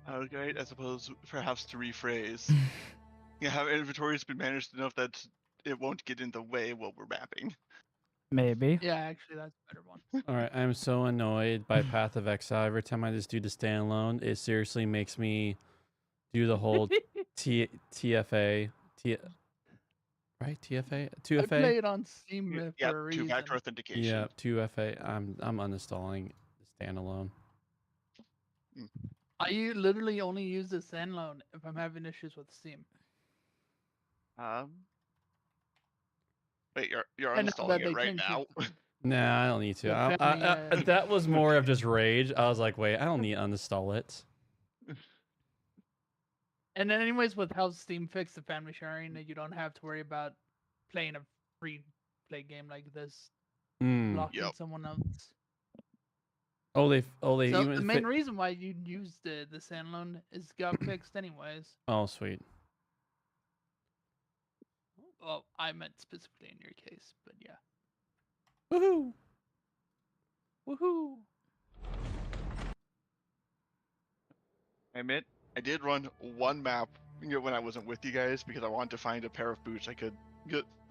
Okay, I suppose perhaps to rephrase, you have inventory's been managed enough that it won't get in the way while we're mapping. Maybe. Yeah, actually, that's a better one. All right, I'm so annoyed by Path of Exile. Every time I just do the standalone, it seriously makes me do the whole TFA, right? TFA, I 2FA. play it on Steam Yep, for a reason. two-factor authentication. Yeah, 2FA. I'm uninstalling the standalone. I literally only use the standalone if I'm having issues with Steam. Wait, you're I know uninstalling that it they right changed now? Nah, I don't need to. The family, That was more of just rage. I was like, wait, I don't need to uninstall it. And then anyways, with how Steam fixed the family sharing, you don't have to worry about playing a free play game like this, blocking Yep. someone else. Oh, they So even the main reason why you use the standalone is got fixed anyways. Oh, sweet. Well, I meant specifically in your case, but yeah. Woohoo! Woohoo! I admit, I did run one map when I wasn't with you guys because I wanted to find a pair of boots I could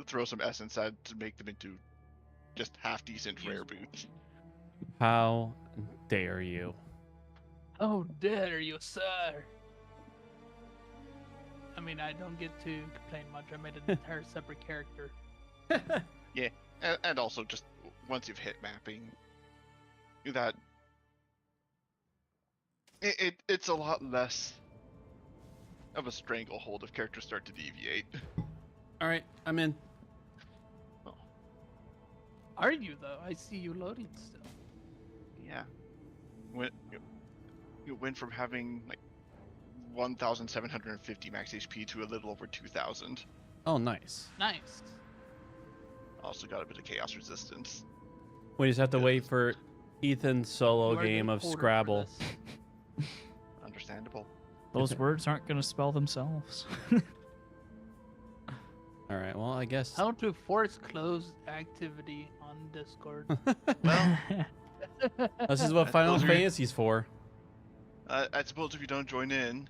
throw some essence at to make them into just half decent rare boots. How dare you? How dare you, sir? I mean, I don't get to complain much. I made an entire separate character. Yeah, and also just once you've hit mapping, that it's a lot less of a stranglehold if characters start to deviate. All right, I'm in. Are you though? I see you loading still. Yeah, you went from having like 1,750 max HP to a little over 2,000. Oh, nice. Nice. Also got a bit of chaos resistance. We just have to wait for Ethan's solo You are the game of quarter for Scrabble. this. Understandable. Those words aren't going to spell themselves. All right, well, I guess. How to force closed activity on Discord. Well, This is what Final Those are- Fantasy's for. I suppose if you don't join in,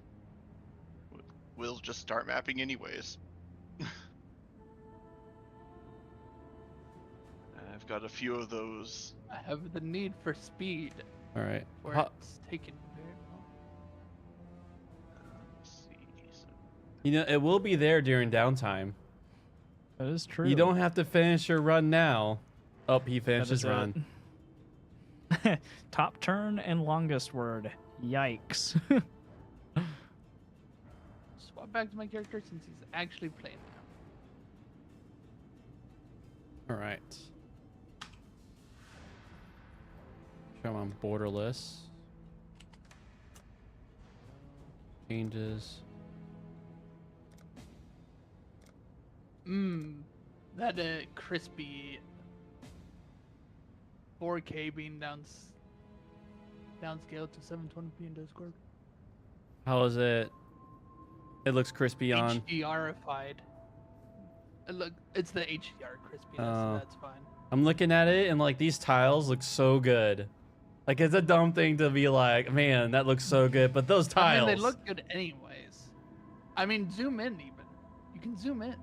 we'll just start mapping anyways. I've got a few of those. I have the need for speed, All right. where How- it's taking very long. Let's see. So You know, it will be there during downtime. That is true. You don't have to finish your run now. Oh, he That finished his is run. it. Top turn and longest word. Yikes. Swap back to my character since he's actually playing now. All right. Show him on borderless. Changes. That crispy 4K being downscaled to 720p in Discord. How is it? It looks crispy on. HDR-ified. It's the HDR crispiness, Oh. so that's fine. I'm looking at it and like these tiles look so good. Like it's a dumb thing to be like, man, that looks so good. But those tiles. I mean, they look good anyways. I mean, zoom in even. You can zoom in.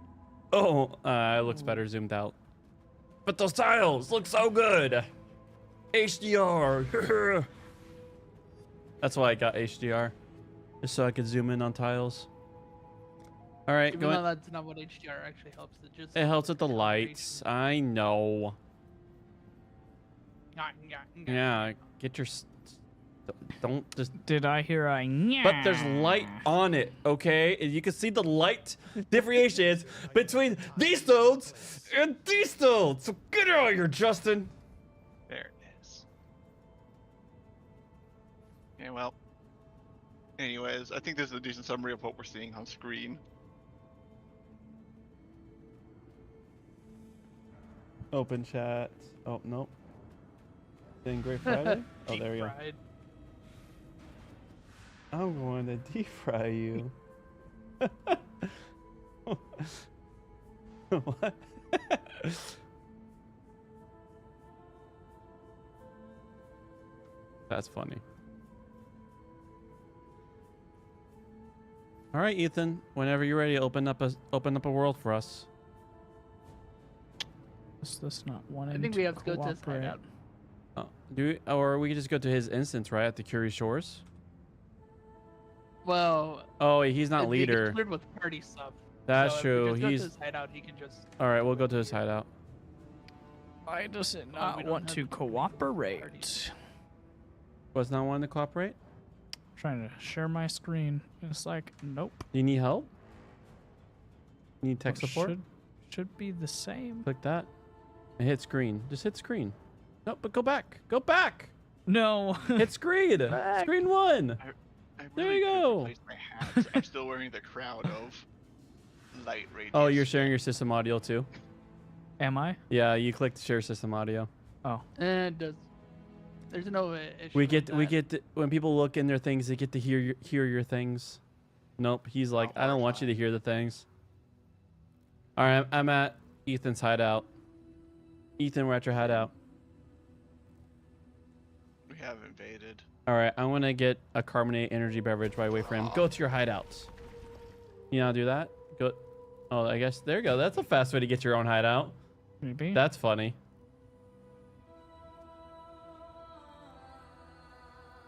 Oh, it looks better zoomed out. But those tiles look so good. HDR. That's why I got HDR. Just so I could zoom in on tiles. All right, Even go though ahead. that's not what HDR actually helps. It helps with the lights. I know. Yeah, get your... Don't just... Did I hear a yeah? But there's light on it, okay? And you can see the light differentiations between these stones and these stones. So get out of here, Justin. there it is. Okay, well. Anyways, I think this is a decent summary of what we're seeing on screen. Open chat. Oh, nope. Saying Great Friday? Oh, there we go. Fried. I'm going to deep fry you. What? That's funny. All right, Ethan. Whenever you're ready, open up a world for us. Is this not one? I think we have to go to his hideout. Or we could just go to his instance, right, at the Curious Shores. Well, Oh, wait, he's not if he gets leader. cleared with party stuff. That's so true. If we just go He's to his hideout, he can just. all right. We'll go to his hideout. Why does it we not don't want have to to do cooperate? parties. Was not one to cooperate? Trying to share my screen. It's like, nope. Do you need help? You need tech Well, support? Should be the same. Click that. And hit screen. Just hit screen. No, but go back. Go back. No. Hit screen. Back. Screen 1. I There really you could go. replace my hats. I'm still wearing the Crowd of Light Radius. Oh, you're sharing your system audio too? Am I? Yeah, you clicked share system audio. Oh. And there's no issue. We with get that. when people look in their things, they get to hear your things. Nope, he's like, I don't want you to hear the things. All right, I'm at Ethan's hideout. Ethan, we're at your hideout. We have invaded. All right, I want to get a carbonated energy beverage while I wait for him. Go to your hideouts. You know how to do that? Go. Oh, I guess there you go. That's a fast way to get your own hideout. Maybe. That's funny.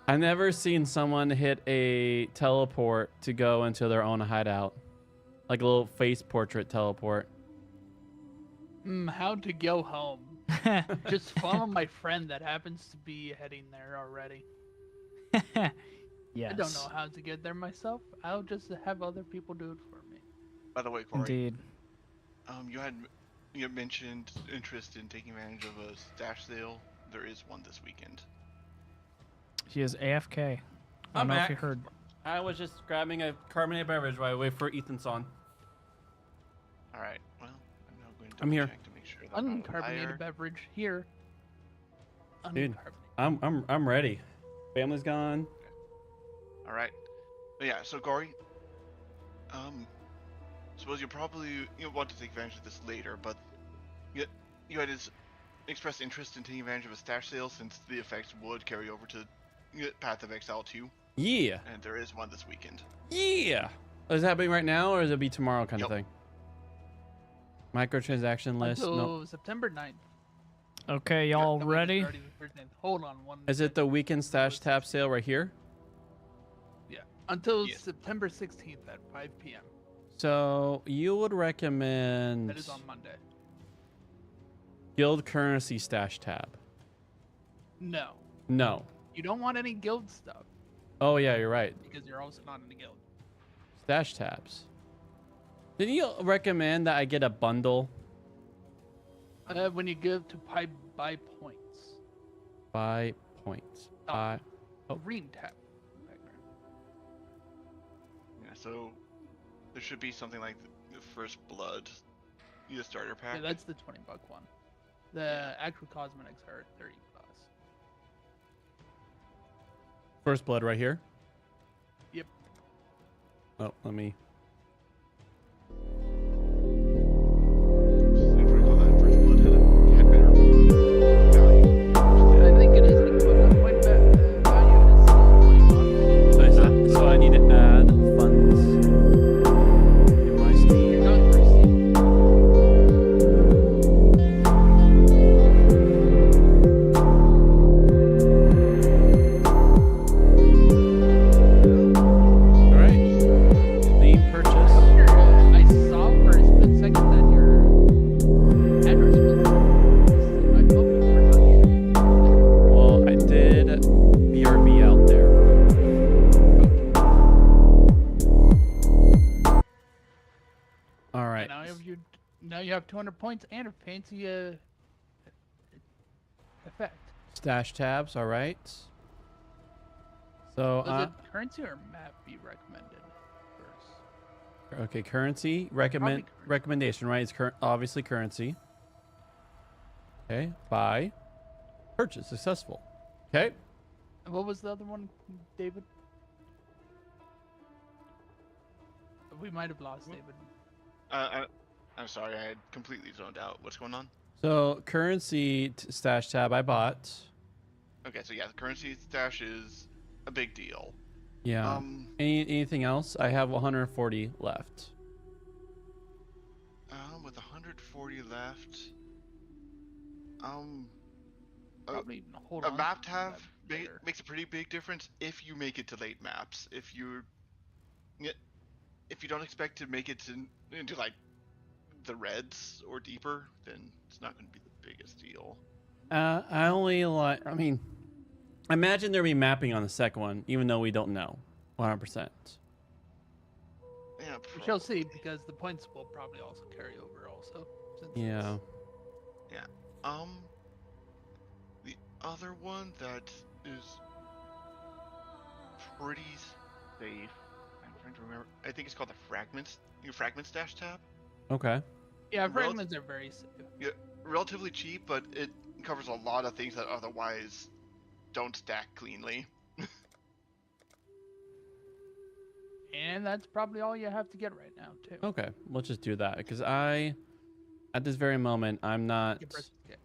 I've never seen someone hit a teleport to go into their own hideout. Like a little face portrait teleport. How to go home. Just follow my friend that happens to be heading there already. Yes. I don't know how to get there myself. I'll just have other people do it for me. By the way, Corey, Indeed. you had mentioned interest in taking advantage of a stash sale. There is one this weekend. He is AFK. I I'm don't know if you back. heard. I was just grabbing a carbonated beverage while I wait for Ethan's on. All right. Well, I'm now going to I'm here. check to make sure that I'm not a Uncarbonated liar. beverage here. Dude. Uncarbonated. I'm ready. Family's gone. All right. But yeah. So Corey, suppose you'll probably want to take advantage of this later, but you had expressed interest in taking advantage of a stash sale since the effects would carry over to Path of Exile 2, Yeah. and there is one this weekend. Yeah. Is it happening right now or is it be tomorrow kind of Yep. thing? Microtransaction list. Until No. September 9th. Okay, y'all The week is ready? already the 13th. Hold on one. Is it the weekend stash tap sale right here? Yeah. Until Yeah. September 16th at 5 p.m. So you would recommend That is on Monday. guild currency stash tab? No. No. You don't want any guild stuff Oh yeah, you're right. because you're also not in a guild. Stash tabs. Didn't you recommend that I get a bundle? When you go to buy points. Buy points. Oh. Buy. Oh. Green tab. Background. Yeah. So there should be something like the First Blood, starter pack. Yeah, that's the $20 one. The actual cosmetics are 30 plus. First blood right here. Yep. Oh, let me. If I recall, that First Blood had better value. I think it is an equivalent point value. It's still 20 bucks. So I need to add funds in my Steam. You're going for Steam. All right. Steam purchase. I saw for a split second that your address was. I hope you were not sure. Well, I did BRB out there. All right. Now you have 200 points and a fancy effect. Stash tabs. All right. So Was it currency or map you recommended first? okay, currency currency. recommendation, right? It's obviously currency. Okay, buy, purchase successful. Okay, And what was the other one, David? We might have lost David. I'm sorry, I had completely zoned out. What's going on? so currency stash tab I bought. Okay, so yeah, the currency stash is a big deal. Yeah. Anything else? I have 140 left. With 140 left, Probably hold a on map to tab that later. makes a pretty big difference if you make it to late maps. If you don't expect to make it into like the reds or deeper, then it's not going to be the biggest deal. I only like. I mean, imagine there'll be mapping on the second one, even though we don't know 100%. Yeah, We shall see, because the points will probably also carry over also. Since Yeah. The other one that is pretty safe. I'm trying to remember. I think it's called the fragments. Your fragment stash tab. Okay. Yeah, fragments are very safe. Yeah, relatively cheap, but it covers a lot of things that otherwise don't stack cleanly. And that's probably all you have to get right now, too. Okay. Let's just do that because at this very moment, I'm not. You press escape.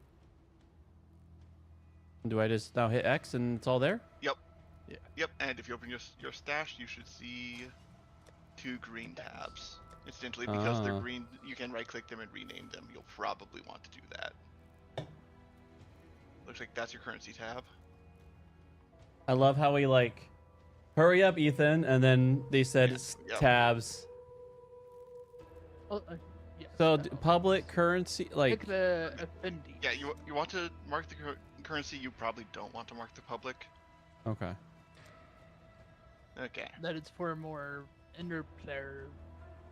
Do I just now hit X and it's all there? Yep. Yeah. Yep. And if you open your stash, you should see 2 green tabs. Instantly, because they're green, you can right-click them and rename them. You'll probably want to do that. Looks like that's your currency tab. I love how we like, hurry up, Ethan, and then they said Yep. tabs. Oh, yes, So that'll- public currency, like, Pick the Affinity. Yeah, you want to mark the currency. You probably don't want to mark the public. okay. Okay. That it's for more inter-player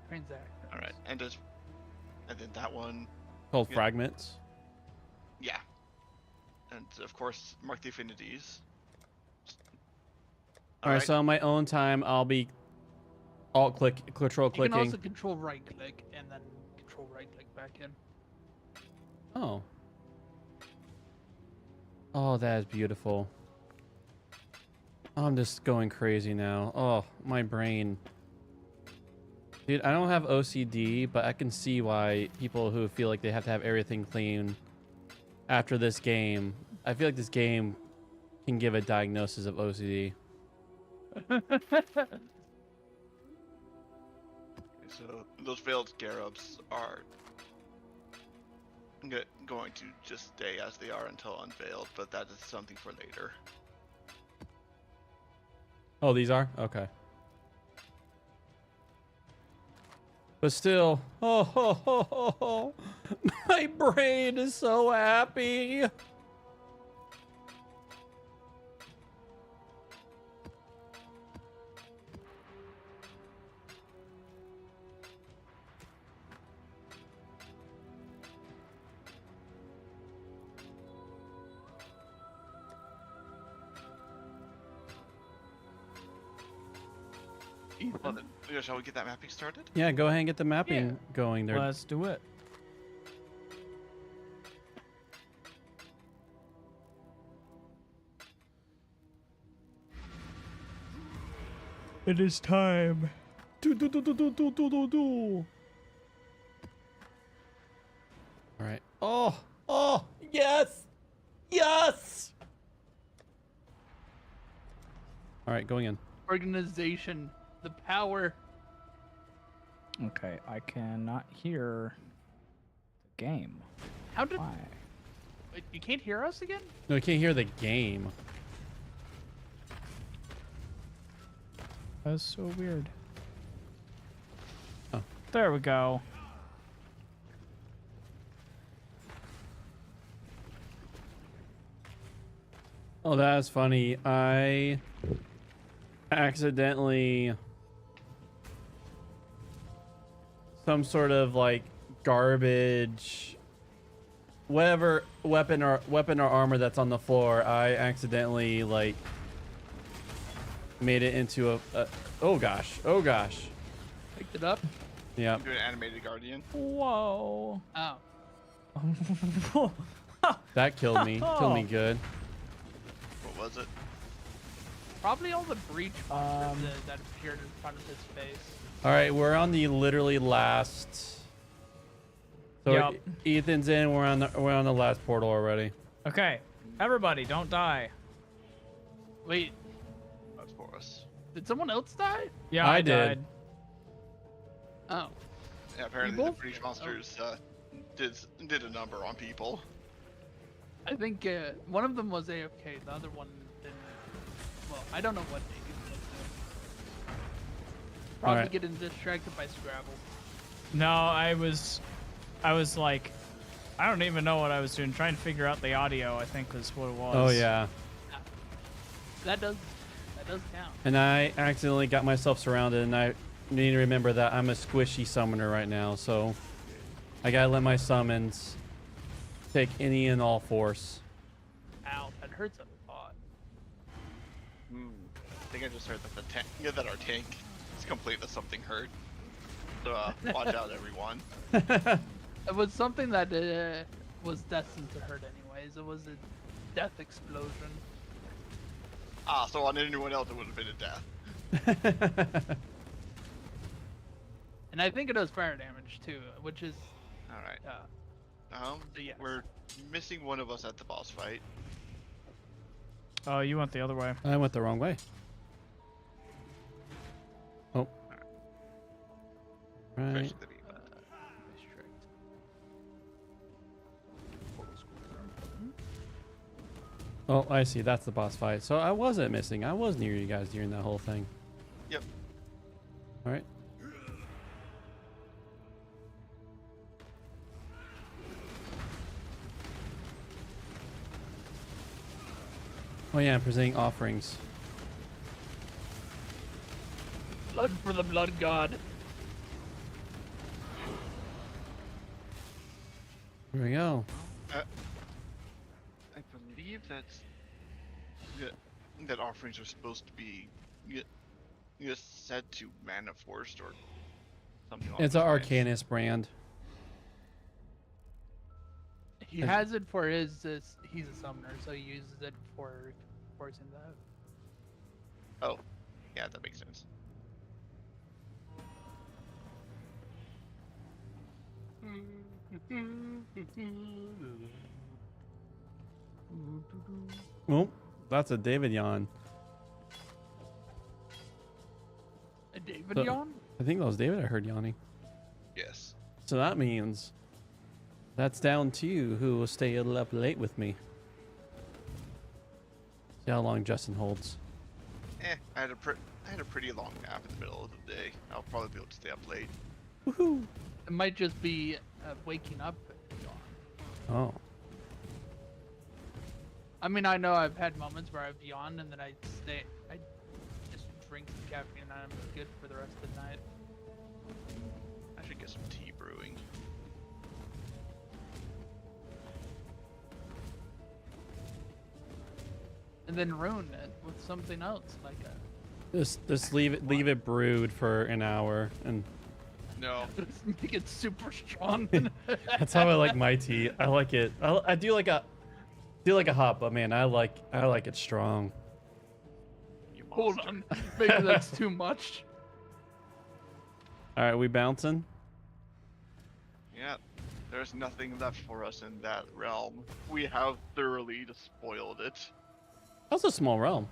transactions. All right. And then that one. Called Yeah. fragments. Yeah. And of course, mark the affinities. All right. So on my own time, I'll be alt click, control You can clicking. also control right-click and then control right-click back in. Oh. Oh, that is beautiful. I'm just going crazy now. Oh, my brain. Dude, I don't have OCD, but I can see why people who feel like they have to have everything clean after this game. I feel like this game can give a diagnosis of OCD. So those failed scarabs are going to just stay as they are until unveiled, but that is something for later. Oh, these are? Okay. But still, oh, my brain is so happy. Well, then, shall we get that mapping started? Yeah, go ahead and get the mapping going there. Let's do it. It is time. All right. Oh, yes. Yes. All right, going in. Organization, the power. Okay, I cannot hear the game. How did Why? wait, you can't hear us again? No, I can't hear the game. That's so weird. Oh. There we go. Oh, that's funny. I accidentally some sort of like garbage whatever weapon or armor that's on the floor. I accidentally like made it into a oh gosh. Picked it up. Yeah. Do an animated guardian. Whoa. Oh. That killed me. Killed me good. What was it? Probably all the breach monsters Um, that appeared in front of his face. All right, we're on the literally last. So Yep. Ethan's in. We're on the last portal already. Okay, everybody, don't die. Wait, That's for us. Did someone else die? Yeah, I I did. died. Oh. Yeah, apparently the both British did? monsters did a number on people. I think one of them was AFK. The other one didn't. Well, I don't know what they was doing. Probably Alright. getting distracted by Scrabble. No, I was like, I don't even know what I was doing. Trying to figure out the audio, I think was what it was. Oh yeah. That does count. And I accidentally got myself surrounded, and I need to remember that I'm a squishy summoner right now, so I gotta let my summons take any and all force. Ow, that hurts a lot. I think I just heard that the tank, that our tank is complaining that something hurt. So watch out, everyone. It was something that was destined to hurt anyways. It was a death explosion. Ah, so on anyone else it would have been a death. And I think it does fire damage too, which is All right. yes. We're missing one of us at the boss fight. Oh, you went the other way. I went the wrong way. Oh. Right. Especially the Viva. District. Oh, I see. That's the boss fight. So I wasn't missing. I was near you guys during that whole thing. Yep. All right. Oh yeah, I'm presenting offerings. Blood for the blood god. Here we go. I believe that offerings are supposed to be set to Mana Force or something like that. It's an Arcanist brand. He has it for his. He's a summoner, so he uses it for forcing that. Oh, yeah, that makes sense. Oh, that's a David yawn. A David So- yawn? I think that was David I heard yawning. Yes. So that means that's down to you who will stay up late with me. See how long Justin holds. I had a pretty long nap in the middle of the day. I'll probably be able to stay up late. Woohoo! It might just be waking up yawn. Oh. I mean, I know I've had moments where I've yawned and then I just drink some caffeine and I'm good for the rest of the night. I should get some tea brewing. And then ruin it with something else, like a... Just leave it brewed for an hour, and No. Just make it super strong. that's how I like my tea. I like it. I do like a hot, but man, I like it strong. You Hold monster. on. Maybe that's too much. All right, we bouncing. Yeah. There's nothing left for us in that realm. We have thoroughly despoiled it. That's a small realm.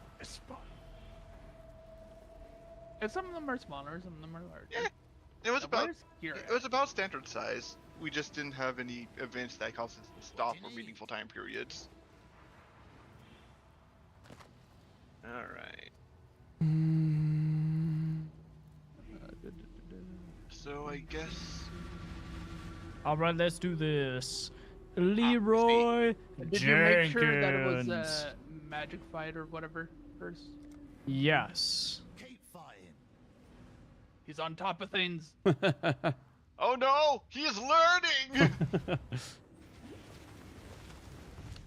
And some of them are smaller, some of them are larger. Yeah. It was about Where's Kira? it was about standard size. We just didn't have any events that caused us to stop for meaningful time periods. Alright. So I guess All right, let's do this. Leroy Did you make Jenkins. sure that it was Magic Fight or whatever first? Yes. He's on top of things. oh no! He is learning!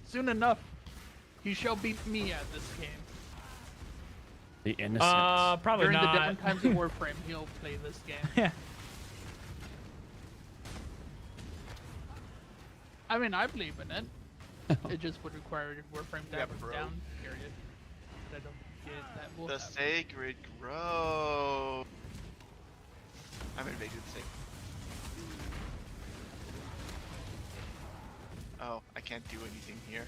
Soon enough, he shall beat me at this game. The innocent. Probably During the not. down times of Warframe, he'll play this game. Yeah. I mean, I believe in it. It just would require Warframe to Yeah, have a bro. down period. But I don't get that will The happen. sacred grove. I'm invaded the sacred. Oh, I can't do anything here.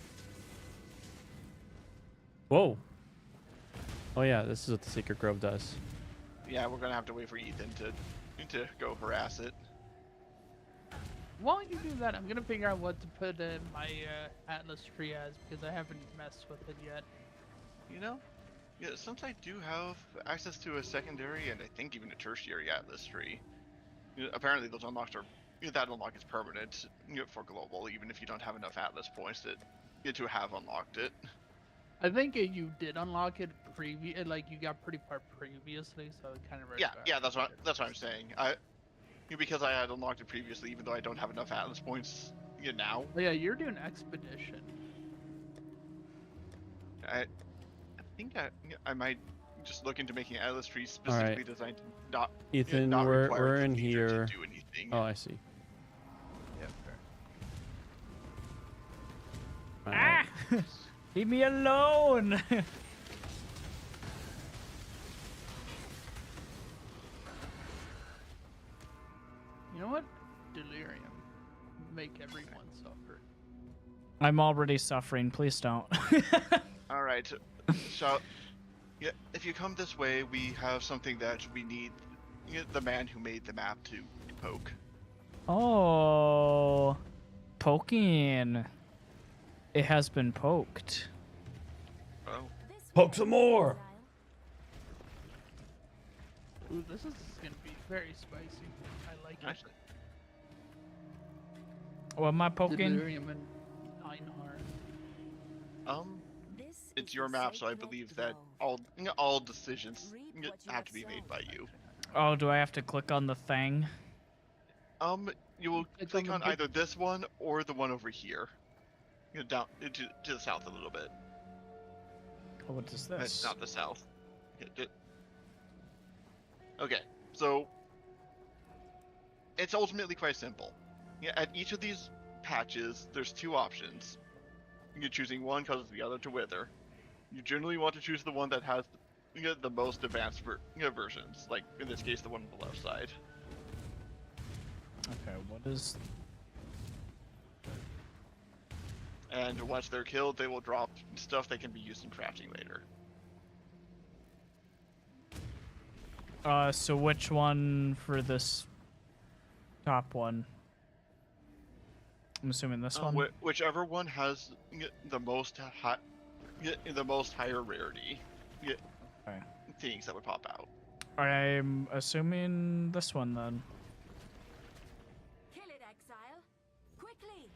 Whoa. Oh yeah, this is what the Secret Grove does. Yeah, we're gonna have to wait for Ethan to go harass it. While you do that, I'm gonna figure out what to put in my Atlas tree as because I haven't messed with it yet. You know, yeah, since I do have access to a secondary and I think even a tertiary Atlas tree, apparently those unlocks are that unlock is permanent for global, even if you don't have enough Atlas points to have unlocked it. I think you did unlock it like you got pretty far previously, so it kind of Yeah, that's what I'm saying. Because I had unlocked it previously, even though I don't have enough Atlas points now. Oh, yeah, you're doing expedition. I think I might just look into making Atlas trees specifically designed to not Ethan, not require we're the in leader here. to do anything. Oh, I see. Yeah, fair. Ah! Leave me alone! You know what? Delirium. Make everyone suffer. I'm already suffering. Please don't. All right, so yeah, if you come this way, we have something that we need the man who made the map to poke. Oh, poking. It has been poked. Oh, Poke some more. Ooh, this is gonna be very spicy. I like it. actually, What am I poking? Delirium and Einhorn. it's your map, so I believe that all decisions have to be made by you. Oh, do I have to click on the thing? You will Click click on on the big- either this one or the one over here. Down to the south a little bit. Oh, what is this? Not the south. Okay, so it's ultimately quite simple. At each of these patches, there's two options. You're choosing one causes the other to wither. You generally want to choose the one that has the most advanced versions, like in this case, the one on the left side. Okay, what is... And once they're killed, they will drop stuff that can be used in crafting later. So which one for this top one? I'm assuming this one. Whichever one has the most higher rarity Okay. things that would pop out. I'm assuming this one then. Kill it, exile. Quickly.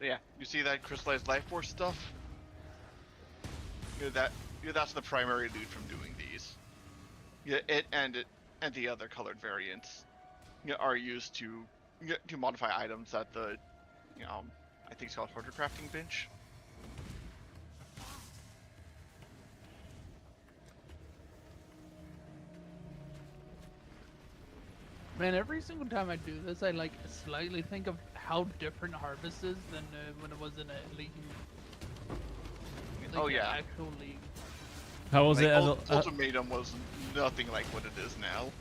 Yeah, you see that crystallized life force stuff? That's the primary loot from doing these. It and the other colored variants are used to modify items at the I think it's called Hoarder Crafting Bench. Man, every single time I do this, I like slightly think of how different Harvest is than when it was in a league. Oh, yeah. Actual league. How was it as Ultimatum was nothing like what it is now.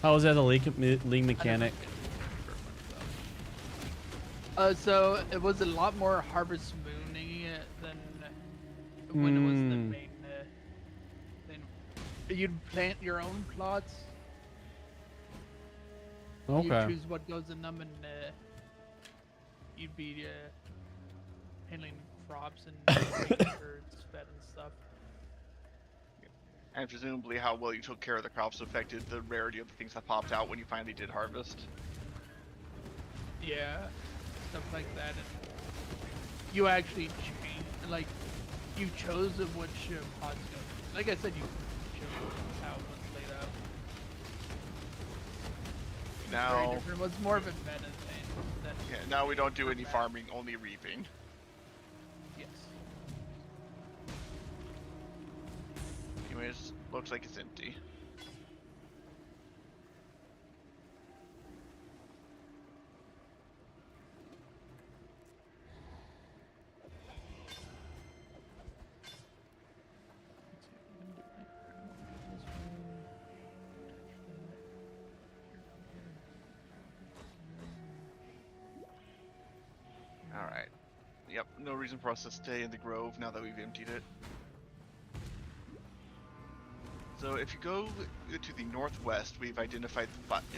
how was it as a league mechanic? So it was a lot more Harvest Mooning than when it was the main. Then you'd plant your own plots. You Okay. choose what goes in them, and you'd be handling crops and making birds fed and stuff. And presumably how well you took care of the crops affected the rarity of the things that popped out when you finally did harvest. Yeah, stuff like that. And you actually changed, like, you chose of which pods go. Like I said, you chose how it was laid out. Now, Very different. It was more of a meta thing. now we don't do any farming, only reaping. Yes. Anyways, looks like it's empty. Yep, no reason for us to stay in the grove now that we've emptied it. So if you go to the northwest, we've identified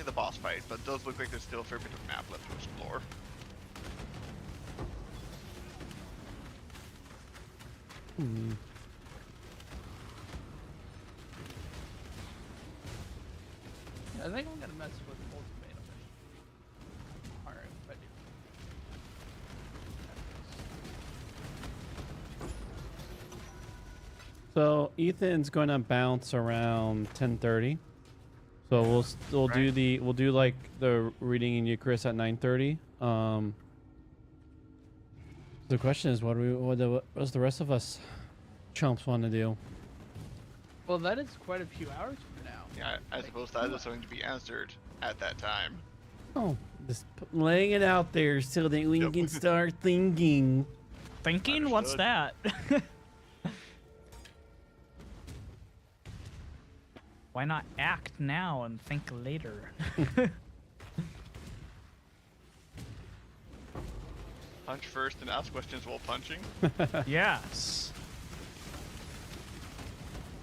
the boss fight, but it does look like there's still a fair bit of map left to explore. Hmm. Yeah, I think I'm gonna mess with ultimatum. Alright, if I do. So Ethan's going to bounce around 10:30. So we'll do like the reading in Eucharist at 9:30. The question is, what does the rest of us chumps want to do? Well, that is quite a few hours from now. Yeah, I suppose that is something to be answered at that time. Oh, just laying it out there so that we Yep. can start thinking. Thinking? What's Understood. that? Why not act now and think later? Punch first and ask questions while punching. Yes.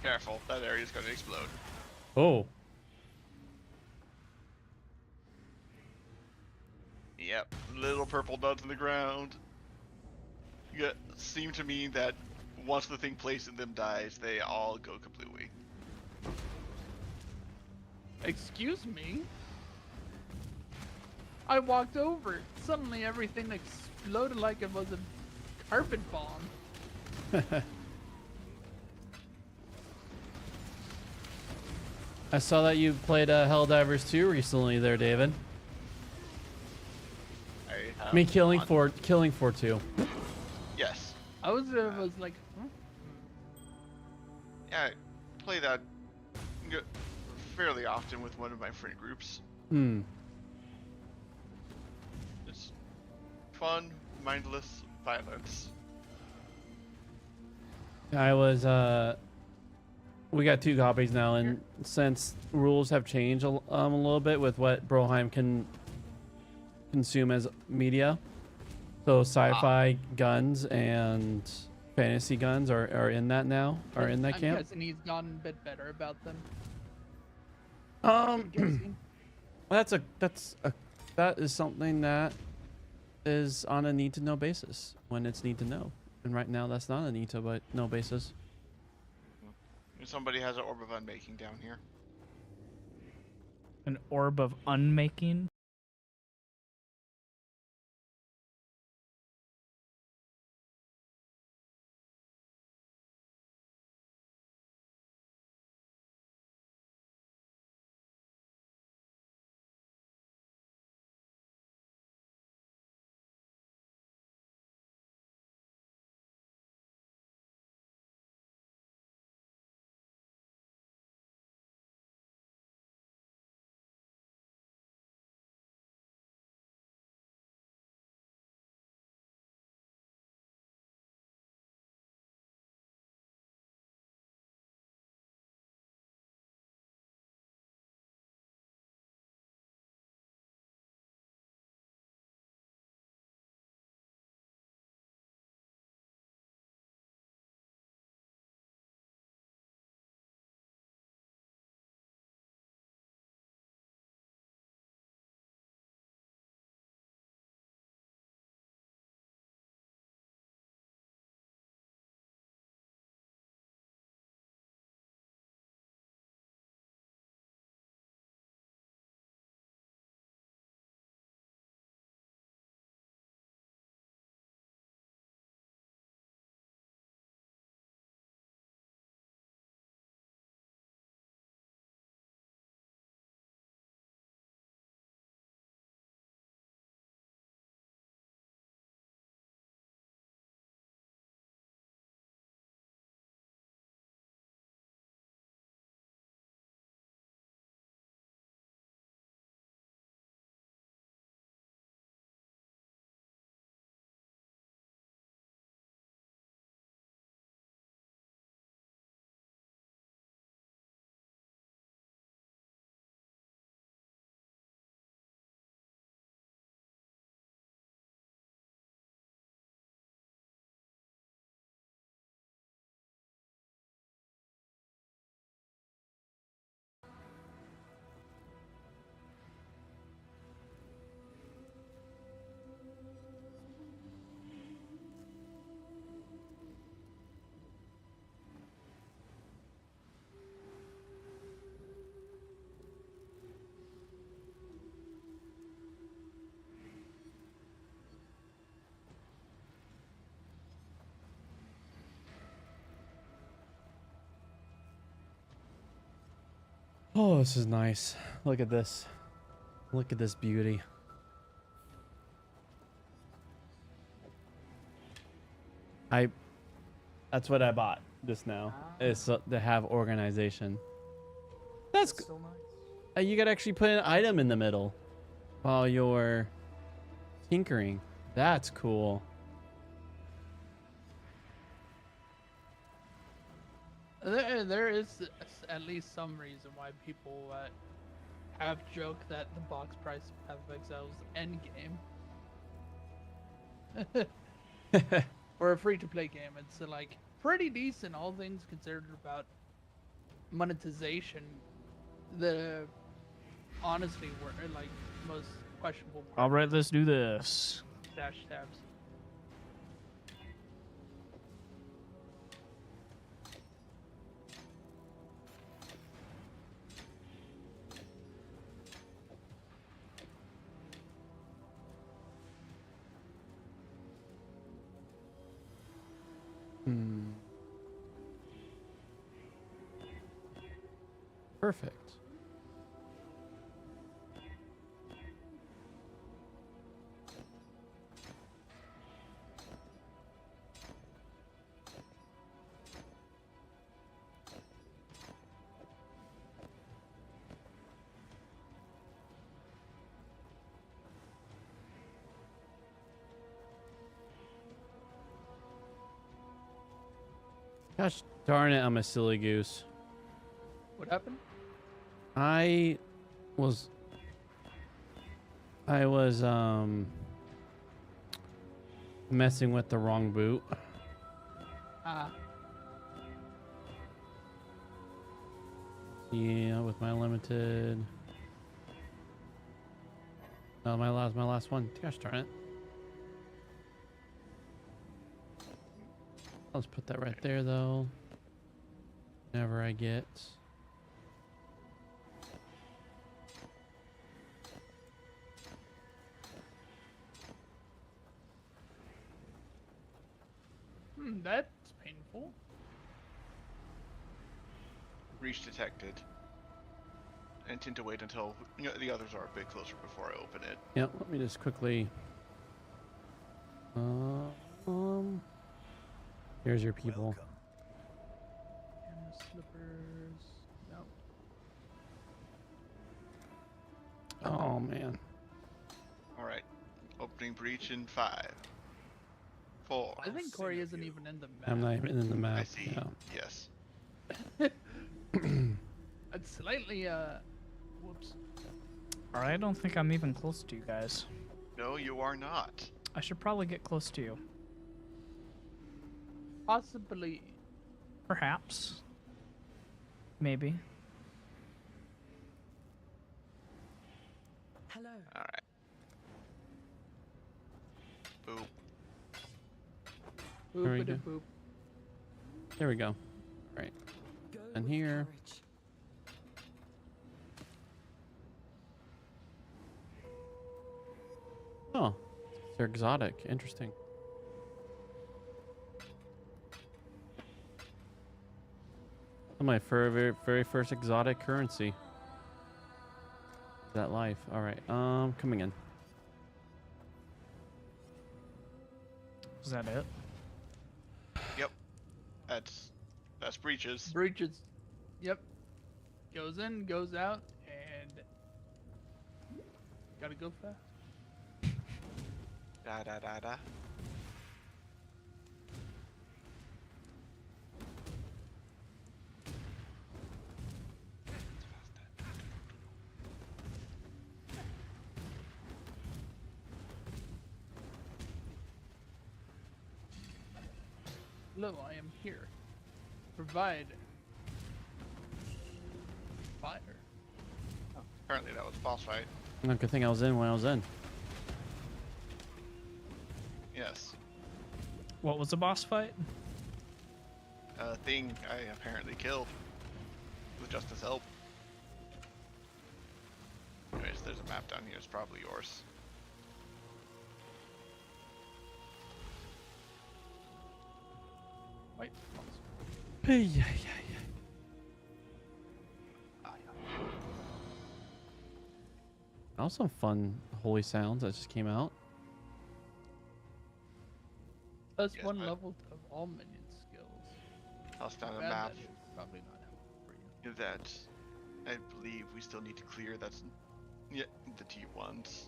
Careful, that area's gonna explode. Oh, Yep, little purple duds in the ground. Yeah, seem to mean that once the thing placed in them dies, they all go completely. Excuse me? I walked over. Suddenly everything exploded like it was a carpet bomb. I saw that you played Helldivers 2 recently there, David. I mean, Killing Floor 2. Yes. I was like, huh? Yeah, I play that fairly often with one of my friend groups. Hmm. It's fun, mindless violence. We got 2 copies now, and since rules have changed a little bit with what Broheim can consume as media, so sci-fi guns and fantasy guns are in that now, are in that I'm camp. guessing he's gotten a bit better about them. I'm guessing. That is something that is on a need to know basis when it's need to know, and right now that's not a need to know basis. Somebody has an orb of unmaking down here. An orb of unmaking? Oh, this is nice. Look at this. Look at this beauty. That's what I bought just now. Is to have organization. That's That's so nice. you gotta actually put an item in the middle while you're tinkering. That's cool. There is at least some reason why people have joked that the box price of Path of Exile is endgame. For a free-to-play game, it's like pretty decent, all things considered about monetization. The honestly were like most questionable All right, let's do this. dash tabs. Perfect. Gosh darn it, I'm a silly goose. What happened? I was messing with the wrong boot. Yeah, with my limited. Oh, my last one. Gosh darn it. Let's put that right there though. Whenever I get. That's painful. Breach detected. I intend to wait until the others are a bit closer before I open it. Yep, let me just quickly. Here's your people. And slippers. No. Oh man. All right, opening breach in 5, 4. I think Corey isn't even in the map. I'm not even in the map. I see. Yeah. Yes. It's slightly whoops. I don't think I'm even close to you guys. No, you are not. I should probably get close to you. Possibly. Perhaps. Maybe. Hello. All right. Boom. There we go. Boop. There we go. Right. Go And with here. courage. Oh, they're exotic. Interesting. My very first exotic currency. That life. All right. Coming in. Is that it? Yep. That's breaches. Breaches. Yep. Goes in, goes out, and gotta go fast. Da da da da. Hello, I am here. Provide fire. Apparently that was a boss fight. Good thing I was in when I was in. Yes. What was the boss fight? A thing I apparently killed with Justice help. Anyways, there's a map down here. It's probably yours. Wait. Hey, yeah. Ah, yeah. was some fun holy sounds that just came out. Plus Yes, one but- level of all minion skills. Toss down a Bad map that is probably not helpful for you. that I believe we still need to clear. That's the T1s.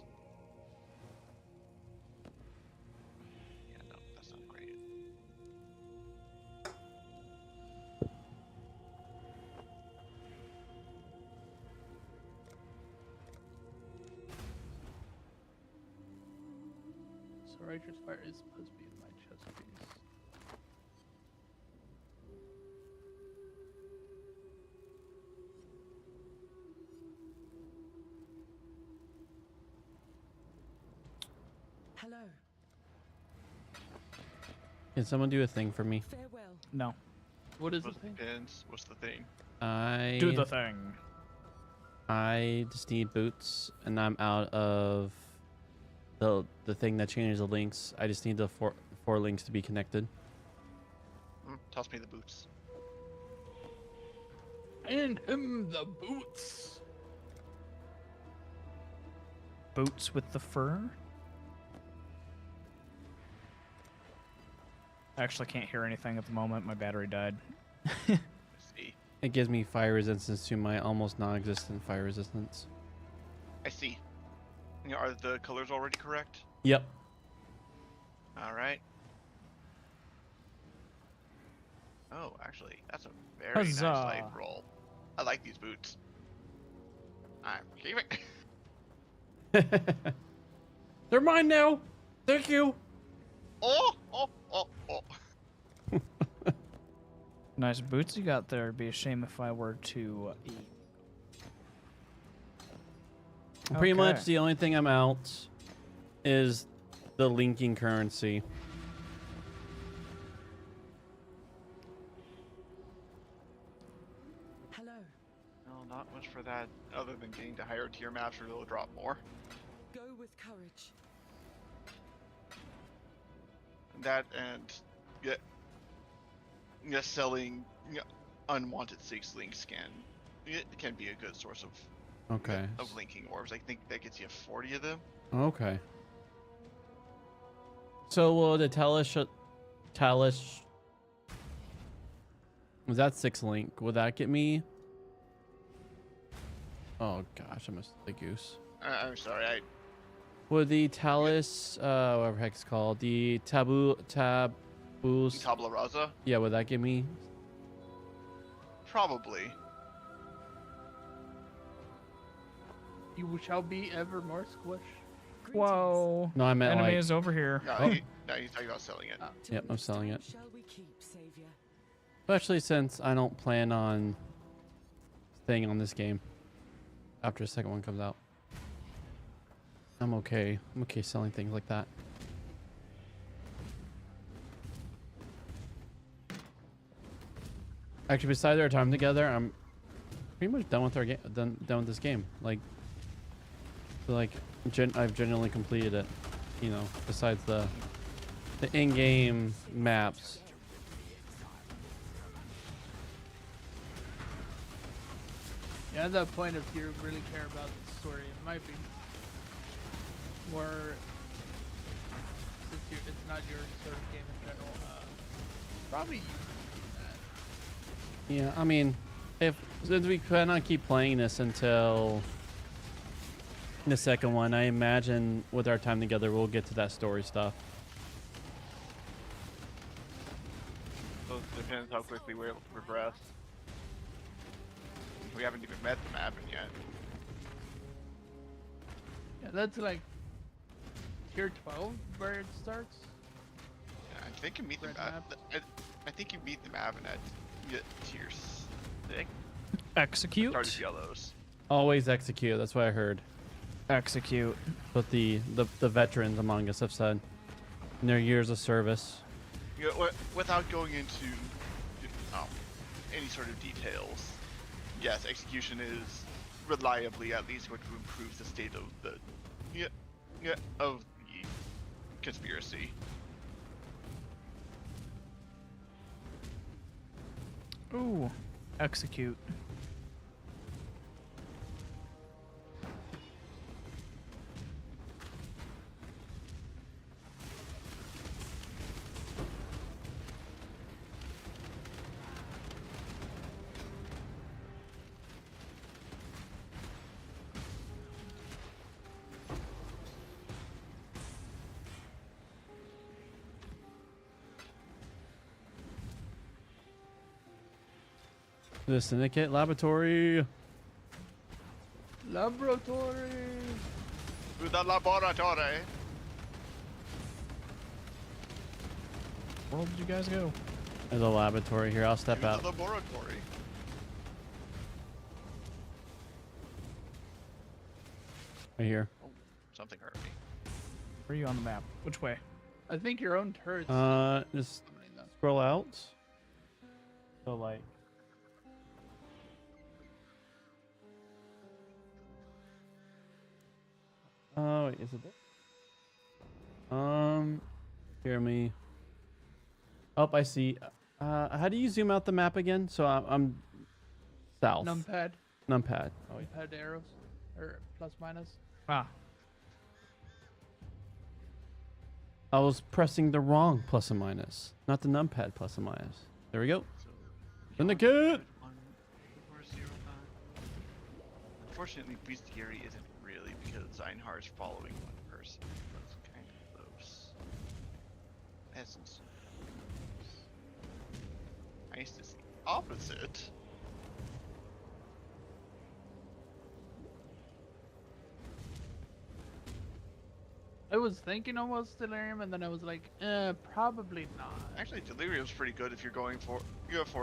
Yeah, no, that's not great. So Righteous Fire is supposed to be in my chest piece. Hello. Can someone do a thing for me? Farewell. No. What is the What's the thing? pins? What's the thing? Do the thing. I just need boots, and I'm out of the thing that changes the links. I just need the four links to be connected. Toss me the boots. And him the boots. Boots with the fur. I actually can't hear anything at the moment. My battery died. Let's see. It gives me fire resistance to my almost non-existent fire resistance. I see. Are the colors already correct? Yep. All right. Oh, actually, that's a very nice light Huzzah. roll. I like these boots. I'm keeping. They're mine now. Thank you. Oh, oh, oh, oh. Nice boots you got there. It'd be a shame if I were to eat. Pretty much Okay. the only thing I'm out is the linking currency. Hello. No, not much for that, other than getting to higher tier maps where they'll drop more. Go with courage. That and selling unwanted 6 links can be a good source of Okay. of linking orbs. I think that gets you 40 of them. Okay. So will the Talish was that 6 link? Will that get me? Oh gosh, I missed the goose. I'm sorry, Would the Talus, whatever the heck it's called, the taboos, Tabla Rasa? yeah, would that give me? Probably. You shall be ever more squish. Greetings. Whoa. No, I meant Enemy like, is over here. No, Oh. no, he's talking about selling it. To Yep, I'm whose selling time it. Shall we keep, Savior? especially since I don't plan on staying on this game after the second one comes out. I'm okay. I'm okay selling things like that. Actually, besides our time together, I'm pretty much done with our game. Done with this game. Like, I've genuinely completed it. You know, besides the in-game maps. Yeah, at that point, if you really care about the story, it might be more, since it's not your sort of game in general, probably you can do that. Yeah, I mean, since we plan on keep playing this until the second one, I imagine with our time together, we'll get to that story stuff. So it depends how quickly we're able to progress. We haven't even met the map yet. Yeah, that's like tier 12 where it starts. Yeah, I think you meet the Red map. I think you meet the map and get tier 6. Execute. Started yellows. Always execute. That's what I heard. Execute. What the veterans among us have said in their years of service. Without going into any sort of details, yes, execution is reliably at least going to improve the state of the of the conspiracy. Ooh. Execute. The Syndicate Laboratory. Laboratory. To the laboratory. Where did you guys go? There's a laboratory here. I'll step To out. the laboratory. Right here. Oh, something hurt me. Where are you on the map? Which way? I think your own turrets. Just summoning them. scroll out. So like. Oh, wait, is it there? Hear me. Oh, I see. How do you zoom out the map again? So I'm south. Numpad. Numpad. Oh, wait. Numpad arrows. Or plus minus. Ah, I was pressing the wrong plus and minus, not the numpad plus and minus. There we go. So, Syndicate! 1405. Unfortunately, bestiary isn't really because Zeinhar's following one person. That's kind of close. Essence. Nice to see. Opposite. I was thinking almost Delirium, and then I was like, probably not. Actually, Delirium's pretty good if you're going for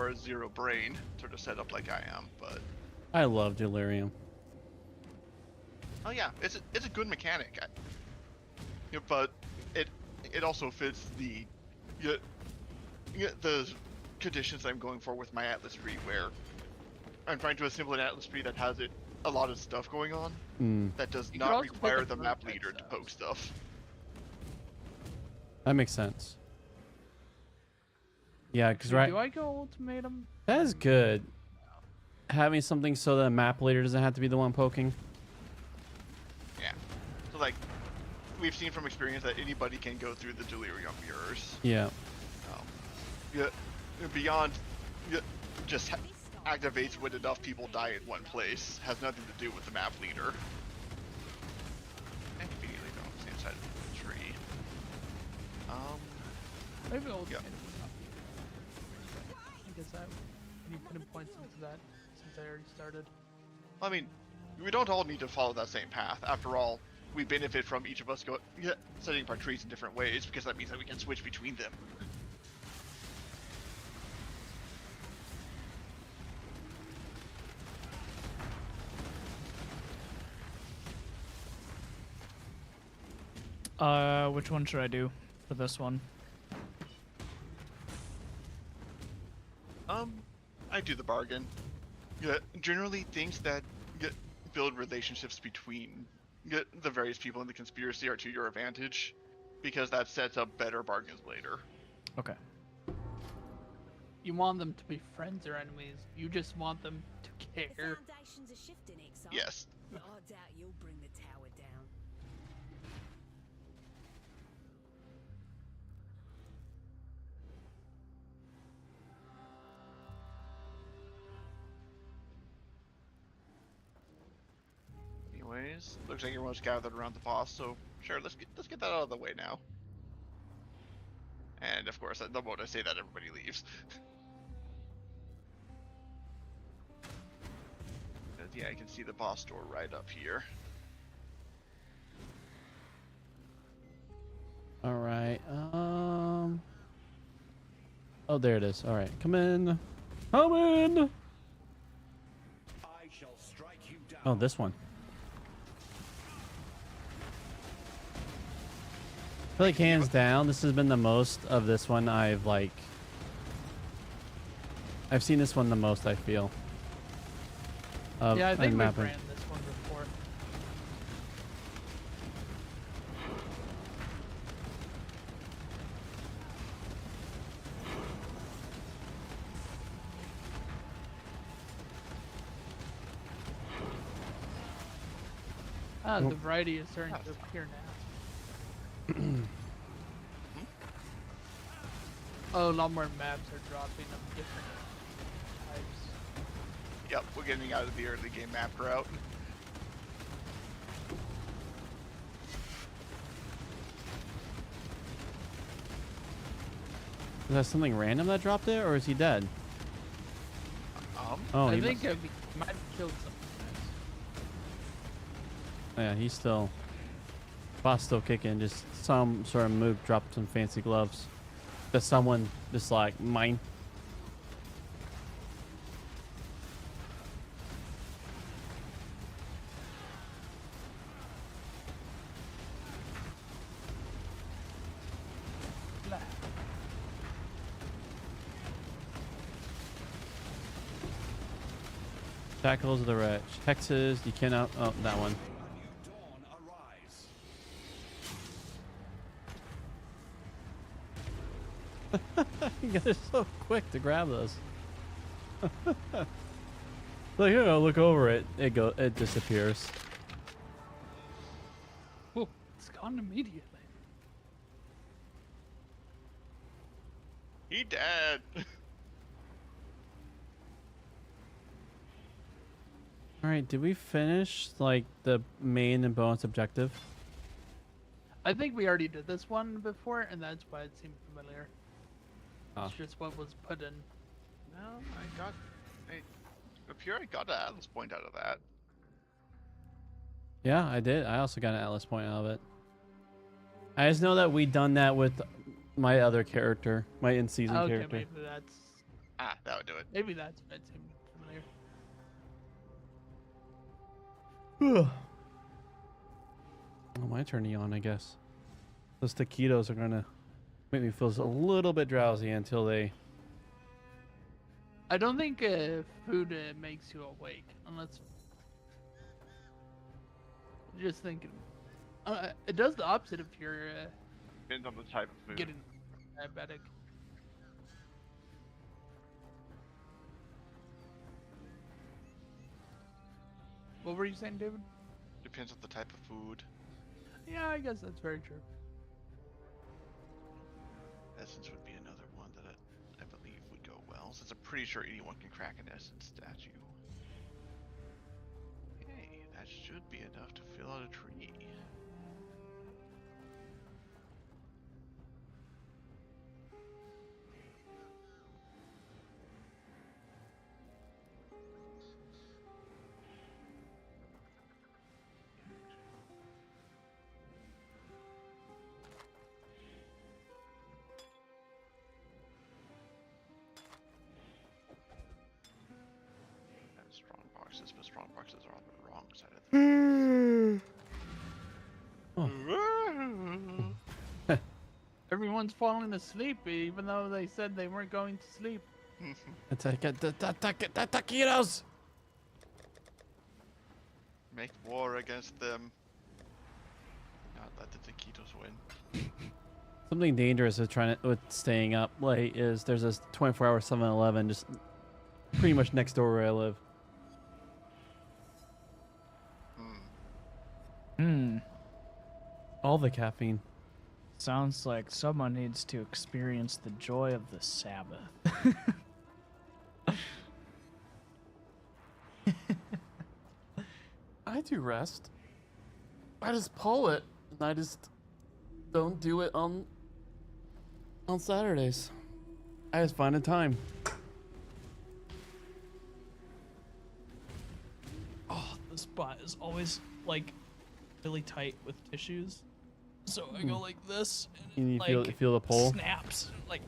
a zero brain sort of setup like I am, but I love Delirium. oh yeah, it's a good mechanic. But it also fits the the conditions I'm going for with my Atlas tree, where I'm trying to assemble an Atlas tree that has a lot of stuff going on that does You could not also pick require a the bird map like leader to that. poke stuff. That makes sense. Yeah, because Do right, I go ultimatum? that is good. Having something so the map leader doesn't have to be the one poking. Yeah. So like, we've seen from experience that anybody can go through the Delirium mirrors. Yeah. Yeah, beyond just activates when enough people die in one place. Has nothing to do with the map leader. I conveniently don't see inside of the tree. Maybe ultimatum would not be. I guess I need putting points into that since I already started. I mean, we don't all need to follow that same path. After all, we benefit from each of us setting up our trees in different ways because that means that we can switch between them. which one should I do for this one? I do the bargain. Generally things that build relationships between the various people in the conspiracy are to your advantage, because that sets up better bargains later. Okay. You want them to be friends or enemies. You just want them to The care. foundations are shifting, Exile. Yes. But I doubt you'll bring the tower down. Anyways, looks like everyone's gathered around the boss, so sure, let's get that out of the way now. And of course, the moment I say that, everybody leaves. But yeah, I can see the boss door right up here. All right. Oh, there it is. All right. Come in. Come in. I shall strike you down. Oh, this one. I feel like hands down, this has been the most of this one I've seen this one the most, I feel. Yeah, I think we've mapping. ran this one before. Ah, the variety is starting to appear now. Oh, a lot more maps are dropping of different types. Yep, we're getting out of the early game map route. Is that something random that dropped there, or is he dead? Oh, I he think must- he might have killed someone. yeah, he's still. Boss still kicking. Just some sort of move. Dropped some fancy gloves. That someone just like mine. Blah. Shackles of the Wretch. Hexes. You cannot. Oh, that one. You guys are so quick to grab those. Like, you know, look over it. It disappears. Oh, it's gone immediately. He dead. All right, did we finish like the main and bonus objective? I think we already did this one before, and that's why it seemed familiar. Ah. It's just what was put in. No, up here I got an Atlas point out of that. Yeah, I did. I also got an Atlas point out of it. I just know that we done that with my other character, my in-season Okay, character. maybe that's That would do it. maybe that's what it seemed familiar. Oh, my turn to yawn, I guess. Those taquitos are gonna make me feel a little bit drowsy until they. I don't think food makes you awake unless. Just thinking, it does the opposite if you're Depends on the type of food. getting diabetic. What were you saying, David? Depends on the type of food. Yeah, I guess that's very true. Essence would be another one that I believe would go well, since I'm pretty sure anyone can crack an Essence statue. Hey, that should be enough to fill out a tree. And strong boxes, but strong boxes are on the wrong side of the Everyone's falling asleep, even though they said they weren't going to sleep. Taquitos! Make war against them. Not let the taquitos win. Something dangerous with staying up late is there's this 24-hour 7-Eleven just pretty much next door where I live. Hmm. All the caffeine. Sounds like someone needs to experience the joy of the Sabbath. I do rest. I just pull it, and I just don't do it on Saturdays. I just find a time. Oh, the spot is always like really tight with tissues. So I go like this, and And you it, feel the pull. snaps. Like,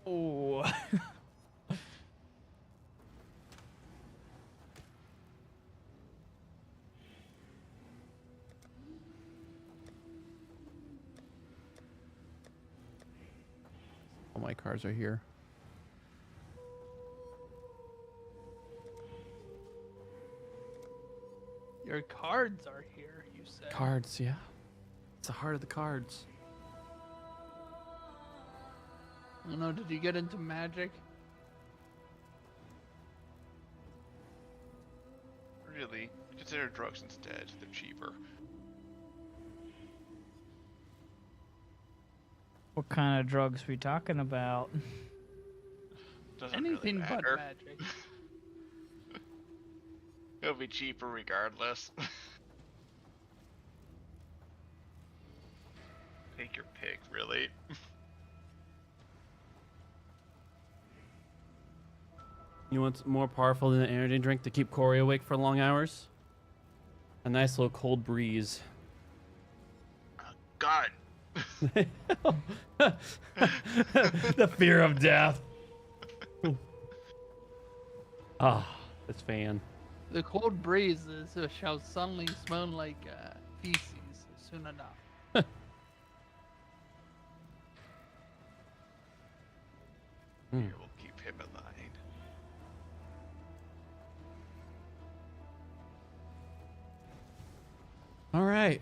oh. All my cards are here. Your cards are here, you said. Cards, yeah. It's the heart of the cards. I don't know, did you get into magic? Really, consider drugs instead. They're cheaper. What kind of drugs we talking about? Doesn't Anything really but matter. magic. It'll be cheaper regardless. Take your pick, really. You want more powerful than an energy drink to keep Corey awake for long hours? A nice little cold breeze. God. The fear of death. Ah, this fan. The cold breeze shall suddenly smell like feces soon enough. Here, we'll keep him in line. All right.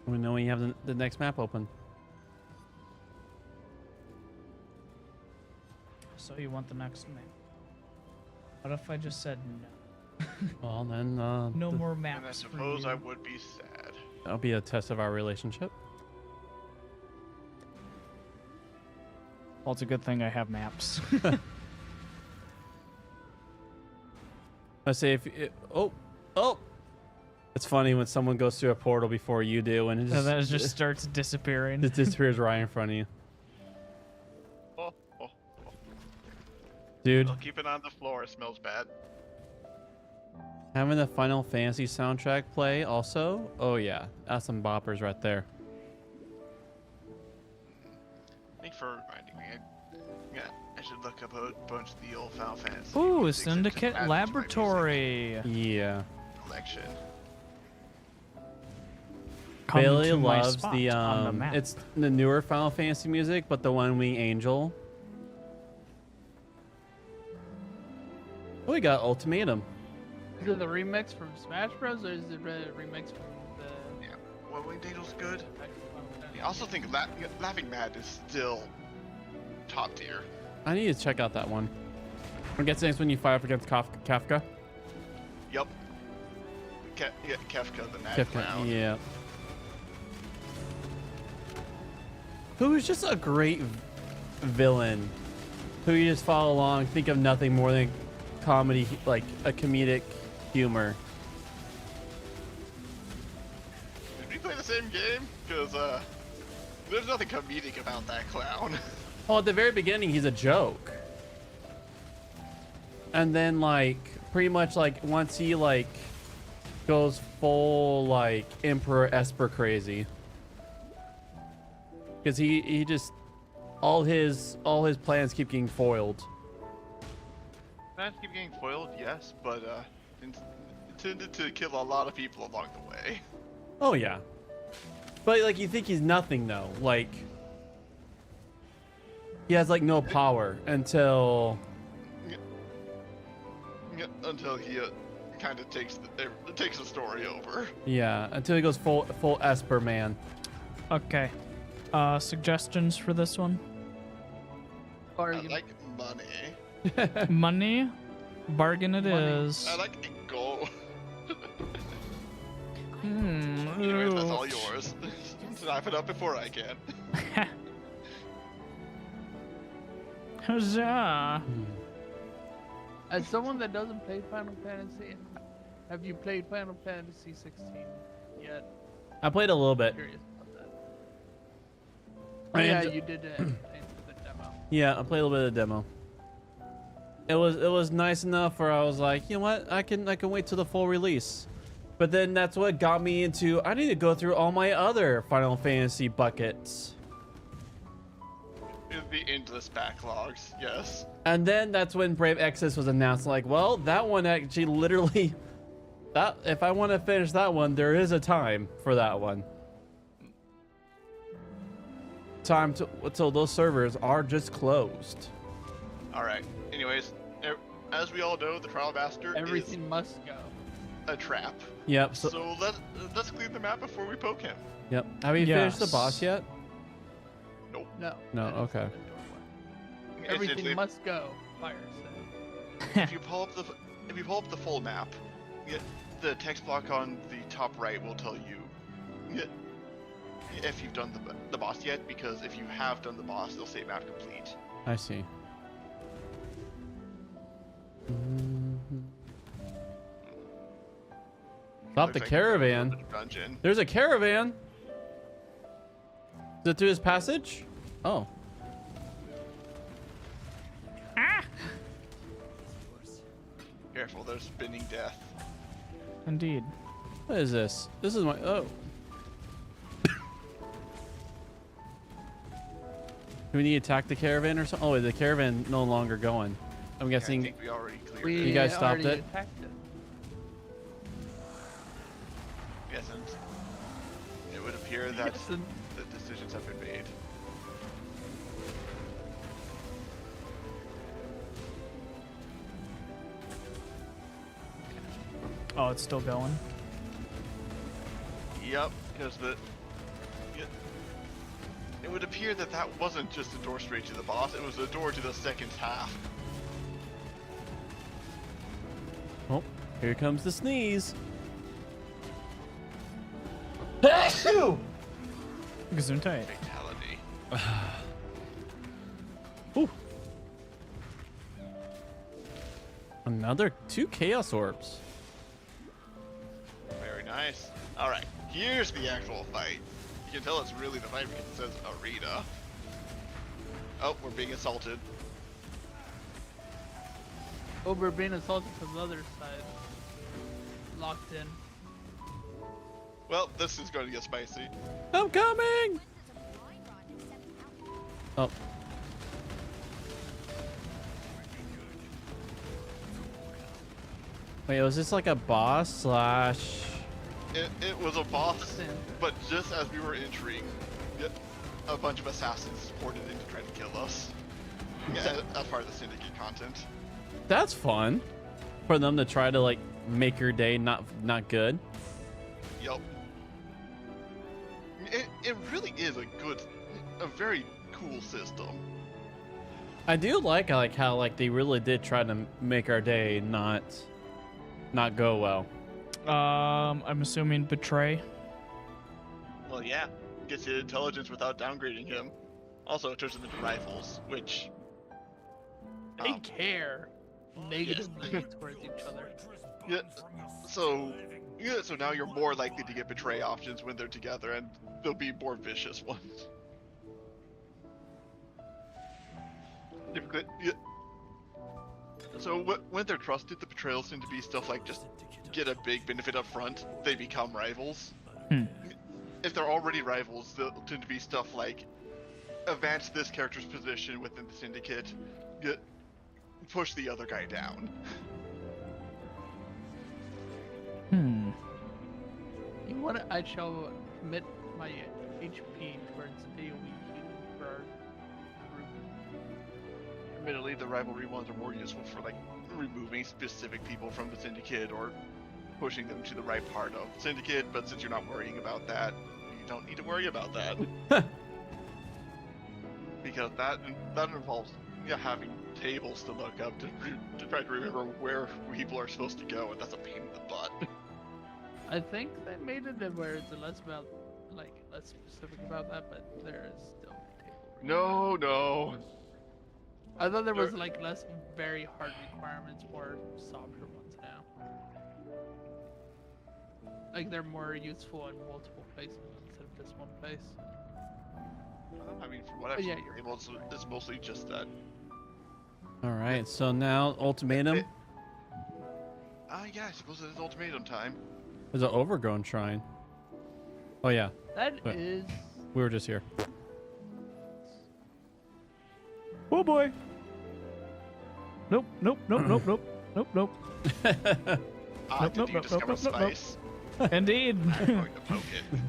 We know when you have the next map open. So you want the next map? What if I just said no? Well, then No more And I maps for suppose you. I would be sad. that'll be a test of our relationship. Well, it's a good thing I have maps. I say oh. It's funny when someone goes through a portal before you do, and And then it just starts disappearing. it disappears right in front of you, Oh, oh, oh. dude. I'll keep it on the floor. It smells bad. Having the Final Fantasy soundtrack play also. Oh yeah, that's some boppers right there. Thanks for reminding me. I should look up a bunch of the old Final Fantasy. Ooh, music to Syndicate add to my music Laboratory. Yeah. collection. Come Bailey to my loves spot the on the map. it's the newer Final Fantasy music, but the one Wing Angel. Oh, we got Ultimatum. Is it the remix from Smash Bros. Or is it a remix from the? Yeah. Well, Winged Angel's good. I also think Laughing Mad is still top tier. I need to check out that one. I guess it's when you fight up against Kafka. Yup. Kefka the Mad Kafka, Clown. yeah. Who is just a great villain, who you just follow along, think of nothing more than comedy, like a comedic humor. Did we play the same game? Because there's nothing comedic about that clown. Well, at the very beginning, he's a joke. And then, like, pretty much, like, once he, like, goes full, like, Emperor Esper crazy. Because he just, all his plans keep getting foiled. Plans keep getting foiled, yes, but intended to kill a lot of people along the way. Oh, yeah. But, like, you think he's nothing, though. Like, he has, like, no power until... Until he kind of takes the story over. Yeah, until he goes full Esper man. Okay. Suggestions for this one? Or I you- like money. Money? Bargain it Money. is. I like go. Hmm. That's all ooh. yours. Snap it up before I can. Huzzah. As someone that doesn't play Final Fantasy, have you played Final Fantasy 16 yet? I played a little bit. Curious about that. I Yeah, enjo- you did into the demo. Yeah, I played a little bit of the demo. It was nice enough where I was like, you know what, I can wait till the full release. But then that's what got me into I need to go through all my other Final Fantasy buckets. It'd be endless backlogs, yes. And then that's when Brave Exodus was announced. Like, well, that one actually literally that if I want to finish that one, there is a time for that one. Time till those servers are just closed. Alright, anyways, as we all know, the Trial Master Everything must go. is a trap. Yep. So let's clean the map before we poke him. Yep. Have you finished the Yes. boss yet? Nope. No. No, that is okay. the doorway. Everything Essentially, must go. Fire said. if you pull up the full map, the text block on the top right will tell you if you've done the boss yet, because if you have done the boss, they'll say map complete. I see. Stop Looks the like caravan. there's a dungeon. There's a caravan. Is it through this passage? Oh. Ah! Careful, there's spinning death. Indeed. What is this? This is my. Oh. Do we need to attack the caravan or something? Oh, wait, the caravan no longer going. I'm Yeah, I guessing. think we already cleared We it. You guys stopped already it? attacked it. Yes, and it would appear that Yes, and the decisions have been made. Oh, it's still going. Yep, because it would appear that that wasn't just a door straight to the boss, it was a door to the second half. Oh, here comes the sneeze. Gesundheit. Fatality. Ooh. Another 2 chaos orbs. Very nice. Alright, here's the actual fight. You can tell it's really the fight because it says arena. Oh, we're being assaulted. oh, we're being assaulted from the other side. Locked in. Well, this is going to get spicy. I'm coming. Oh. Wait, was this like a boss slash? It was a boss, In. but just as we were entering, a bunch of assassins poured in to try to kill us. Yeah, that's part of the Syndicate content. That's fun. For them to try to like make your day not good. Yup. It really is a very cool system. I do like how like they really did try to make our day not go well. I'm assuming betray. Well, yeah, gets you intelligence without downgrading him. Also, it turns them into rifles, which They care negatively towards each other. so now you're more likely to get betray options when they're together, and they'll be more vicious ones. So when they're trusted, the betrayals tend to be stuff like just get a big benefit up front, they become rivals. Hmm. If they're already rivals, they'll tend to be stuff like advance this character's position within the Syndicate, push the other guy down. Hmm. You want I shall commit my HP towards AoE healing for our group. Admittedly, the rivalry ones are more useful for like removing specific people from the Syndicate or pushing them to the right part of the Syndicate, but since you're not worrying about that, you don't need to worry about that. Because that involves having tables to look up to try to remember where people are supposed to go, and that's a pain in the butt. I think they made it where it's less specific about that, but there is still a table. No. I thought there was like less very hard requirements, more softer ones now. Like they're more useful in multiple places instead of just one place. I mean, from what I've But yeah, seen, you're it's mostly just that. All right, so now ultimatum. Yeah, I suppose it is ultimatum time. There's an overgrown shrine. Oh yeah, That But- is we were just here. Oh boy. Nope. Nope. Did Nope, you nope, discover nope, nope, spice? Indeed. I'm going to poke it.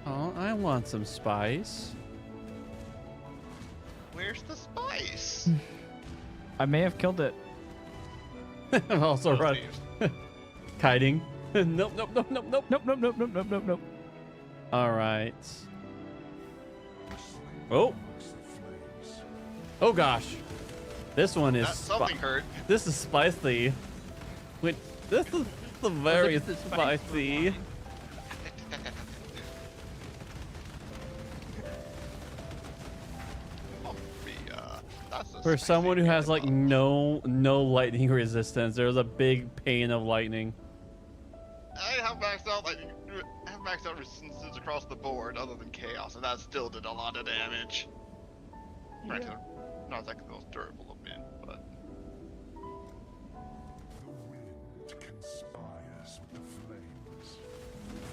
Oh, I want some spice. Where's the spice? I may have killed it. I'm also Oh, run thieves. kiting. Nope. Nope. All right. Oh. Oh gosh. This one is Something hurt. this is spicy. Wait, this is the very Look at the spice spicy. line. For especially someone who if has you like buff. no lightning resistance, there's a big pain of lightning. I have maxed out like I have maxed out resistances across the board, other than chaos, and that still did a lot of damage. Granted, not exactly the most durable of men, but The wind conspires with the flames.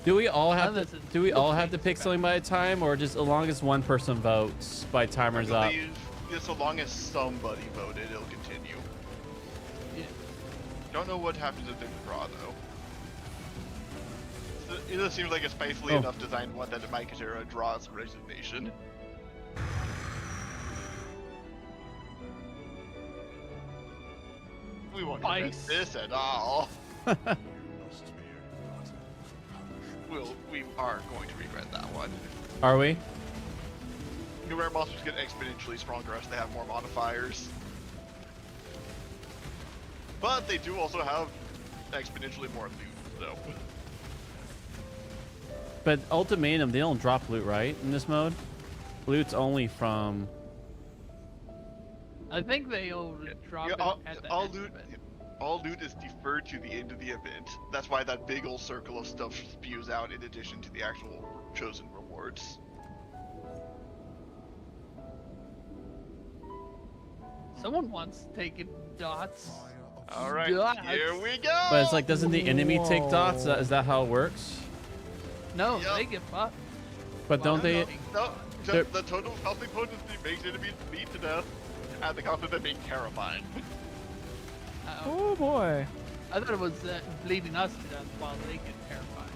Do we all have None to? of this is Do we all have to looking pick something by a time, or just as long as one person votes by timer's I up? believe so long as somebody voted, it'll continue. Yeah. Don't know what happens if they draw though. It just seems like a spitefully Oh. enough designed one that it might consider a draw as a resignation. We won't regret Spice. this at all. You must be a glutton for punishment. We are going to regret that one. Are we? New rare monsters get exponentially stronger as they have more modifiers. But they do also have exponentially more loot, so. But ultimatum, they don't drop loot, right? In this mode, loot's only from. I think they'll drop Yeah, it at the all end loot, of it. all loot is deferred to the end of the event. That's why that big old circle of stuff spews out in addition to the actual chosen rewards. Someone wants taking dots. Fire of All right, Dots. here we go. But it's like, doesn't the enemy take dots? Whoa. Is that how it works? No, Yup. they get buffed. But Well, don't they? No, They're- the total healthy potency makes enemies bleed to death at the cost of them being terrified. Uh-oh. Oh boy. I thought it was bleeding us to death while they get terrified.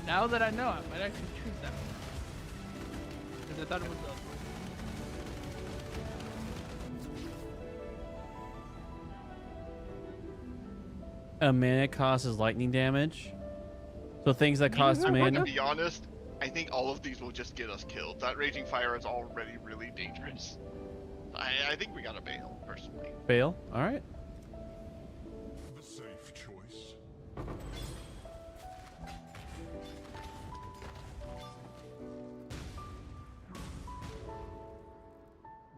Now that I know, I might actually choose that one. Because I thought it was the A mana causes lightning damage. So things that cost To mana. be honest, I think all of these will just get us killed. That raging fire is already really dangerous. I think we gotta bail, personally. Fail. All right. the safe choice.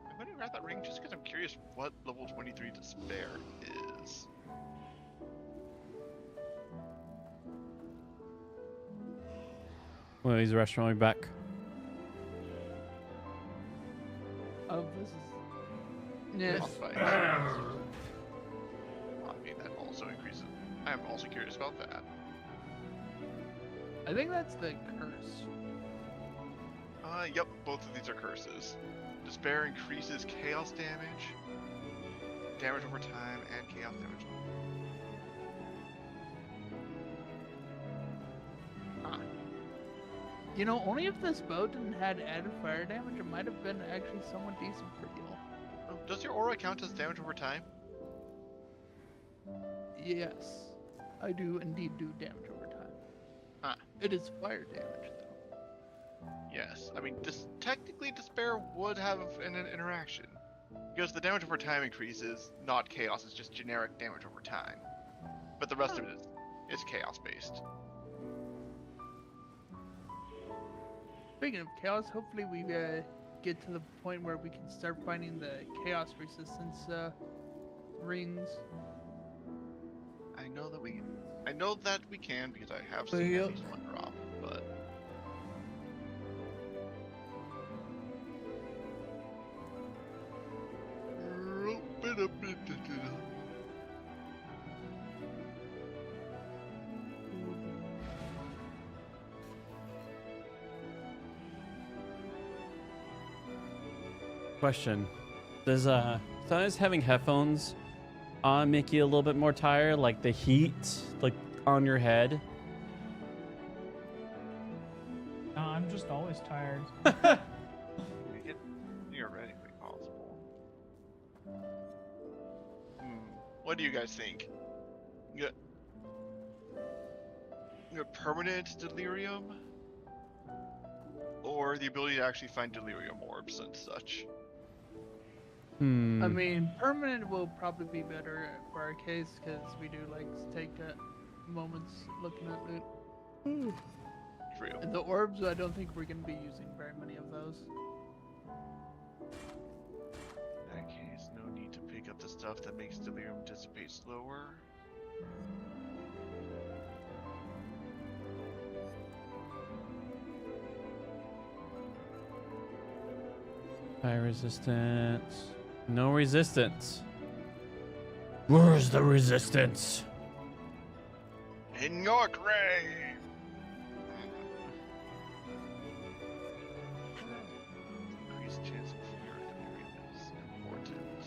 I'm gonna grab that ring just because I'm curious what level 23 despair is. Well, he's rushing me back. Oh, this is. Yes. Off by- I mean, that also increases. I'm also curious about that. I think that's the curse. Yep, both of these are curses. Despair increases chaos damage, damage over time, and chaos damage. Huh. You know, only if this bow didn't had added fire damage, it might have been actually somewhat decent for heal. Oh, does your aura count as damage over time? Yes, I do indeed do damage over time. Huh. It is fire damage though. Yes. I mean, technically, despair would have an interaction. Because the damage over time increases, not chaos, it's just generic damage over time. But the rest of it is chaos based. Speaking of chaos, hopefully we get to the point where we can start finding the chaos resistance rings. I know that we can because I have seen Yep. at least one drop, but Question: Does sometimes having headphones on make you a little bit more tired, like the heat, like on your head? No, I'm just always tired. Get theoretically possible. What do you guys think? Get permanent delirium, or the ability to actually find delirium orbs and such? Hmm. I mean, permanent will probably be better for our case because we do like to take moments looking at loot. True. And the orbs, I don't think we're gonna be using very many of those. In that case, no need to pick up the stuff that makes delirium dissipate slower. High resistance. No resistance. Where's the resistance? In your grave! Increased chance of fear and delirium is important.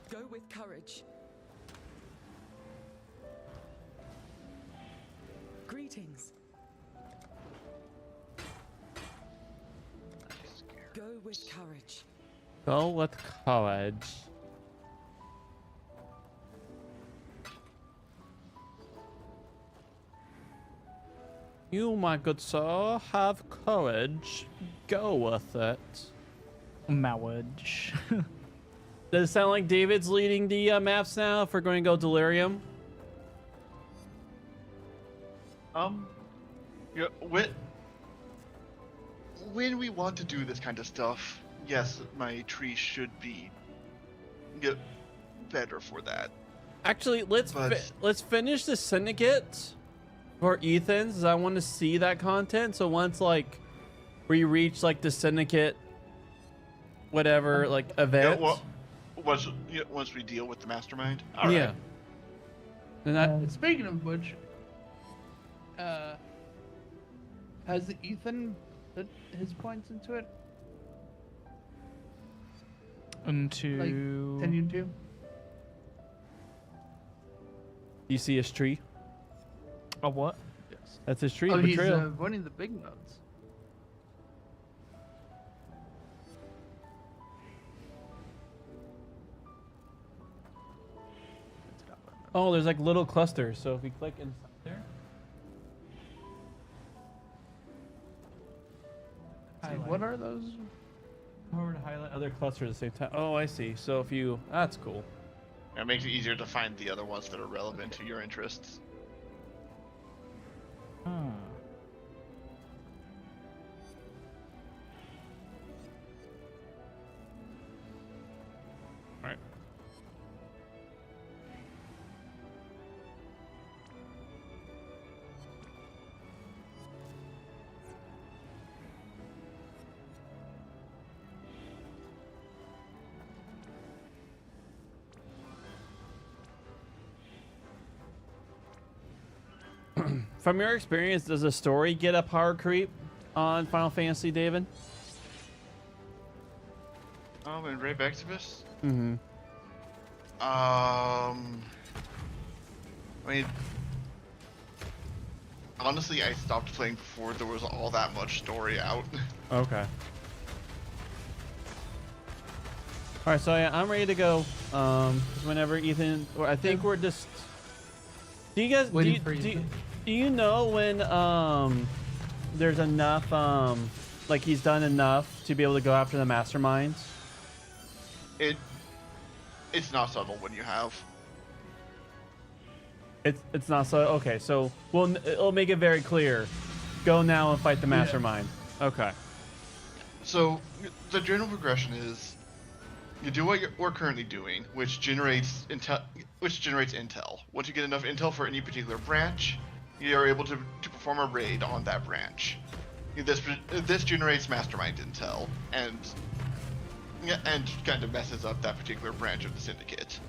Go with courage. Greetings. Go with courage. Go with courage. You, my good sir, have courage. Go with it. Marriage. Does it sound like David's leading the maps now if we're going to go Delirium? Yeah, when we want to do this kind of stuff, yes, my tree should be better for that. Actually, let's finish the Syndicate for Ethan's. 'Cause I want to see that content. So once like we reach like the Syndicate, whatever like event. Once we deal with the mastermind. All yeah. right. And that, Speaking of which, has Ethan put his points into it? Into Like 10 2? you see his tree? a what? Yes. That's his tree. Oh, he's Betrayal. winning the big notes. Oh, there's like little clusters. So if we click inside there, What are those? power to highlight other clusters at the same time. Oh, I see. So if you, that's cool. It makes it easier to find the other ones that are relevant to your interests. Huh. All right. From your experience, does the story get a power creep on Final Fantasy, David? In Brave Exodus? Mm-hmm. I mean, honestly, I stopped playing before there was all that much story out. Okay. All right, so yeah, I'm ready to go. 'Cause whenever Ethan, or I think we're just. Do you guys Waiting for Ethan. do you know when there's enough like he's done enough to be able to go after the masterminds? It's not subtle when you have. It's not so okay. So it'll make it very clear. Go now and fight the mastermind. Okay. So the general progression is you do what we're currently doing, which generates intel. Once you get enough intel for any particular branch, you are able to perform a raid on that branch. This generates mastermind intel and kind of messes up that particular branch of the syndicate.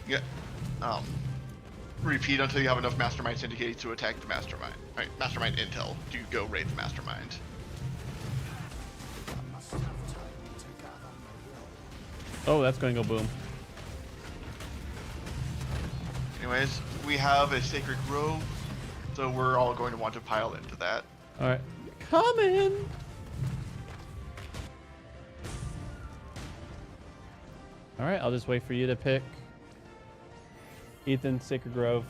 Yeah. Repeat until you have enough mastermind syndicates to attack the mastermind. Right, mastermind intel to go raid the mastermind. Oh, that's going to go boom. Anyways, we have a sacred grove, so we're all going to want to pile into that. All right. Coming. All right, I'll just wait for you to pick Ethan, Sacred Grove.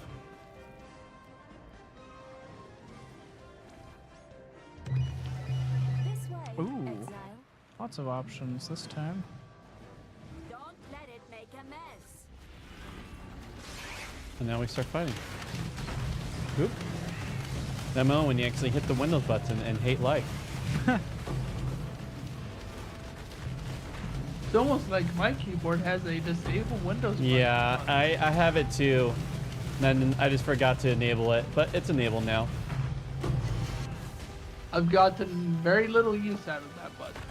Lots of options this time. Don't let it make a mess. And now we start fighting. Oop. That moment when you actually hit the Windows button and hate life. It's almost like my keyboard has a disable Windows button Yeah, on it. I have it too. And then I just forgot to enable it, but it's enabled now. I've gotten very little use out of that button.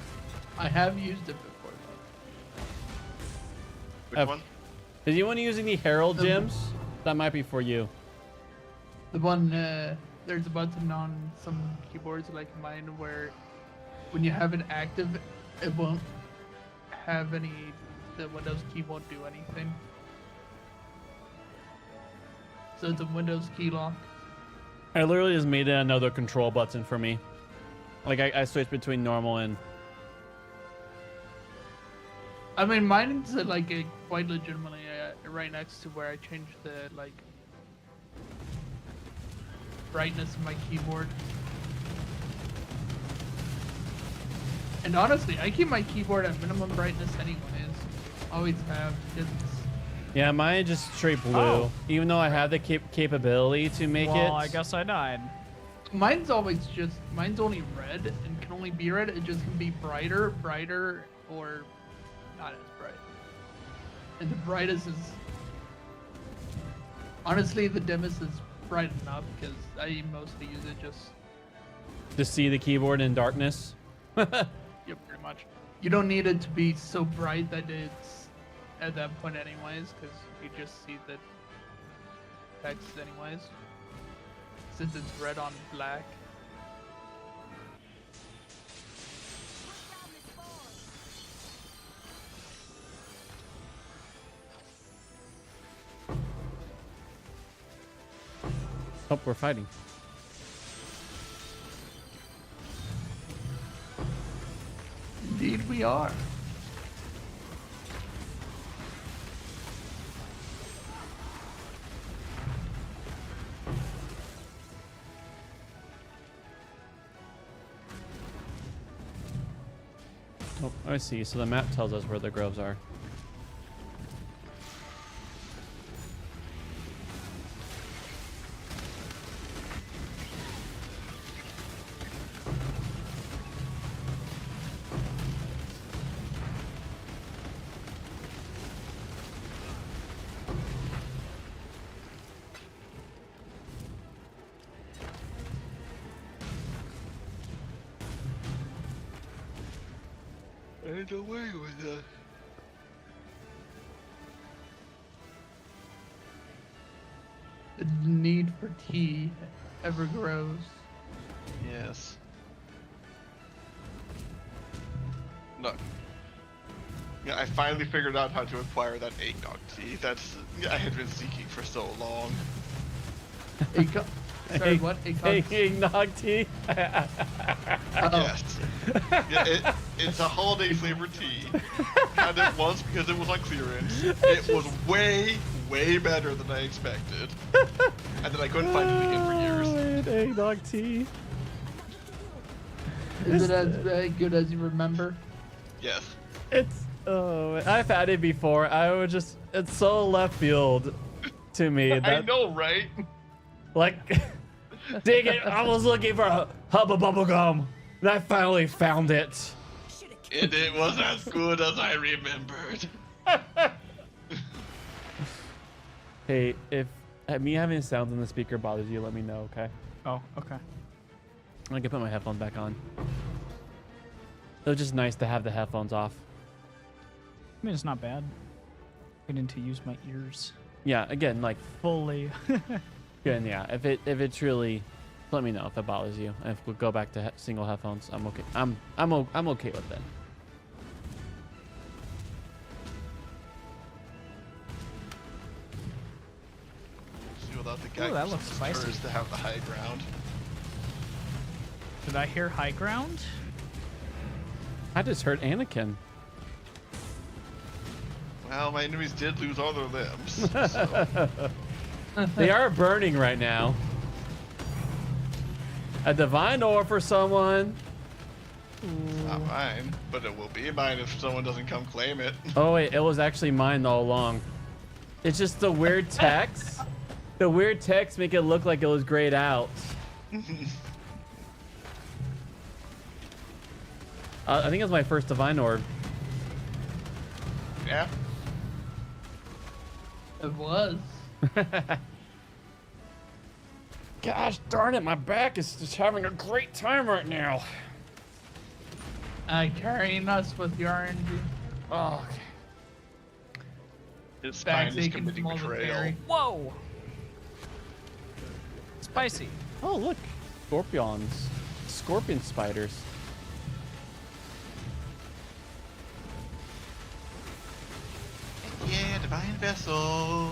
I have used it before though. Which one? Is anyone using the Herald The- gems? That might be for you. The one, there's a button on some keyboards like mine where when you have it active, it won't have any, the Windows key won't do anything. So it's a Windows key lock. I literally just made it another control button for me. Like I switched between normal and I mean, mine's like quite legitimately right next to where I changed the like brightness of my keyboard. And honestly, I keep my keyboard at minimum brightness anyways. Always have. It's, yeah, mine is just straight blue. Oh. Even though I have the capability to make it. Well, I guess I died. mine's only red and can only be red. It just can be brighter, or not as bright. And the brightest is honestly the dimmest is bright enough because I mostly use it just to see the keyboard in darkness. yeah, pretty much. You don't need it to be so bright that it's at that point anyways, because you just see the text anyways. Since it's red on black. Oh, we're fighting. Indeed we are. Oh, I see. So the map tells us where the groves are. And away with it. The need for tea ever grows. Yes. No. Yeah, I finally figured out how to acquire that eggnog tea. That's I had been seeking for so long. Sorry, what? Eggnog tea. Yes. Yeah, it's a holiday flavored tea. Had it once because it was on clearance. It was way better than I expected. And then I couldn't find it again for years. Eggnog tea. Is it as good as you remember? Yes. It's I've had it before. It's so left field to me. I That, know, right? like, dig it. I was looking for Hubba Bubble Gum, and I finally found it. And it was as good as I remembered. Hey, if me having sounds in the speaker bothers you, let me know, okay? Oh, okay. I can put my headphones back on. It was just nice to have the headphones off. I mean, it's not bad. Getting to use my ears Yeah, again, like, fully. again, yeah. If it's really, let me know if it bothers you. And if we go back to single headphones, I'm okay. I'm okay with that. See, without the guy Ooh, that who looks spicy. prefers to have the high ground. Did I hear high ground? I just heard Anakin. Well, my enemies did lose all their limbs. So. They are burning right now. A divine ore for someone. It's not mine, but it will be mine if someone doesn't come claim it. Oh wait, it was actually mine all along. It's just the weird text. The weird text make it look like it was grayed out. I think it was my first divine orb. Yeah. It was. Gosh darn it, my back is just having a great time right now. Carrying us with your RNG. Oh, His spine is Back committing aching betrayal. momentary. Whoa! Spicy. oh look, scorpions, scorpion spiders. Yeah, divine vessel.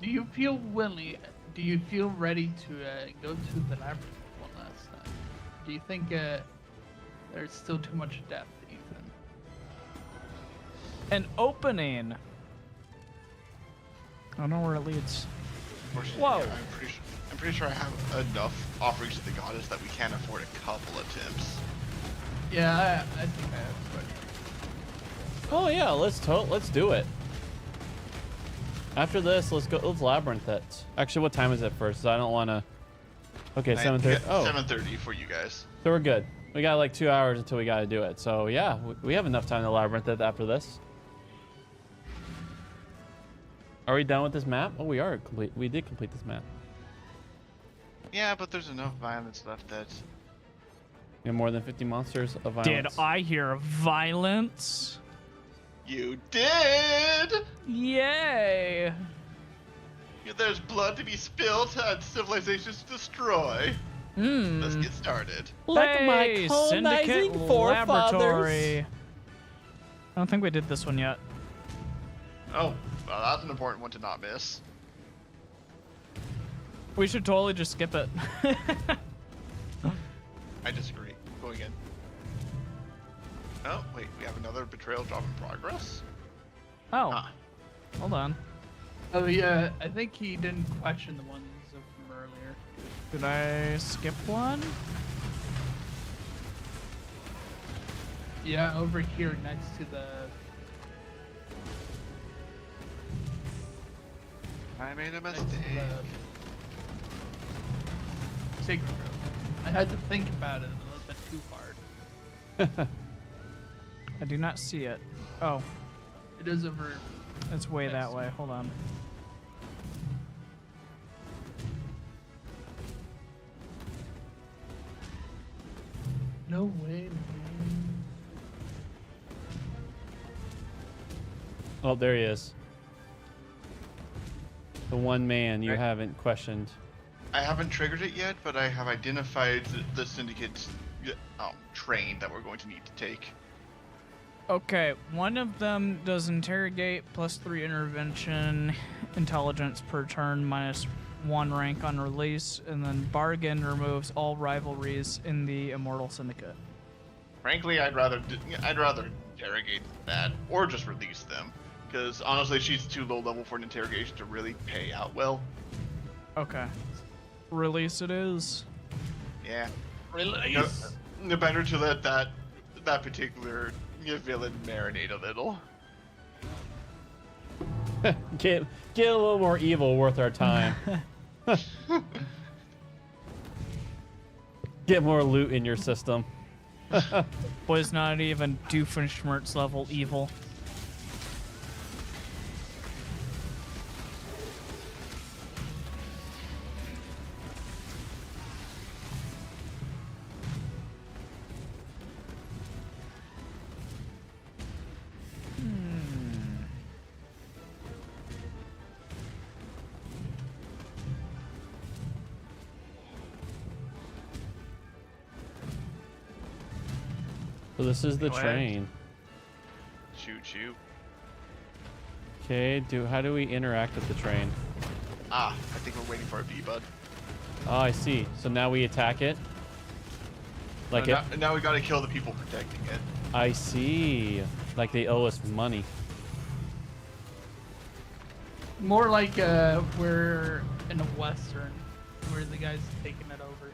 Do you feel willing? Do you feel ready to go to the labyrinth one last time? Do you think there's still too much depth, Ethan? An opening. I don't know where it leads. Unfortunately, Whoa. I'm pretty sure I have enough offerings to the goddess that we can't afford a couple attempts. Yeah, I think I have. But Oh yeah, let's do it. After this, let's labyrinth it. Actually, what time is it first? I don't want to. Okay, 7:30. Oh, 7:30 for you guys. so we're good. We got like 2 hours until we got to do it. So yeah, we have enough time to labyrinth it after this. Are we done with this map? Oh, we are complete. We did complete this map. Yeah, but there's enough violence left that. We have more than 50 monsters of violence. Did I hear violence? You did! Yay! There's blood to be spilled and civilizations to destroy. Hmm. Let's get started. Like my Hey, colonizing Syndicate forefathers. Laboratory. I don't think we did this one yet. Oh, well, that's an important one to not miss. We should totally just skip it. I disagree. Going in. Oh, wait, we have another betrayal job in progress? Oh, Huh. hold on. oh yeah, I think he didn't question the ones from earlier. Did I skip one? Yeah, over here next to the. I made a Next to mistake. the sacred grove. I had to think about it a little bit too hard. I do not see it. Oh, It is over. it's way that Nice. way. Hold on. No way, man. Oh, there he is. The one man you Right. haven't questioned. I haven't triggered it yet, but I have identified the syndicate's train that we're going to need to take. Okay, one of them does interrogate +3 intervention, intelligence per turn -1 rank on release, and then bargain removes all rivalries in the Immortal Syndicate. Frankly, I'd rather interrogate that or just release them, because honestly, she's too low level for an interrogation to really pay out well. Okay, release it is. Yeah. Release. No better to let that particular villain marinate a little. Get a little more evil worth our time. Get more loot in your system. Was not even Doofenshmirtz level evil. So this is the Go ahead. train. Shoot. Okay, how do we interact with the train? Ah, I think we're waiting for a V-Bud. Oh, I see. So now we attack it? Like it? Now we gotta kill the people protecting it. I see. Like they owe us money. More like we're in a western, where the guy's taking it over.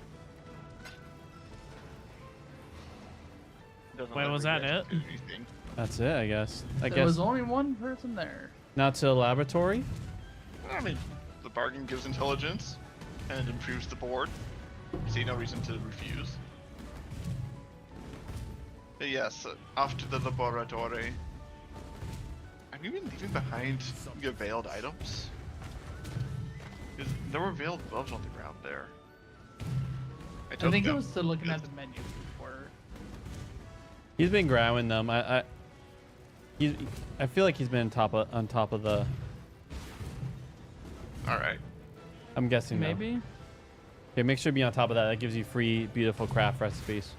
Doesn't Wait, let was me that react it? to anything. That's it, I guess. I There guess was only one person there. not to the laboratory. I mean, the bargain gives intelligence and improves the board. See no reason to refuse. But yes, off to the laboratory. Have you been leaving behind your veiled items? Because there were veiled gloves on the ground there. I took think I them. was still looking at the menu before. He's been grabbing them. I feel like he's been on top of the. All right. I'm guessing though. Maybe. Okay, make sure to be on top of that. That gives you free, beautiful craft recipes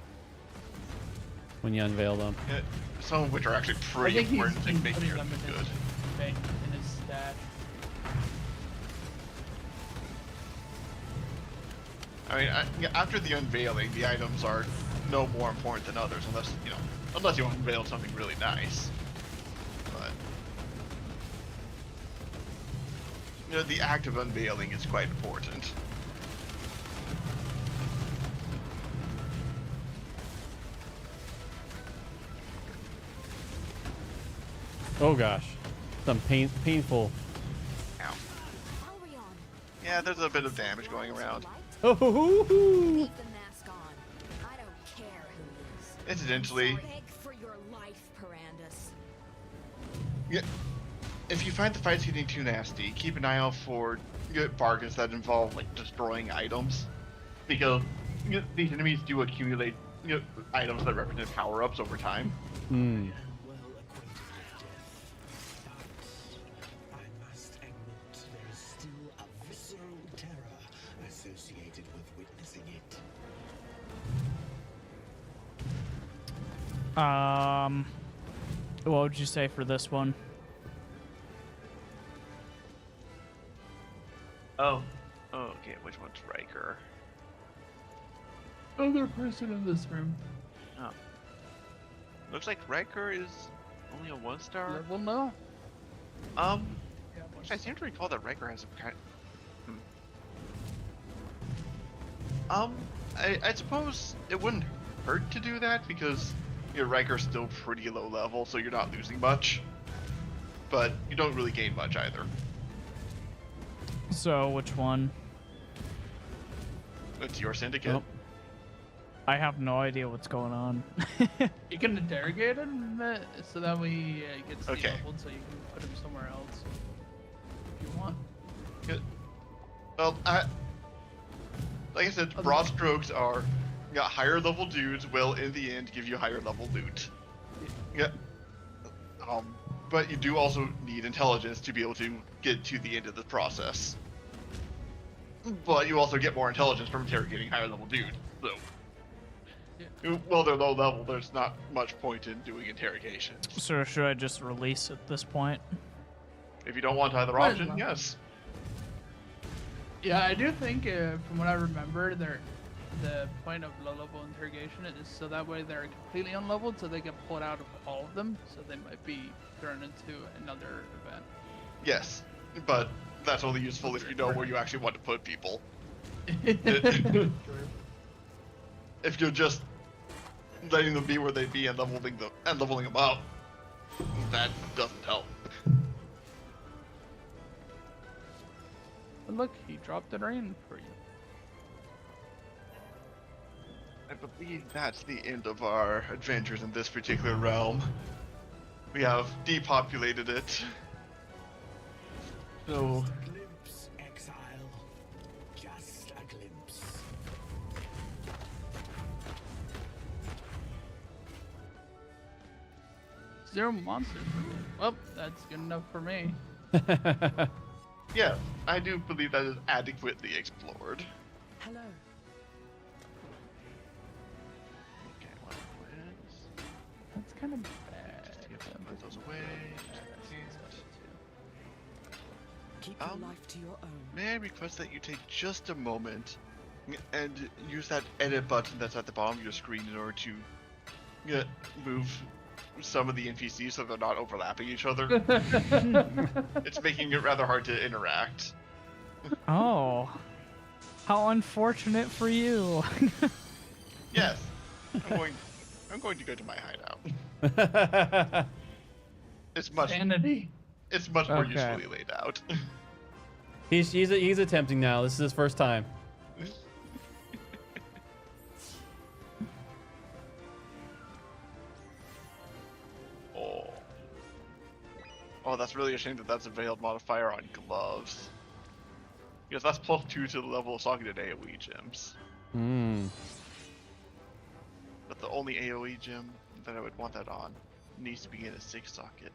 when you unveil them. Yeah, some of which are actually I pretty think he's important to been make putting your them in good. his bank, in his stash. I mean, yeah, after the unveiling, the items are no more important than others, unless you unveil something really nice. But the act of unveiling is quite important. Oh gosh, some painful. Ow. Hurry on. Yeah, there's a bit of damage going around. Oh, hoo, hoo, hoo. Leave the mask on. I don't care who he is. Incidentally, Beg for your life, Perandus. yeah, if you find the fights getting too nasty, keep an eye out for bargains that involve like destroying items, because these enemies do accumulate items that represent power-ups over time. Hmm. Well acquainted with death, but I must admit there is still a visceral terror associated with witnessing it. What would you say for this one? Oh, okay. Which one's Riker? Other person in this room. Oh, looks like Riker is only a 1-star. Level no. I Yeah, seem to recall that Riker has a kind. I suppose it wouldn't hurt to do that because Riker's still pretty low level, so you're not losing much, but you don't really gain much either. So, which one? It's your syndicate. Nope. I have no idea what's going on. You can interrogate him so that way he gets Okay. de-leveled, so you can put him somewhere else if you want. Good. Well, like I said, Other- broad strokes are higher level dudes will in the end give you higher level loot. Yeah. But you do also need intelligence to be able to get to the end of the process. But you also get more intelligence from interrogating higher level dudes. So, while they're low level, there's not much point in doing interrogations. So should I just release at this point? If you don't want either Might as option, well. yes. Yeah, I do think, from what I remember, the point of low-level interrogation is so that way they're completely unleveled, so they get pulled out of all of them, so they might be thrown into another event. Yes, but that's only useful if you know where you actually want to put people. True. If you're just letting them be where they be and leveling them up, that doesn't help. But look, he dropped it rain for you. I believe that's the end of our adventures in this particular realm. We have depopulated it. So, Glimpse, exile. Just a glimpse. Zero monsters. Well, that's good enough for me. yeah, I do believe that is adequately explored. Hello. Okay, what was? That's kind of bad. Put those away. Keep your Um, life to your own. May I request that you take just a moment and use that edit button that's at the bottom of your screen in order to move some of the NPCs so they're not overlapping each other. It's making it rather hard to interact. Oh. How unfortunate for you. Yes, I'm going to go to my hideout. It's much Sanity. more Okay. usefully laid out. he's attempting now. This is his first time. Oh, that's really a shame that that's a veiled modifier on gloves. Because that's +2 to the level of socketed AoE gems. Hmm. But the only AoE gem that I would want that on needs to be in a 6 socket.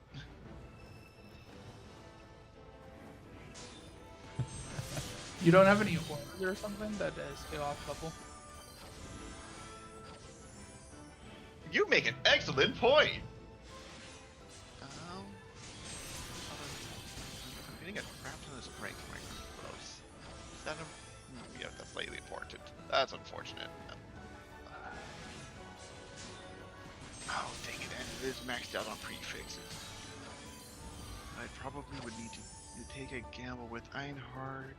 You don't have any horns or something that scale off couple? You make an excellent point! I'm getting a crap ton of strength from my gloves. Is that a... Yeah, that's slightly important. That's unfortunate. Oh, dang it, and it is maxed out on prefixes. I probably would need to take a gamble with Einhard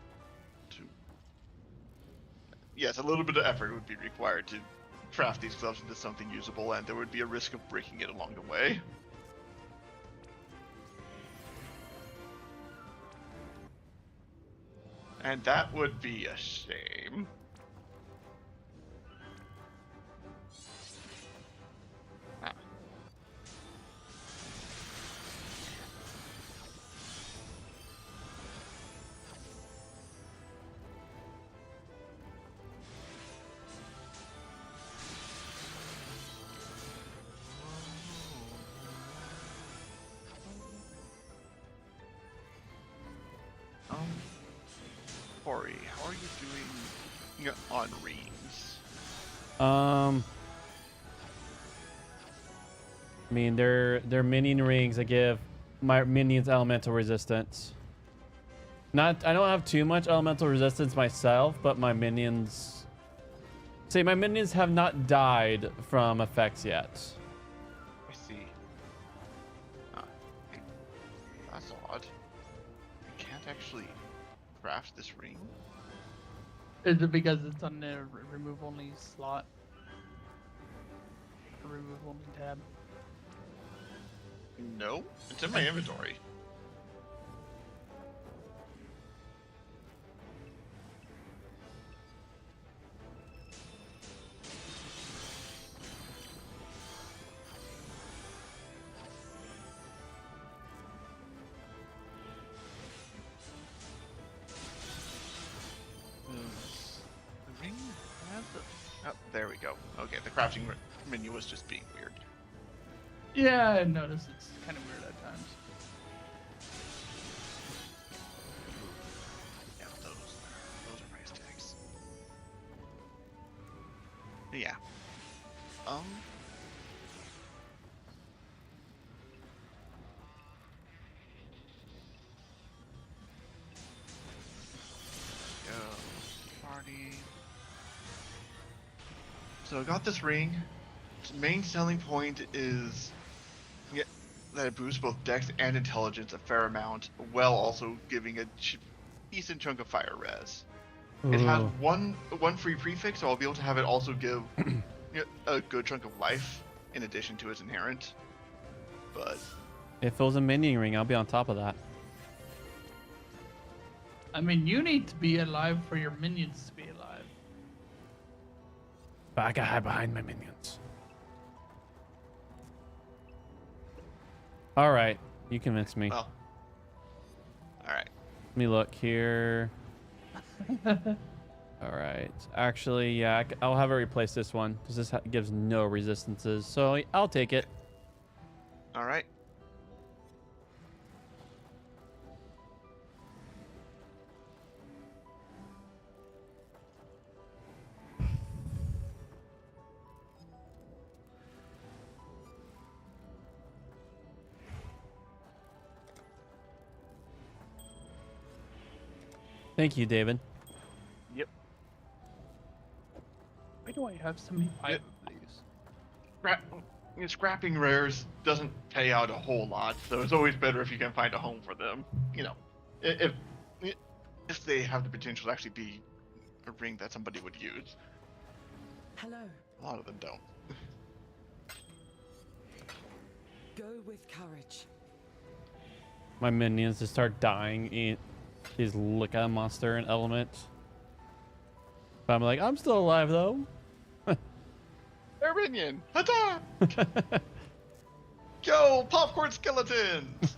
to... Yes, a little bit of effort would be required to craft these gloves into something usable, and there would be a risk of breaking it along the way. And that would be a shame. Ah. Corey, how are you doing on rings? I mean, they're minion rings that give my minions elemental resistance. I don't have too much elemental resistance myself, but my minions... See, my minions have not died from effects yet. I see. Ah, that's odd. I can't actually craft this ring. Is it because it's on the remove only slot? Or remove only tab? No, it's in my inventory. The ring has a... Oh, there we go. Okay, the crafting menu was just being weird. Yeah, I noticed it's kind of weird at times. Yeah, those are price tags. Yeah. Go. Party. So I got this ring. Its main selling point is that it boosts both dex and intelligence a fair amount, while also giving a decent chunk of fire res. It has Ooh. one free prefix, so I'll be able to have it also give a good chunk of life in addition to its inherent. But If it was a minion ring, I'll be on top of that. I mean, you need to be alive for your minions to be alive. But I can hide behind my minions. All right, you convinced me. well, all right. Let me look here. All right. Actually, yeah, I'll have it replace this one because this gives no resistances. So I'll take it. All right. Thank you, David. Yep. Why do I have so many pipe of these? scrapping rares doesn't pay out a whole lot, so it's always better if you can find a home for them. You know, if if they have the potential to actually be a ring that somebody would use. Hello. A lot of them don't. Go with courage. My minions just start dying. These look at a monster and element. But I'm like, I'm still alive though. They're minion! Hata! Yo, popcorn skeletons!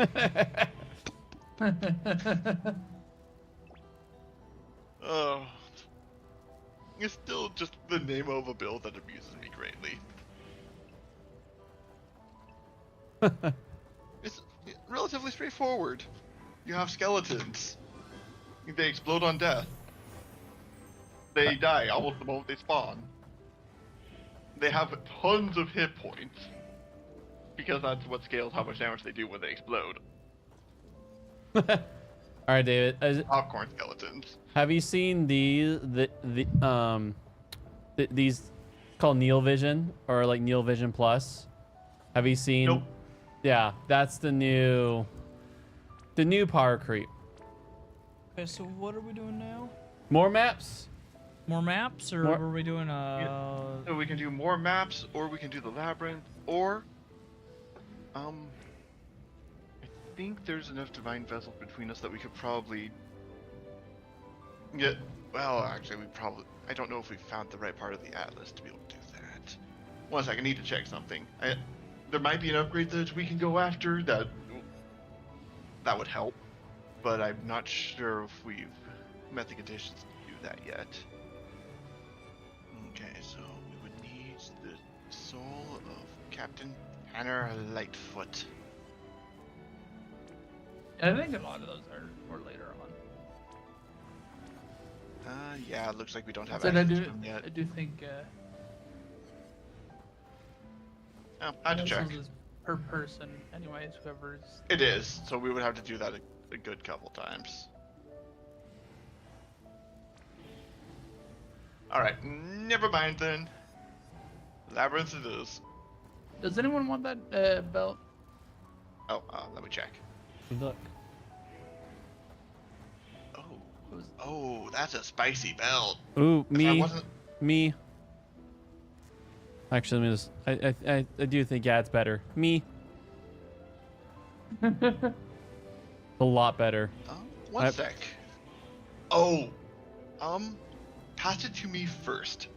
Oh, it's still just the name of a build that amuses me greatly. It's relatively straightforward. You have skeletons. They explode on death. They die almost the moment they spawn. They have tons of hit points. Because that's what scales how much damage they do when they explode. All right, David. Popcorn skeletons. Have you seen these called Neil Vision or like Neil Vision Plus? Have you seen? Nope. Yeah, that's the new power creep. Okay, so what are we doing now? More maps. More maps, or More- were we doing So we can do more maps, or we can do the labyrinth, or I think there's enough divine vessels between us that we could probably get. Well, actually, I don't know if we found the right part of the atlas to be able to do that. One second, I need to check something. There might be an upgrade that we can go after that would help, but I'm not sure if we've met the conditions to do that yet. Okay, so we would need the soul of Captain Tanner Lightfoot. I think a lot of those are more later on. Yeah, it looks like we don't have So I access do, to them yet. I do think Oh, I have to this check. is per person, anyways. Whoever's It is, so we would have to do that a good couple times. Alright, never mind then. Labyrinth it is. Does anyone want that belt? Oh, let me check. Look. Oh, It was- oh, that's a spicy belt. Ooh, If I me. wasn't, Me. Actually, let me just. I do think it's better. Me. A lot better. one I- sec. Oh, pass it to me first.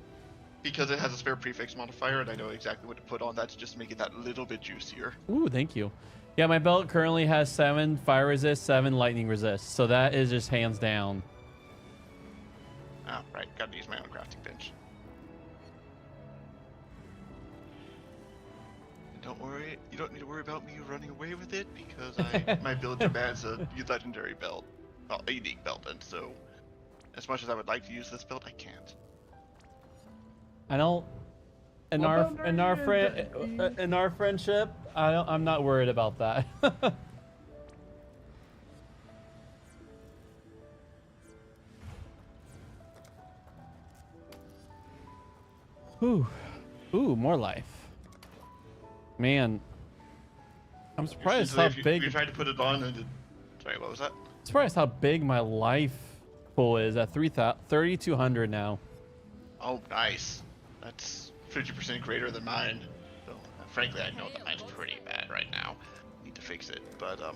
Because it has a spare prefix modifier and I know exactly what to put on that to just make it that little bit juicier. Ooh, thank you. Yeah, my belt currently has 7 fire resist, 7 lightning resist. So that is just hands down. Oh, right, gotta use my own crafting bench. And don't worry, you don't need to worry about me running away with it because my build demands a legendary belt. Well, a unique belt, and so as much as I would like to use this belt, I can't. I don't. In What our about in our our, friend in our friendship, I'm not worried about that. Ooh, ooh, more life. Man, I'm surprised Usually how if you, big. If you tried to put it on and sorry, what was that? Surprised how big my life pool is at 3,200 now. Oh, nice. That's 50% greater than mine. So, frankly, I know that mine's pretty bad right now. Need to fix it, but All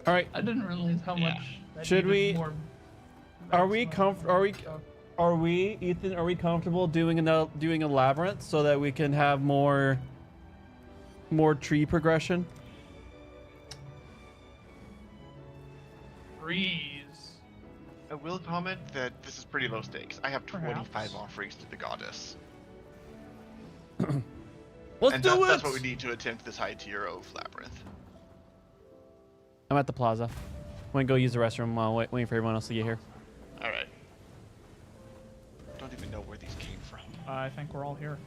right, I didn't realize how Yeah. much. I Should needed we- more are we maximum Are we, Ethan? Are we comfortable doing a labyrinth so that we can have more tree progression? Breeze. I will comment that this is pretty low stakes. I have 25 Perhaps. offerings to the goddess. Let's And do it. that's what we need to attempt this high tier of labyrinth. I'm at the plaza. I'm gonna go use the restroom while waiting for everyone else to get here. Alright. Don't even know where these came from. I think we're all here.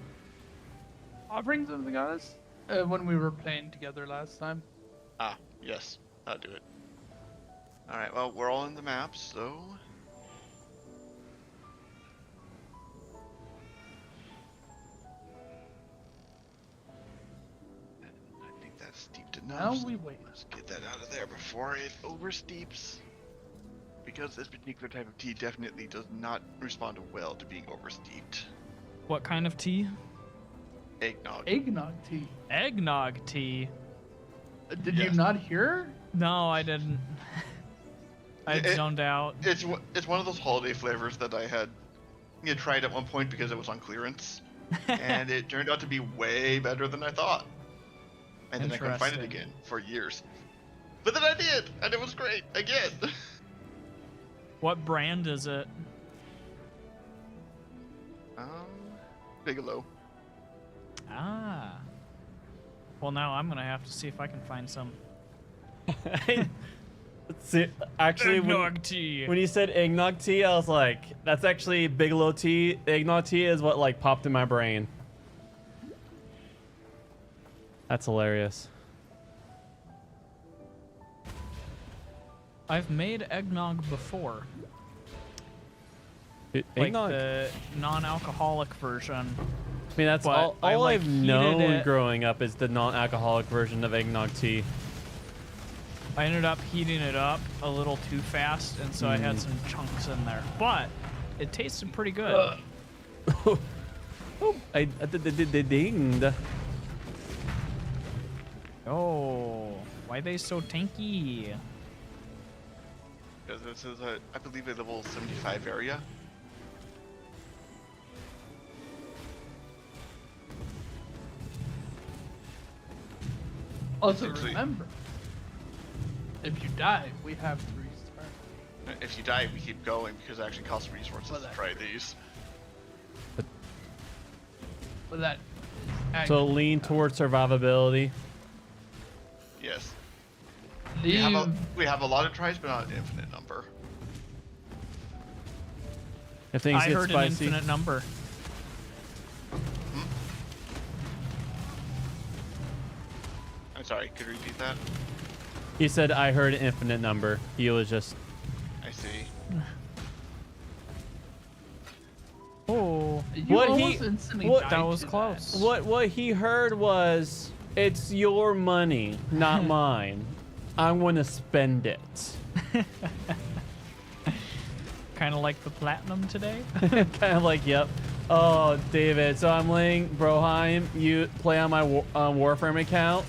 Offerings of the goddess? When we were playing together last time. Ah, yes. I'll do it. Alright, well, we're all in the map, so... steeped enough. Now so we wait. Let's get that out of there before it oversteeps. Because this particular type of tea definitely does not respond well to being oversteeped. What kind of tea? Eggnog. Eggnog tea. Eggnog tea. Did you Yes. not hear? No, I didn't. I It- zoned out. It's one of those holiday flavors that I had tried at one point because it was on clearance, and it turned out to be way better than I thought. And then I couldn't find it Interesting. again for years. But then I did, and it was great again. What brand is it? Bigelow. Ah. Well, now I'm gonna have to see if I can find some Let's see. Actually, eggnog tea. when you said eggnog tea, I was like, that's actually Bigelow tea. Eggnog tea is what like popped in my brain. That's hilarious. I've made eggnog before, Dude, like eggnog. the non-alcoholic version. I mean, that's but all I, like, I've heated known it. growing up is the non-alcoholic version of eggnog tea. I ended up heating it up a little too fast, and so I had some chunks in there. But it tasted pretty good. Oh, I dinged. Oh, why they so tanky? Because this is I believe, a level 75 area. Also, Actually- remember, if you die, we have to restart. If you die, we keep going because it actually costs resources Well, to that's try these. But that. So lean towards survivability. Yes. Leave. We have a lot of tries, but not an infinite number. If things I get heard an spicy. infinite number. I'm sorry, could you repeat that? He said, I heard an infinite number. He was just. I see. Oh, You what almost he- instantly what- died that was to close. What he heard was, it's your money, not mine. I'm going to spend it. kind of like the platinum today. Kind of like, yep. Oh, David, so I'm laying Broheim, you play on my Warframe account,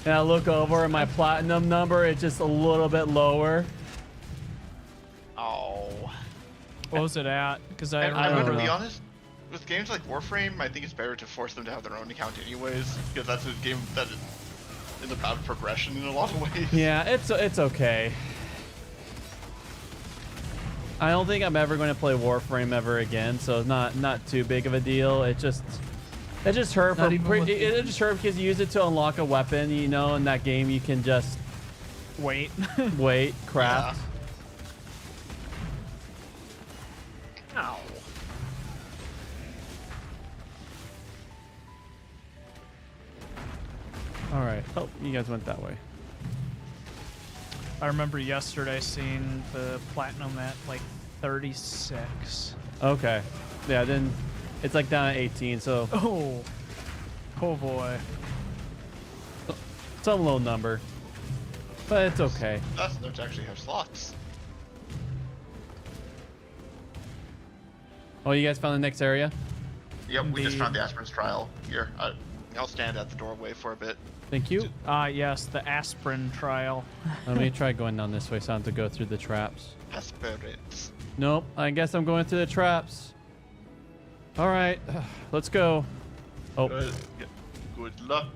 and I look over and my platinum number is just a little bit lower. Oh. What was it at? Because I And I I'm don't gonna be know. honest, with games like Warframe, I think it's better to force them to have their own account anyways, because that's a game that is about progression in a lot of ways. Yeah, it's okay. I don't think I'm ever going to play Warframe ever again, so it's not too big of a deal. It just hurt Not for even with it just hurt because you use it to unlock a weapon. You know, in that game you can just wait. wait, craft. Ow. All right. Oh, you guys went that way. I remember yesterday seeing the platinum at like 36. Okay. Yeah, then it's like down at 18, so Oh, oh boy. some low number. But it's okay. That's enough to actually have slots. Oh, you guys found the next area? Yep, we just The- found the Aspirin's trial. Here, I'll stand at the doorway for a bit. Thank you. Yes, the aspirin trial. Let me try going down this way so I don't have to go through the traps. Aspirins. Nope, I guess I'm going through the traps. All right, let's go. Oh, Good luck.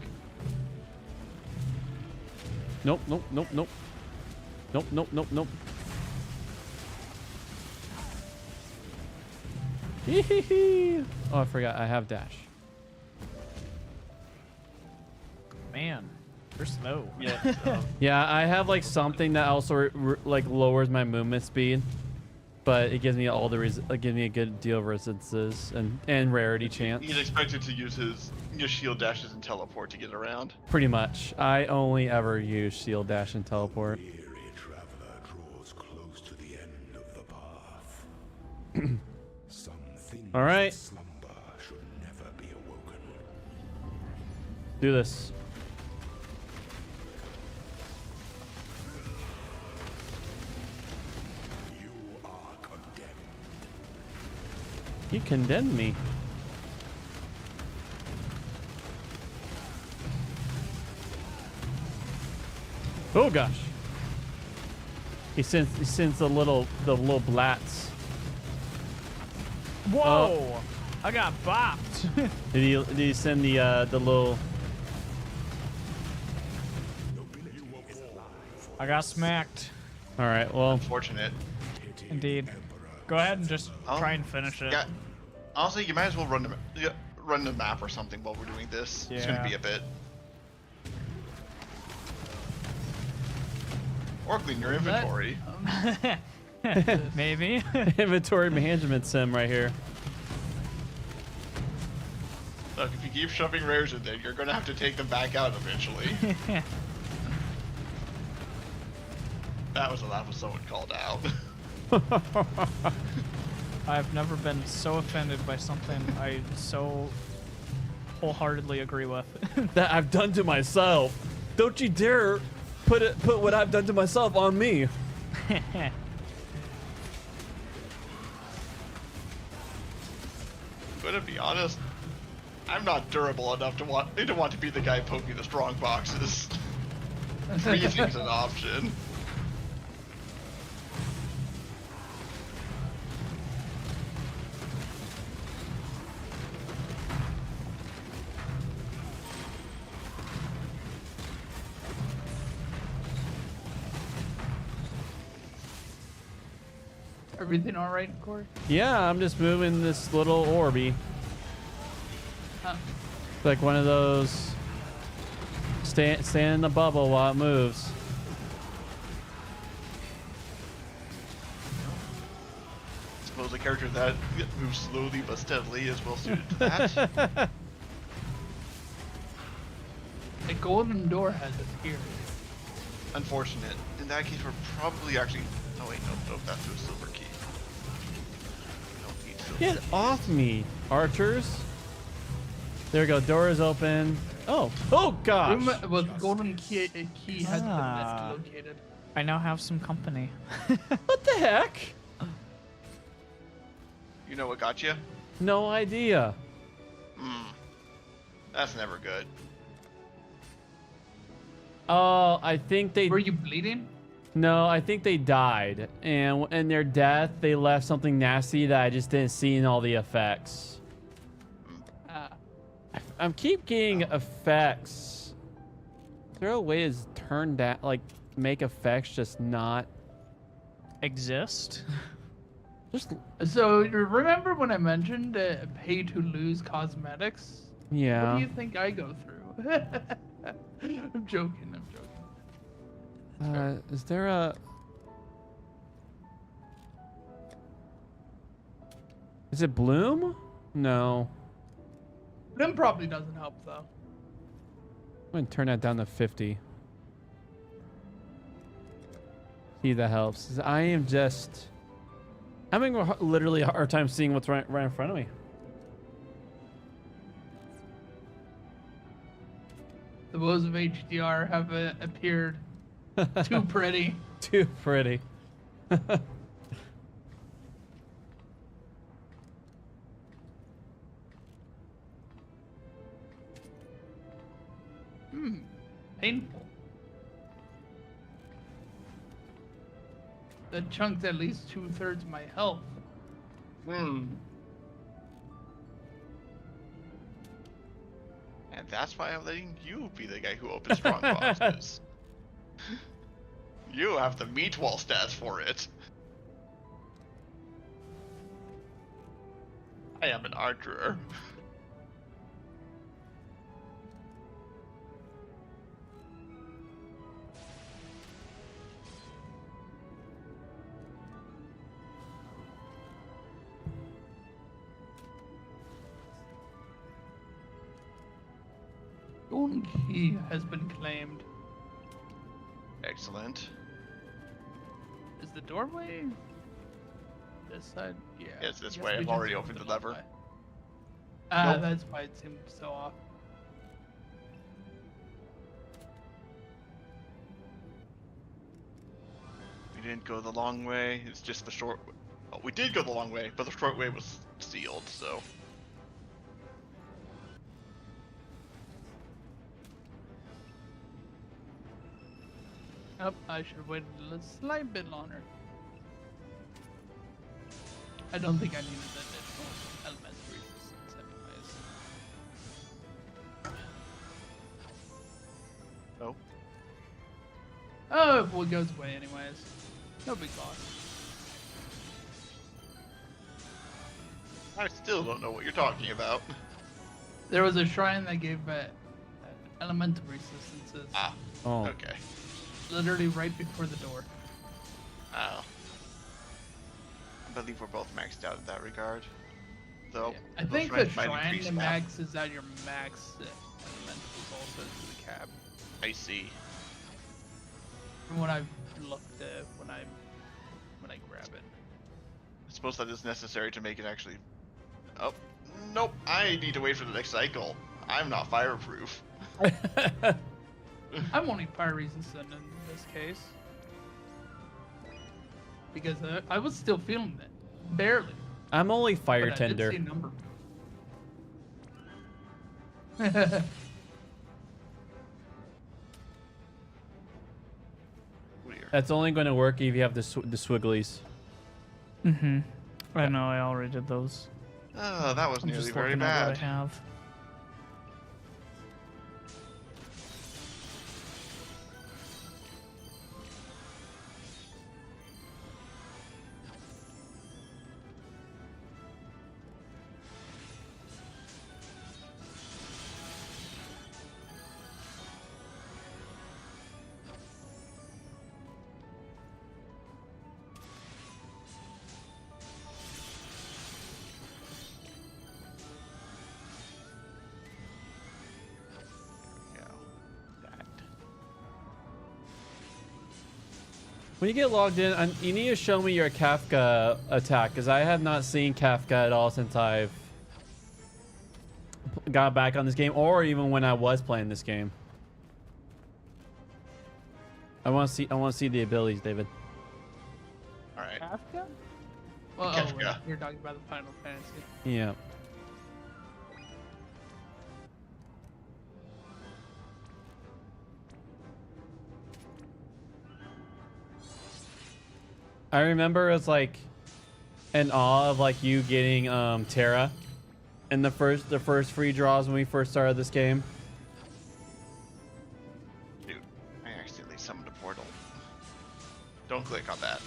nope, nope, nope, nope. Nope, nope, nope, nope. Hee-hee-hee. Oh, I forgot, I have dash. Man, you're slow. Yeah. Yeah, I have like something that also like lowers my movement speed, but it gives me all the gives me a good deal of resistances and rarity chance. He's expected to use his shield dashes and teleport to get around. Pretty much. I only ever use shield dash and teleport. Weary traveler draws close to the end of the path. Some things All right. that slumber should never be awoken. Do this. He condemned me. Oh gosh. He sends the little blats. Whoa! I got bopped. Did he send the little? I got smacked. All right. Well, Unfortunate. Indeed. Go ahead and just try and finish it. Yeah. Honestly, you might as well run the map or something while we're doing this. It's gonna be Yeah. a bit. Or clean your inventory. Maybe. inventory management sim right here. Look, if you keep shoving rares in there, you're gonna have to take them back out eventually. That was a laugh when someone called out. I've never been so offended by something I so wholeheartedly agree with. That I've done to myself. Don't you dare put what I've done to myself on me. Gonna be honest, I'm not durable enough to want to be the guy poking the strong boxes. Freezing's an option. Everything all right, Corey? Yeah, I'm just moving this little Orby. Huh. It's like one of those stand in the bubble while it moves. I suppose a character that moves slowly but steadily is well suited to that. A golden door has appeared. Unfortunate. In that case, we're probably actually. Oh wait, no, that's a silver key. Don't need silver. Get off me, archers. There we go. Door is open. Oh gosh. Room with golden key has Ah. been mislocated. I now have some company. What the heck? You know what got you? No idea. That's never good. Oh, I think they. Were you bleeding? No, I think they died, and in their death, they left something nasty that I just didn't see in all the effects. I'm keep getting effects. Is there a way to turn that, like, make effects just not Exist? just? So you remember when I mentioned pay to lose cosmetics? What Yeah. do you think I go through? I'm joking. Is there a? Is it Bloom? No. Bloom probably doesn't help though. I'm gonna turn that down to 50. See if that helps. I am just. I'm having literally a hard time seeing what's right in front of me. The woes of HDR have appeared. Too pretty. Too pretty. Painful. That chunked at least 2/3 my health. And that's why I'm letting you be the guy who opens strong boxes. You have the meat wall stats for it. I am an archer. Golden key has been claimed. Excellent. Is the doorway this side? Yeah. Yes, this I guess way. we I've just already opened the that lever. way. Nope. That's why it seemed so off. We didn't go the long way. It's just the short. Oh, we did go the long way, but the short way was sealed, so. Oh, I should have waited a slight bit longer. I don't think I needed that additional elemental resistance anyways. Oh. Oh, well, it goes away anyways. No big loss. I still don't know what you're talking about. There was a shrine that gave elemental resistances Ah, Oh. okay. literally right before the door. Oh. I believe we're both maxed out in that regard. Though, I those think the shrines might shrine increase that map. maxes out your max elementals also to the cap. I see. From what I've looked at when I grab it. I suppose that is necessary to make it actually. Oh, nope. I need to wait for the next cycle. I'm not fireproof. I'm only fire resistant in this case. Because I was still feeling it. Barely. I'm only fire But tender. I did see a number. Weird. That's only going to work if you have the swigglies. Mm-hmm. I know, I already did those. Oh, that was I'm nearly just very looking at what I bad. have. Yeah. That. When you get logged in, you need to show me your Kafka attack, because I have not seen Kafka at all since I've got back on this game, or even when I was playing this game. I want to see the abilities, David. All right. Kafka? Well, Kafka. you're talking about the Final Fantasy. Yeah. I remember it was like in awe of like you getting Terra in the first free draws when we first started this game. Dude, I accidentally summoned a portal. Don't click on that.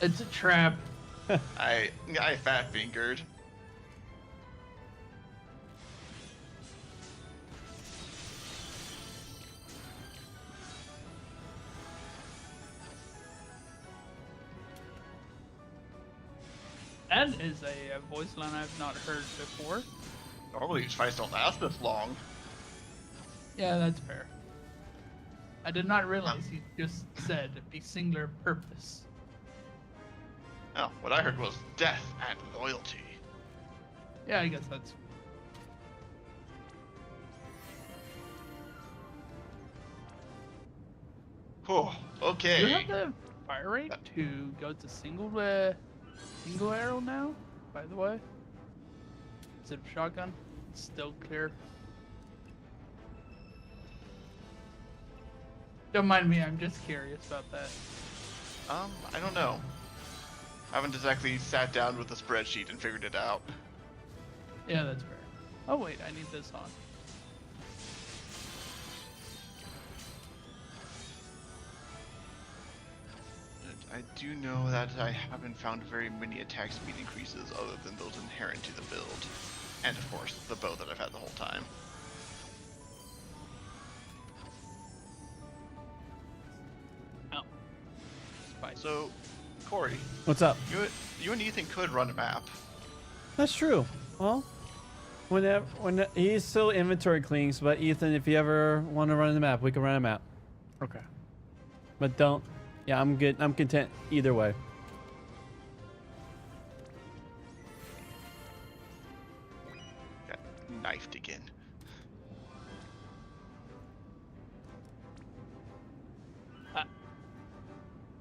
It's a trap. I fat fingered. That is a voice line I've not heard before. Normally these fights don't last this long. Yeah, that's fair. I did not realize he just said a singular purpose. Oh, what I heard was death and loyalty. Yeah, I guess that's. Oh, Do you okay. have the fire rate to go to single arrow now? By the way, instead of shotgun, it's still clear. Don't mind me, I'm just curious about that. I don't know. I haven't exactly sat down with a spreadsheet and figured it out. Yeah, that's fair. Oh wait, I need this on. I do know that I haven't found very many attack speed increases other than those inherent to the build. And of course, the bow that I've had the whole time. Oh. Spice. So, Corey, What's up? you and Ethan could run a map. That's true. Well, when he's still inventory cleans, but Ethan, if you ever want to run the map, we can run a map. Okay. But don't. Yeah, I'm good. I'm content either way. Got knifed again.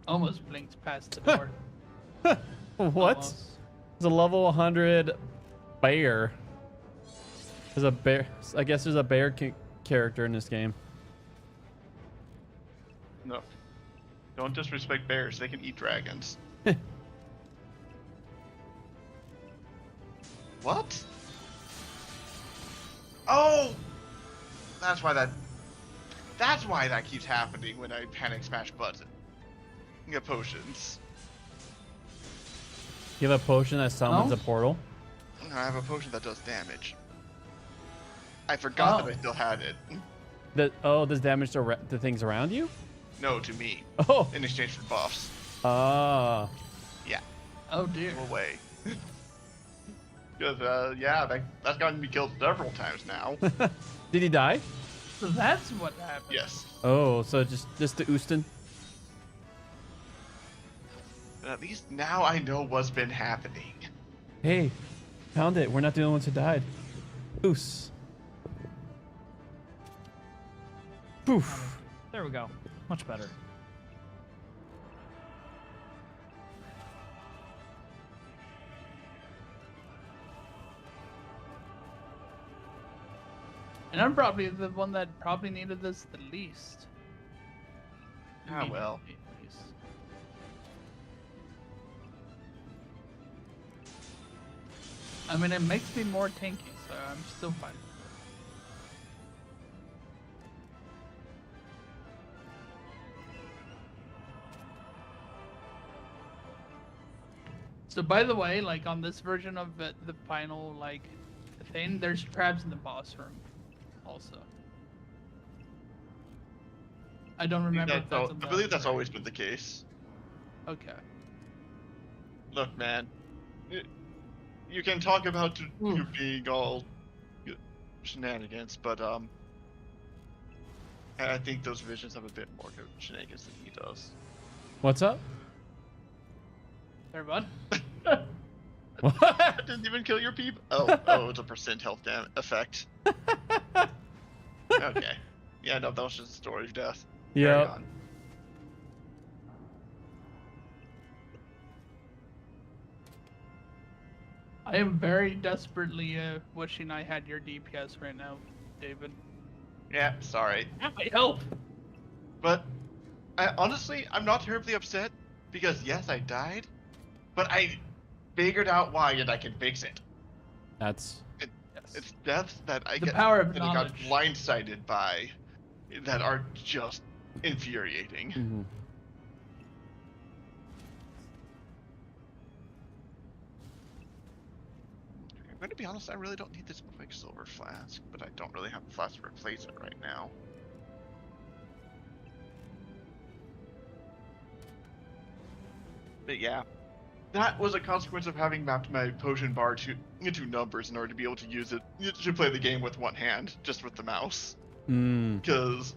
Almost blinked past the door. What? Almost. There's a level 100 bear. There's a bear. I guess there's a bear character in this game. No. Don't disrespect bears. They can eat dragons. What? Oh! That's why that keeps happening when I panic smash button. Get potions. You have a potion that summons No? a portal. I have a potion that does damage. I forgot Oh. that I still had it. Does damage to the things around you? No, to me. Oh. In exchange for buffs. Ah. Yeah. Oh dear. Go away. Because, yeah, that's gotten me killed several times now. Did he die? So that's what happened. Yes. Oh, so just the Ustin. At least now I know what's been happening. Hey, found it. We're not the only ones who died. Oos. Poof. There we go. Much better. And I'm probably the one that probably needed this the least. Ah, well. Immediately, at least. I mean, it makes me more tanky, so I'm still fine. So by the way, like on this version of the final like thing, there's crabs in the boss room, also. I don't remember. If that's I believe that's always been the case. Okay. Look, man. You can talk about you being all shenanigans, but I think those visions have a bit more shenanigans than he does. What's up? There, bud. What? That didn't even kill your peep. Oh, it's a percent health effect. Okay. Yeah, no, that was just a story of death. Carry Yep. on. I am very desperately wishing I had your DPS right now, David. Yeah, sorry. I help. But honestly, I'm not terribly upset because yes, I died, but I figured out why and I can fix it. That's Yes. It's deaths that I The get power of that I got knowledge. blindsided by that are just infuriating. mhm. I'm going to be honest, I really don't need this quick silver flask, but I don't really have a flask to replace it right now. But yeah, that was a consequence of having mapped my potion bar into numbers in order to be able to use it to play the game with one hand, just with the mouse. Mm. Because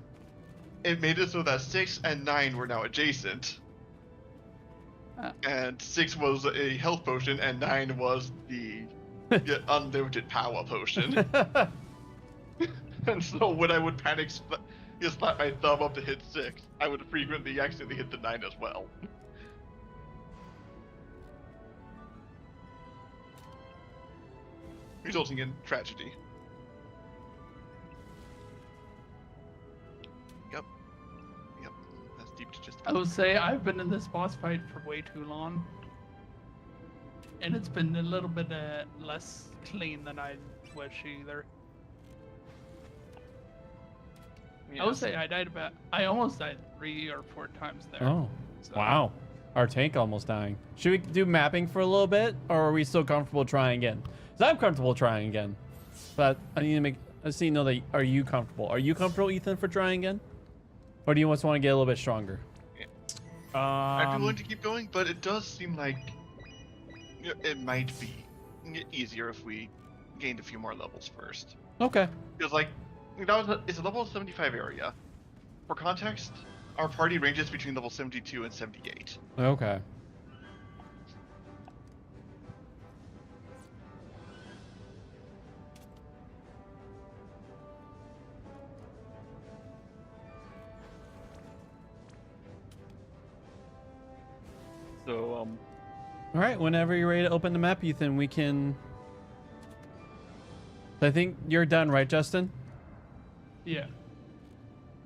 it made it so that 6 and 9 were now adjacent. And 6 was a health potion, and 9 was the unlimited power potion. And so when I would panic slap my thumb up to hit 6, I would frequently accidentally hit the 9 as well. Resulting in tragedy. Yep. That's deep to just. I would say I've been in this boss fight for way too long. And it's been a little bit less clean than I wish either. I would say I almost died 3 or 4 times there. Oh, So- wow. Our tank almost dying. Should we do mapping for a little bit, or are we still comfortable trying again? Because I'm comfortable trying again, but I need to make. I just need to know that. Are you comfortable? Are you comfortable, Ethan, for trying again, or do you just want to get a little bit stronger? I'd be willing to keep going, but it does seem like it might be easier if we gained a few more levels first. Okay. Because it's a level 75 area. For context, our party ranges between level 72 and 78. Okay. So All right, whenever you're ready to open the map, Ethan, we can. I think you're done, right, Justin? Yeah.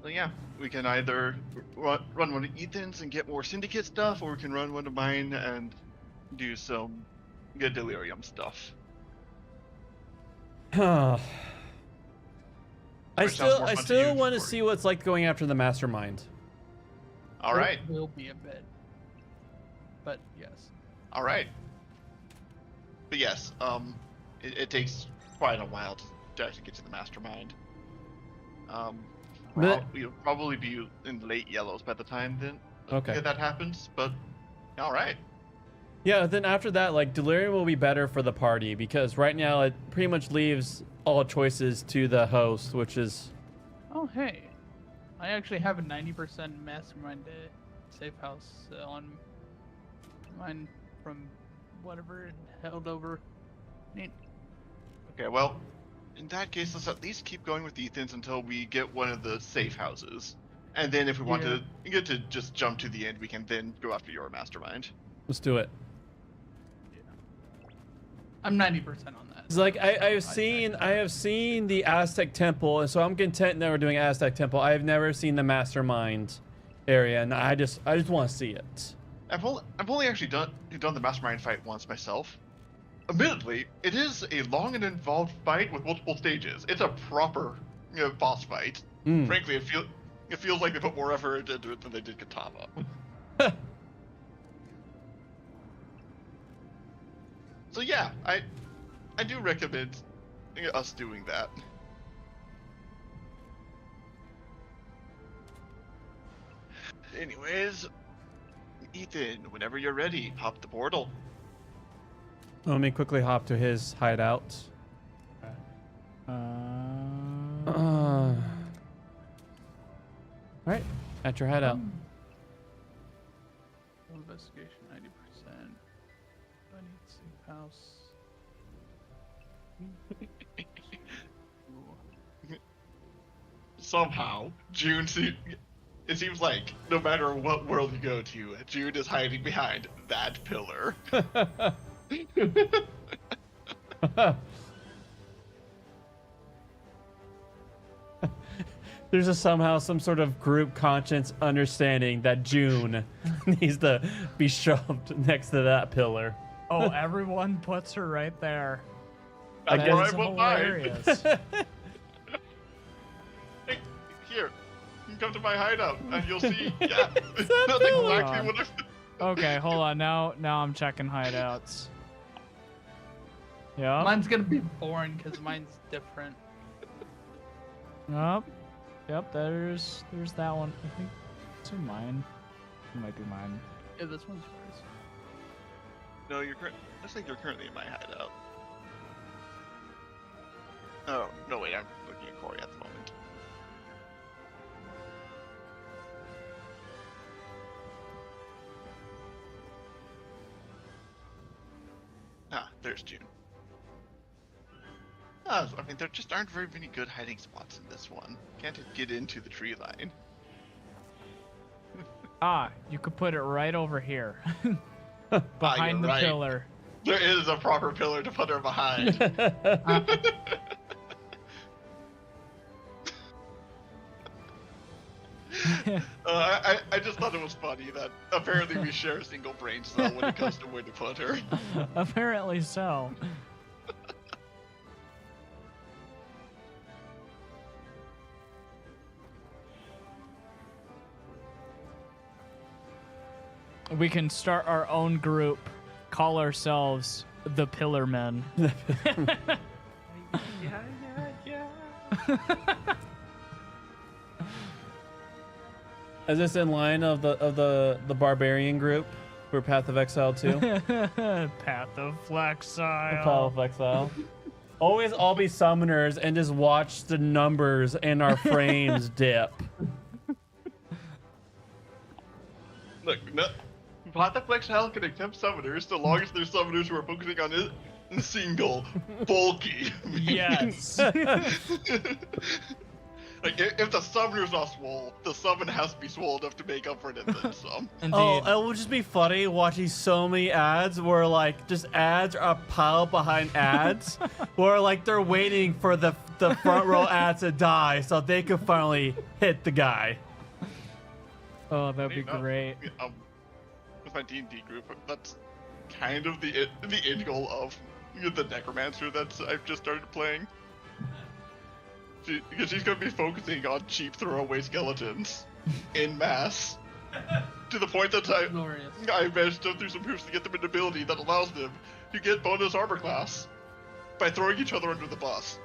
So yeah, we can either run one of Ethan's and get more Syndicate stuff, or we can run one of mine and do some good Delirium stuff. I Which sounds more still fun to you, want to Corey. see what's like going after the mastermind. All right, It will be a bit. But yes. all right. But yes, it takes quite a while to actually get to the Mastermind. Well, we'll probably be in late yellows by the time then. Okay. That happens, but all right. Yeah, then after that, like, Delirium will be better for the party, because right now it pretty much leaves all choices to the host, which is... Oh, hey. I actually have a 90% mastermind safe house on mine from whatever it held over. Neat. Okay, well, in that case, let's at least keep going with Ethan's until we get one of the safe houses. And then if we want to get to just jump to the end, we can then go after your Mastermind. Let's do it. I'm 90% on that. It's like, I have seen the Aztec Temple, and so I'm content that we're doing Aztec Temple. I have never seen the Mastermind area, and I just want to see it. I've only actually done the Mastermind fight once myself. Admittedly, it is a long and involved fight with multiple stages. It's a proper boss fight. Frankly, it feels like they put more effort into it than they did Katava. So yeah, I do recommend us doing that. Anyways, Ethan, whenever you're ready, hop the portal. Let me quickly hop to his hideout. All right, at your hideout. Investigation 90%. I need safe house. Somehow, June it seems like no matter what world you go to, June is hiding behind that pillar. There's just somehow some sort of group conscience understanding that June needs to be shoved next to that pillar. Oh, everyone puts her right there. That's guess- where I That is put mine. hilarious. Hey, here, you can come to my hideout and you'll see. Yeah, that's exactly what I. Okay, hold on. Now I'm checking hideouts. Yep. Mine's gonna be boring because mine's different. Yep, there's that one. I think it's in mine. It might be mine. Yeah, this one's yours. No, I think you're currently in my hideout. Oh no, wait, I'm looking at Corey at the moment. Ah, there's June. I mean, there just aren't very many good hiding spots in this one. Can't get into the tree line. Ah, you could put it right over here. Behind you're the right. pillar. There is a proper pillar to put her behind. I just thought it was funny that apparently we share a single brain cell when it comes to where to put her. Apparently so. We can start our own group, call ourselves the Pillar Men. Is this in line of the barbarian group for Path of Exile 2? Path of Flexile. Path of Exile. Always all be summoners and just watch the numbers and our frames dip. Look, no, Path of Flexile can accept summoners so long as there's summoners who are focusing on it single, bulky. Yes. Like, if the summoner's not swole, the summon has to be swole enough to make up for it and then some. Indeed. Oh, it will just be funny watching so many ads where like just ads are piled behind ads, where like they're waiting for the front row ads to die so they can finally hit the guy. Oh, that'd be You know, great. With my D&D group, that's kind of the end goal of the Necromancer that I've just started playing. Because she's going to be focusing on cheap throwaway skeletons in mass. To the point that Glorious. I managed to through some hoops to get them an ability that allows them to get bonus armor class by throwing each other under the bus.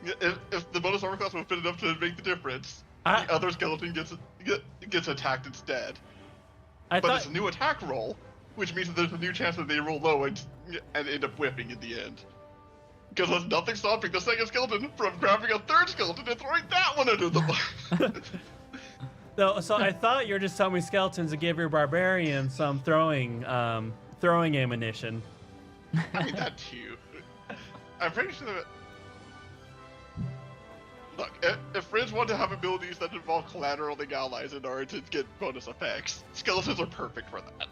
If the bonus armor class was fit enough to make the difference, the other skeleton gets attacked instead. But it's a new attack roll, which means that there's a new chance that they roll low and end up whipping in the end. Because there's nothing stopping the second skeleton from grabbing a third skeleton and throwing that one under the bus. So I thought you were just telling me skeletons to give your barbarian some throwing ammunition. I mean, that too. I'm pretty sure that... Look, if friends want to have abilities that involve collateralizing allies in order to get bonus effects, skeletons are perfect for that.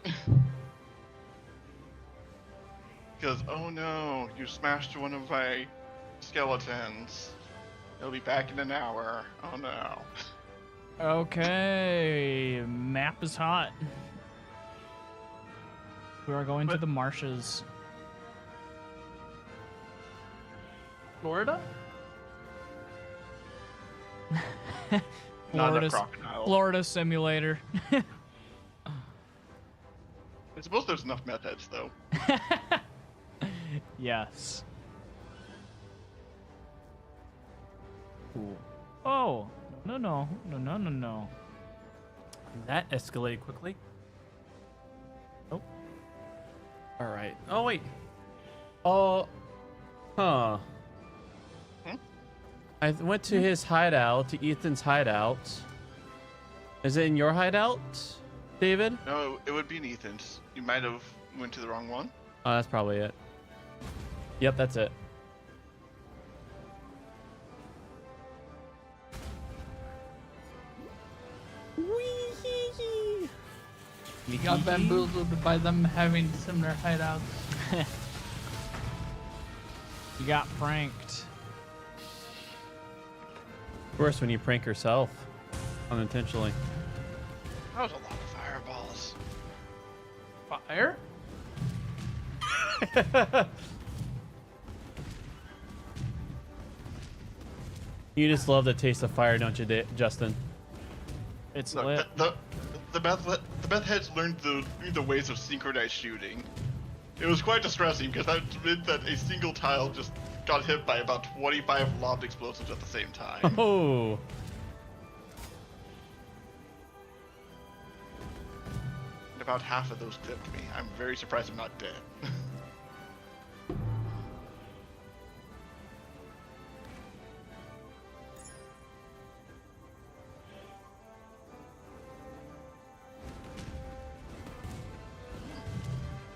Because, oh no, you smashed one of my skeletons. It'll be back in an hour. Oh no. Okay, map is hot. We are going to the marshes. Florida? Not Florida, a crocodile. Florida simulator. I suppose there's enough meth heads, though. Yes. Cool. Oh, no. That escalated quickly. Oh. All right. Oh wait. Oh. Huh. I went to his hideout, to Ethan's hideout. Is it in your hideout, David? No, it would be in Ethan's. You might have went to the wrong one. Oh, that's probably it. Yep, that's it. You got bamboozled by them having similar hideouts. You got pranked. Worse when you prank yourself unintentionally. That was a lot of fireballs. Fire? You just love the taste of fire, don't you, Justin? It's Look, lit. the meth heads learned the ways of synchronized shooting. It was quite distressing because that meant that a single tile just got hit by about 25 lobbed explosives at the same time. Oh. And about half of those clipped me. I'm very surprised I'm not dead.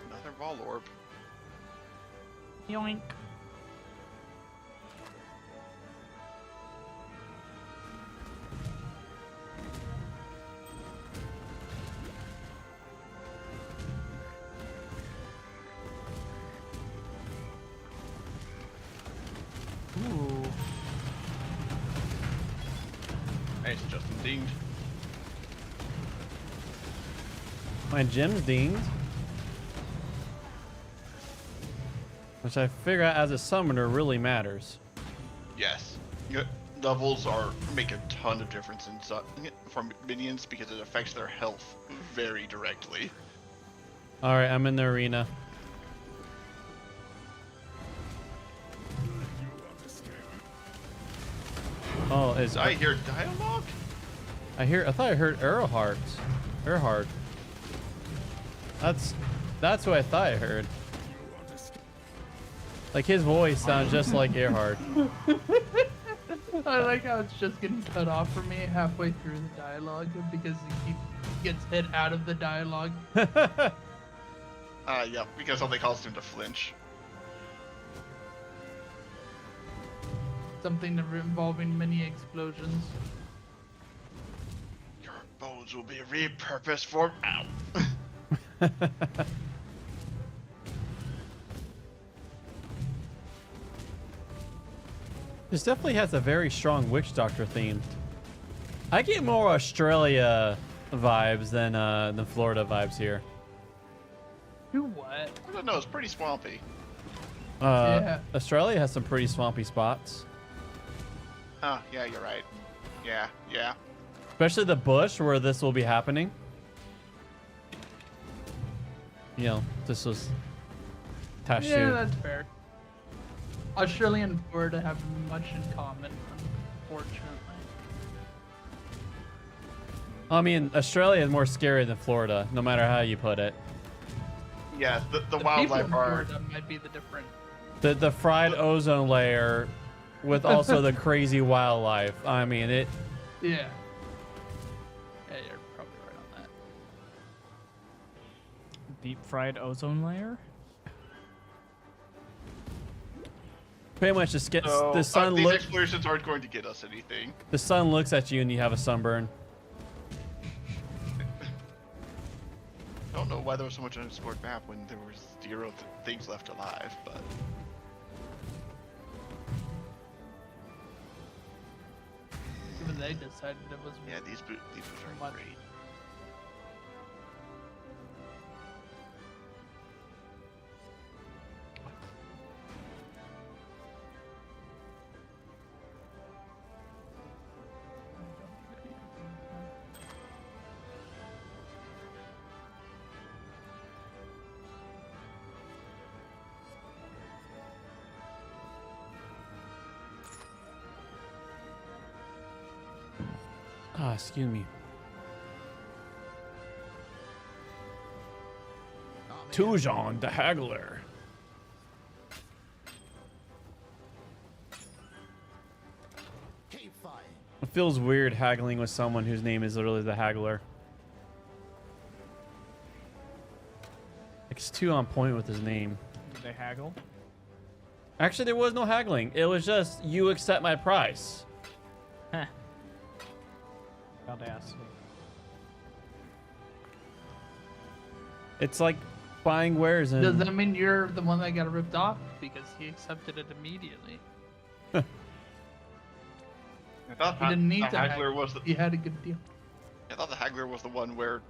Another ball orb. Yoink. Ooh. Nice, Justin dinged. My gem's dinged. Which I figure out as a summoner really matters. Yes. Levels make a ton of difference for minions because it affects their health very directly. Alright, I'm in the arena. Oh, is I hear dialogue? I thought I heard Earhart. That's what I thought I heard. Like his voice sounds just like Earhart. I like how it's just getting cut off for me halfway through the dialogue because he gets hit out of the dialogue. Yeah, because something caused him to flinch. Something involving mini explosions. Your bones will be repurposed for. Ow. This definitely has a very strong witch doctor theme. I get more Australia vibes than Florida vibes here. Do what? I don't know. It's pretty swampy. Yeah. Australia has some pretty swampy spots, Oh, yeah, you're right. Yeah, yeah. especially the bush where this will be happening. You know, this was Tashu. Yeah, that's fair. Australia and Florida have much in common, unfortunately. I mean, Australia is more scary than Florida, no matter how you put it. Yeah, the The people wildlife in are. Florida might be the different. The fried ozone layer with also the crazy wildlife. I mean, it. Yeah. Yeah, you're probably right on that. Deep fried ozone layer. Pretty much just gets So, the sun these look. explorations aren't going to get us anything. The sun looks at you and you have a sunburn. I don't know why there was so much unexplored map when there was 0 things left alive, but Even they decided it was. yeah, these boots are Much. great. Ah, excuse me. Tujon the Haggler. Keep fighting. It feels weird haggling with someone whose name is literally the Haggler. It's too on point with his name. Did they haggle? Actually, there was no haggling. It was just, you accept my price. Heh. Audacity. It's like buying wares and... Does that mean you're the one that got ripped off? Because he accepted it immediately. I thought He didn't need the to haggler haggle. was the. He had a good deal. I thought the haggler was the one where,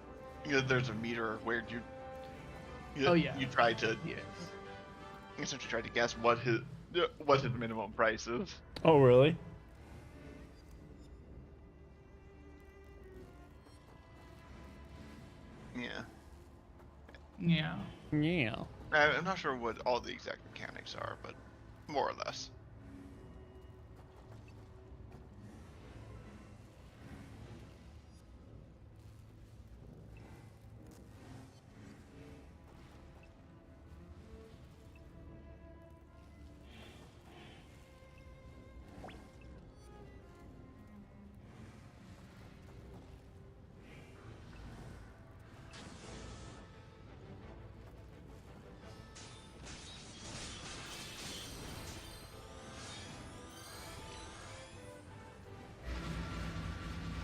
there's a meter where Oh, yeah. you try to Yes. essentially try to guess what his minimum price is. Oh, really? Yeah, Yeah. Yeah. I'm not sure what all the exact mechanics are, but more or less.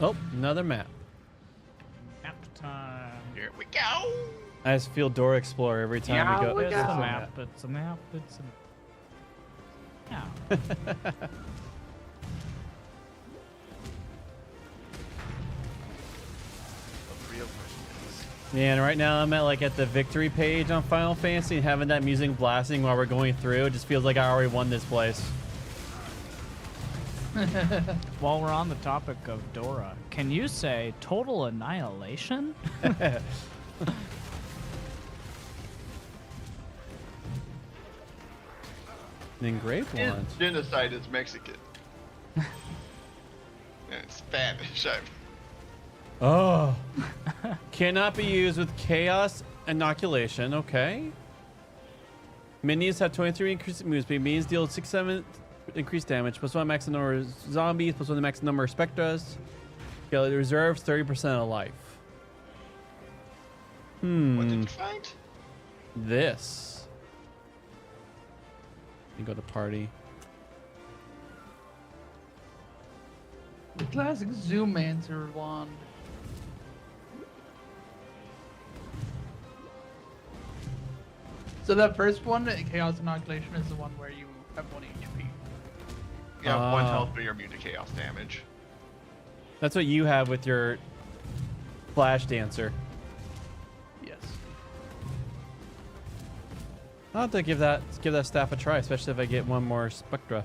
Oh, another map. Nap time. Here we go. I just feel Dora Explorer every time we go. It's It's a a map. It's a map. It's a. Yeah. The real question is, Yeah, and right now I'm at the victory page on Final Fantasy and having that music blasting while we're going through. It just feels like I already won this place. While we're on the topic of Dora, can you say total annihilation? An engraved his one. genocide is Mexican. And it's Spanish. Oh. Cannot be used with chaos inoculation. Okay. Minions have 23 increased move speed. Minions deal 6-7 increased damage. +1 max number of zombies. +1 the max number of spectras. Yeah, it reserves 30% of life. What did Hmm. you find? This. You go to party. The classic Zoomancer wand. So that first one, Chaos Inoculation, is the one where you have 1 HP. You have 1 Ah. health, but you're immune to chaos damage. That's what you have with your Flash Dancer. Yes. I'll have to give that staff a try, especially if I get one more Spectra.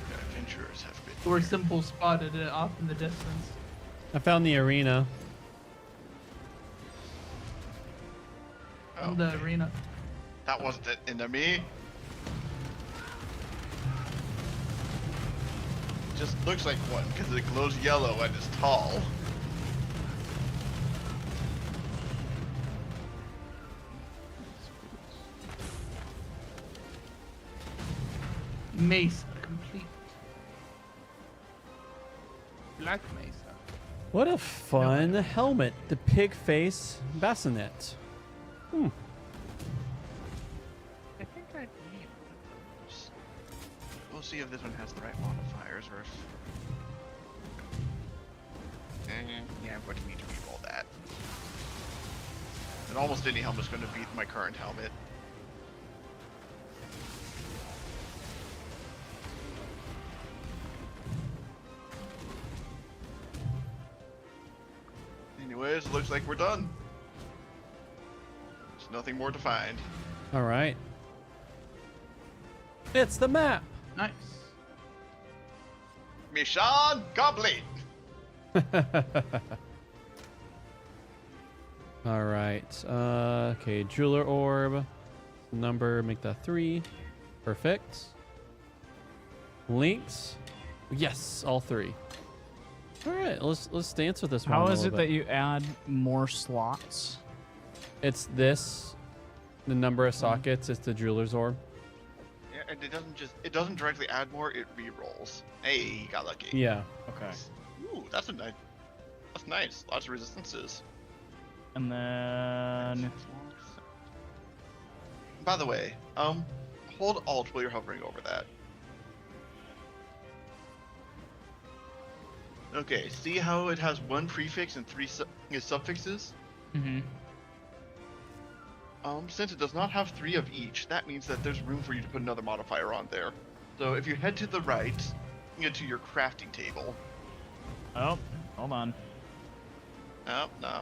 The adventurers have been. Or Simple spotted it off in the distance. I found the arena. Oh, In the arena. that wasn't an enemy. Just looks like one because it glows yellow and is tall. Mesa complete. Black Mesa. What a fun helmet. The pig face bassinet. Hmm. I think I need one of those. We'll see if this one has the right modifiers or if. Yeah, I'm going to need to reroll that. And almost any helmet's going to beat my current helmet. Anyways, it looks like we're done. There's nothing more to find. All right. It's the map. Nice. Mission complete! All right. Okay, jeweler orb. Number, make that 3. Perfect. Links. Yes, all 3. All right, let's dance with this one. How a is little it bit. that you add more slots? It's this, the number of sockets. It's the jeweler's orb. Yeah, and it doesn't directly add more, it re-rolls. Hey, got lucky. Yeah. Okay. Ooh, that's nice. Lots of resistances. And then By the way, hold Alt while you're hovering over that. Okay, see how it has 1 prefix and 3 suffixes? mm-hmm. Since it does not have 3 of each, that means that there's room for you to put another modifier on there. So if you head to the right, you get to your crafting table. Oh, hold on. No, no.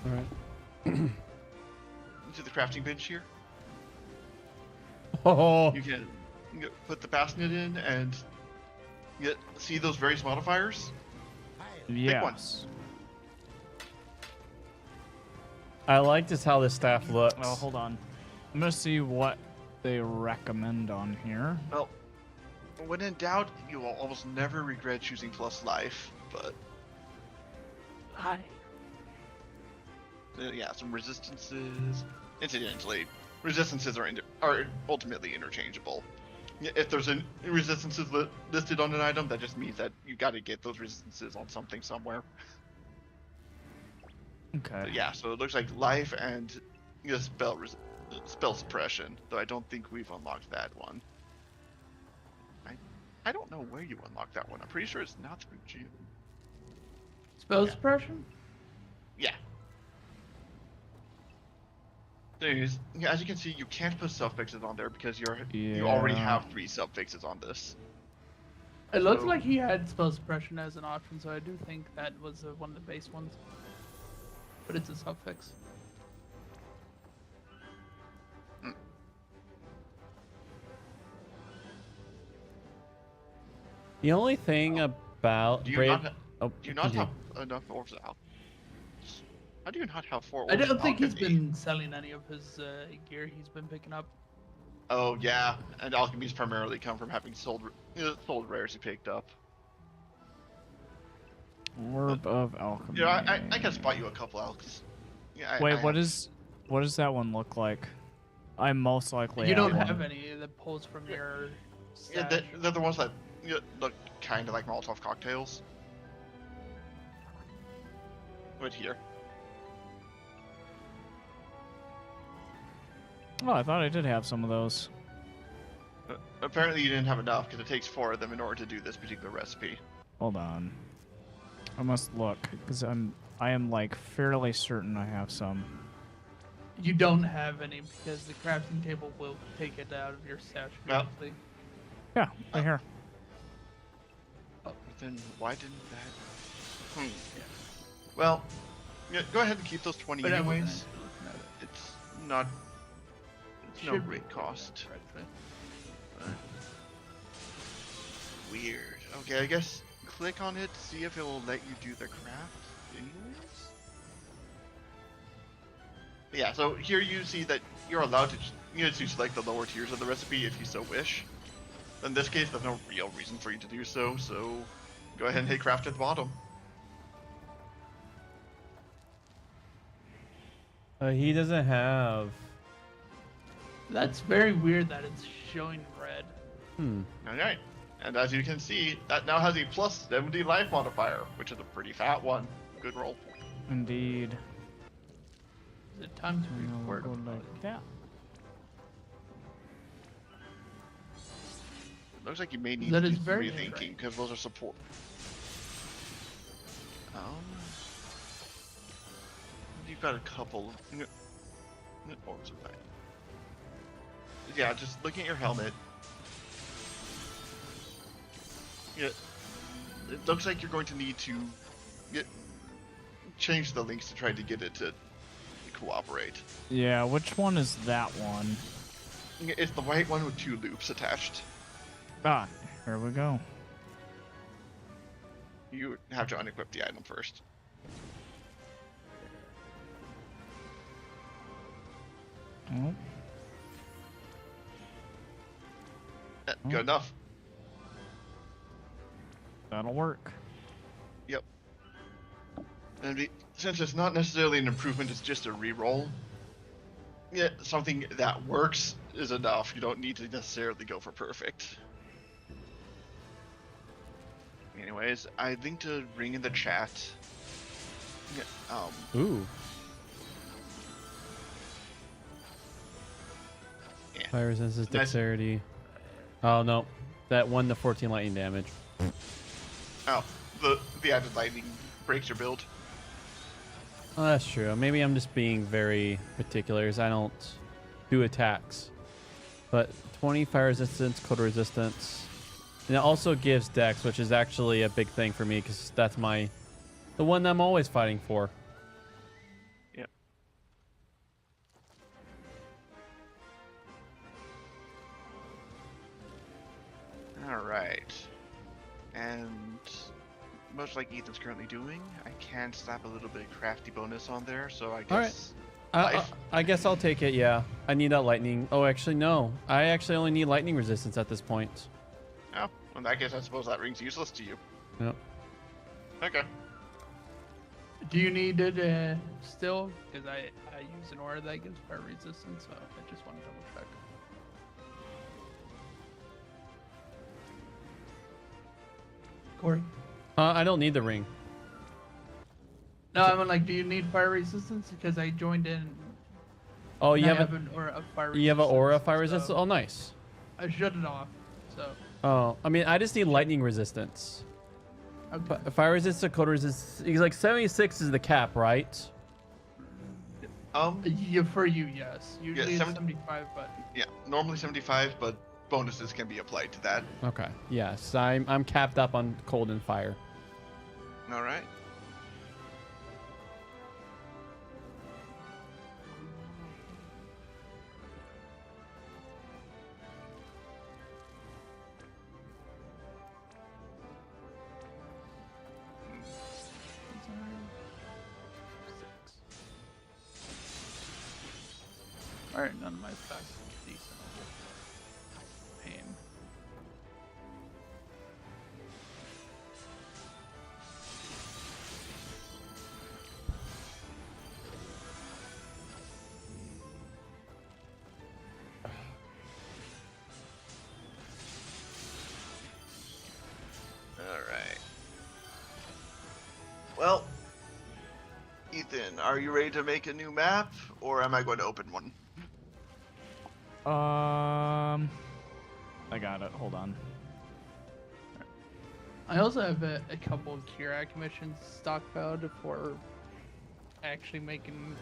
All right. To the crafting bench here. Oh. You can put the bassinet in and see those various modifiers. Yes. I like just how this staff looks. Well, hold on. I'm gonna see what they recommend on here. Well, when in doubt, you will almost never regret choosing plus life. But Hi. yeah, some resistances. Incidentally, resistances are ultimately interchangeable. If there's resistances listed on an item, that just means that you got to get those resistances on something somewhere. Okay. But yeah, so it looks like life and spell suppression, though I don't think we've unlocked that one. I don't know where you unlock that one. I'm pretty sure it's not through June. Spell Yeah. suppression? Yeah. As you can see, you can't put suffixes on there because you already Yeah. have 3 suffixes on this. It looks So- like he had spell suppression as an option, so I do think that was one of the base ones. But it's a suffix. The only thing about Do you Brave... not? Oh, Do you not continue. have enough orbs out? How do you not have 4 orbs? I don't of think he's alchemy? been selling any of his gear he's been picking up. Oh yeah, and alchemies primarily come from having sold rares he picked up. Orb of Alchemy. Yeah, I can spot you a couple alchs. Yeah. Wait, what does that one look like? I most likely You don't one. have any that pulls from your Yeah, stash. they're the ones that look kind of like Molotov cocktails. Right here. Oh, I thought I did have some of those. Apparently you didn't have enough because it takes 4 of them in order to do this particular recipe. Hold on. I must look because I am like fairly certain I have some. You don't have any because the crafting table will take it out of your stash. Well. briefly. Yeah, right here. But then why didn't that? Well, yeah, go ahead and keep those 20 But I wasn't anyways. actually looking at it. It's not. It's no Should great be cost. actually. Weird. Okay, I guess click on it to see if it will let you do the craft anyways. Yeah, so here you see that you're allowed to select the lower tiers of the recipe if you so wish. In this case, there's no real reason for you to do so, so go ahead and hit craft at the bottom. He doesn't have. That's very weird that it's showing red. Alright, and as you can see, that now has a plus 70 life modifier, which is a pretty fat one. Good roll. Indeed. Is it time to I'll record? go like that. Looks like you may need That to is do very rethinking interesting. because those are support. You've got a couple. Oh, it's okay. Yeah, just looking at your helmet. Yeah, it looks like you're going to need to change the links to try to get it to cooperate. Yeah, which one is that one? It's the white one with 2 loops attached. Ah, here we go. You have to unequip the item first. Oh, Good enough. that'll work. Yep. And since it's not necessarily an improvement, it's just a reroll. Yeah, something that works is enough. You don't need to necessarily go for perfect. Anyways, I linked a ring in the chat. Yeah, Ooh. Yeah. Fire resistance, Nice. dexterity. Oh no, that 1 to 14 lightning damage. Oh, the added lightning breaks your build. Oh, that's true. Maybe I'm just being very particular as I don't do attacks. But 20 fire resistance, cold resistance. And it also gives dex, which is actually a big thing for me because that's the one I'm always fighting for. Yep. Alright. And much like Ethan's currently doing, I can slap a little bit of crafty bonus on there, so I guess life. I guess I'll take it, yeah. I need that lightning. Oh, actually, no. I actually only need lightning resistance at this point. Oh, in that case, I suppose that ring's useless to you. Yep. Okay. Do you need it still? Because I use an aura that gives fire resistance, so I just want to double check. Corey? I don't need the ring. No, I mean, like, do you need fire resistance? Because I joined in. Oh, you and I have an aura of fire you have an aura resistance, fire so resistance? Oh, nice. I shut it off, so. Oh, I mean, I just need lightning resistance. Okay. Fire resistance, cold resistance. He's like 76 is the cap, right? Yeah, for you, yes. Usually it's 70 75, but Yeah, normally 75, but bonuses can be applied to that. Okay. Yes, I'm capped up on cold and fire. Alright. alright, none of my stacks are decent. Pain. Ethan, are you ready to make a new map, or am I going to open one? I got it. Hold on. I also have a couple of Kirak missions stockpiled for actually making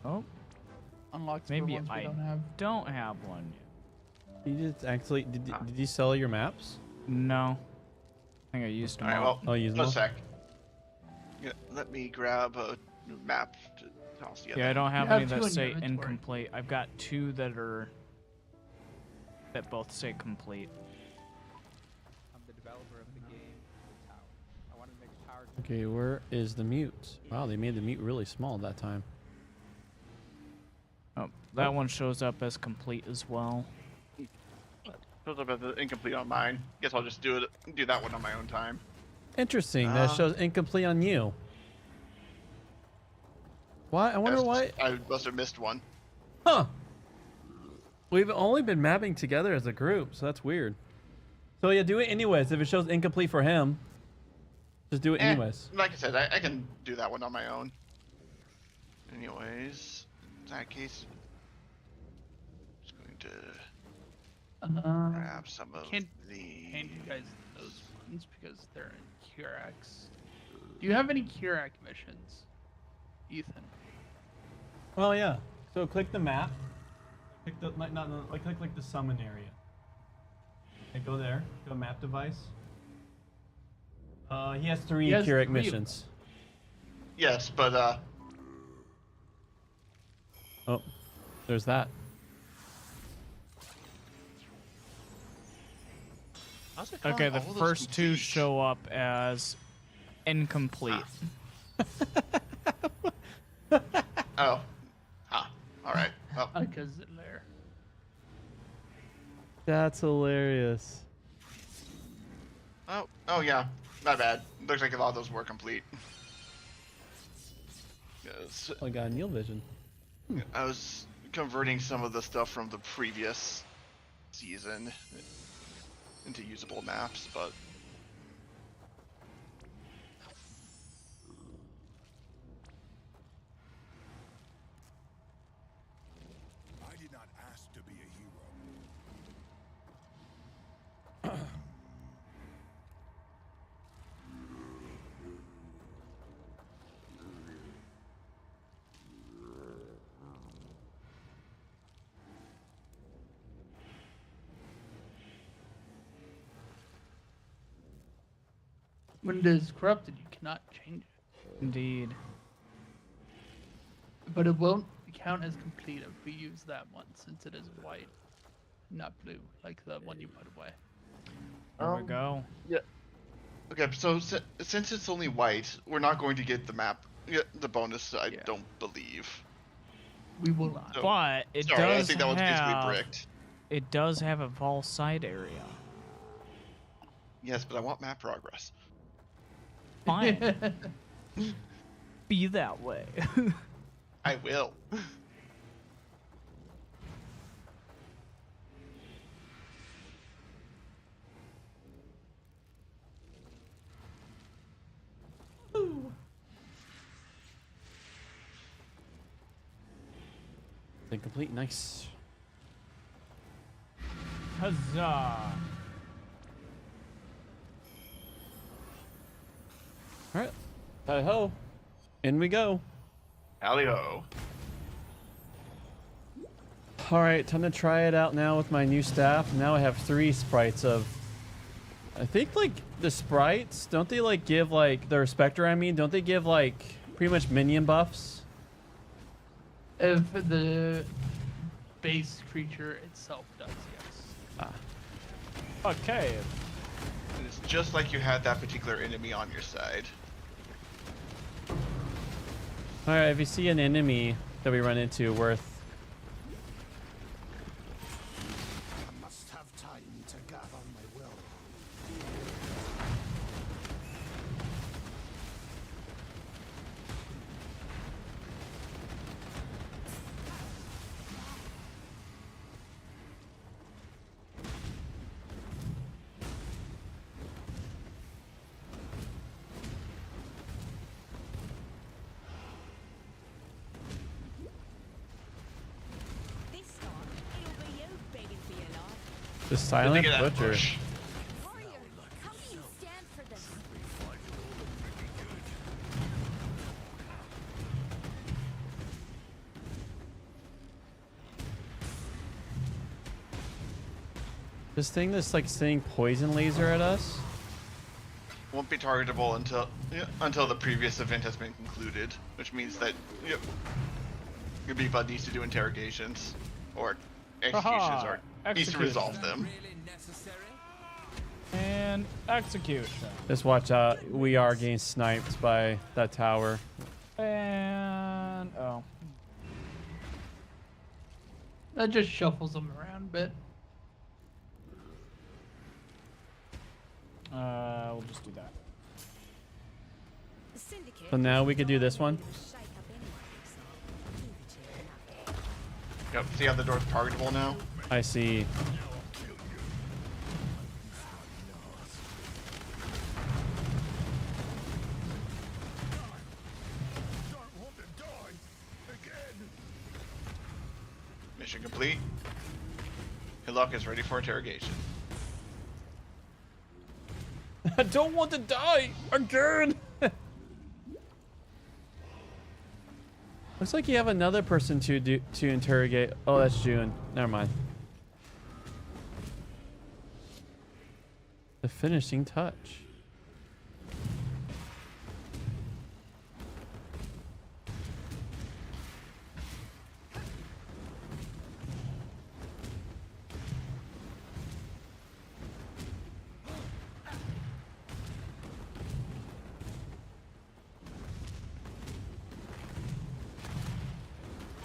Oh, unlocks for maybe ones we I don't have. don't have one yet. You just actually did you sell your maps? No. I think I used them Alright, all. well, Oh, use just a them all? sec. Yeah, let me grab a new map to toss together. Yeah, I don't have You any have two that in say your inventory. incomplete. I've got 2 that both say complete. I'm the developer of the game, The Tower. I wanted to make a tower. Okay, where is the mute? Wow, they made the mute really small that time. Oh, that one shows up as complete as well. Shows up as incomplete on mine. Guess I'll just do that one on my own time. Interesting. That shows incomplete on you. Why? I wonder why. I must have missed one. Huh. We've only been mapping together as a group, so that's weird. So yeah, do it anyways. If it shows incomplete for him, just do it anyways. Like I said, I can do that one on my own. Anyways, in that case, I'm just going to grab some of Can't the. hand you guys those ones because they're in Kiraks. Do you have any Kirak missions, Ethan? Oh yeah. So click the map. Click the click like the summon area. Okay, go there. Go map device. He has 3 He has Kirak 3 of missions. Yes, but Oh, there's that. how's it calling Okay, the all those first 2 complete? show up as incomplete. Oh, huh. All right. Well, Because there. That's hilarious. oh yeah. My bad. Looks like a lot of those were complete. Yes. Oh, I got Neil Vision. I was converting some of the stuff from the previous season into usable maps, but I did not ask to be a hero. When it is corrupted, you cannot change it. Indeed. But it won't count as complete if we use that one, since it is white, not blue, like the one you put away. There we go. okay. So since it's only white, we're not going to get the map, the bonus. I Yeah. don't believe. We will not. So- But it Sorry, I does think that was basically have bricked. it does have a vol side area. Yes, but I want map progress. Fine. Be that way. I will. Incomplete. Nice. Huzzah. All right. Hi ho. In we go. Hally ho. All right, time to try it out now with my new staff. Now I have 3 sprites of. I think like the sprites, don't they like give like the Spectre? I mean, don't they give like pretty much minion buffs? If the base creature itself does, yes. Okay. And it's just like you had that particular enemy on your side. All right, if you see an enemy that we run into worth. I must have time to gather my will. The silent Look at that butcher. bush. Warrior, how can you stand for this? This thing that's like sending poison laser at us. Won't be targetable until the previous event has been concluded, which means that your beef bud needs to do interrogations or executions or needs to resolve them. And execution. Just watch out. We are getting sniped by that tower. And oh, That just shuffles them around a bit. we'll just do that. The syndicate. So now we could do this one. Shake up anyway, so leave it to you. Yep. See how the door's targetable now? I see. Mission complete. Hillock is ready for interrogation. I don't want to die again. Looks like you have another person to interrogate. Oh, that's June. Never mind. The finishing touch.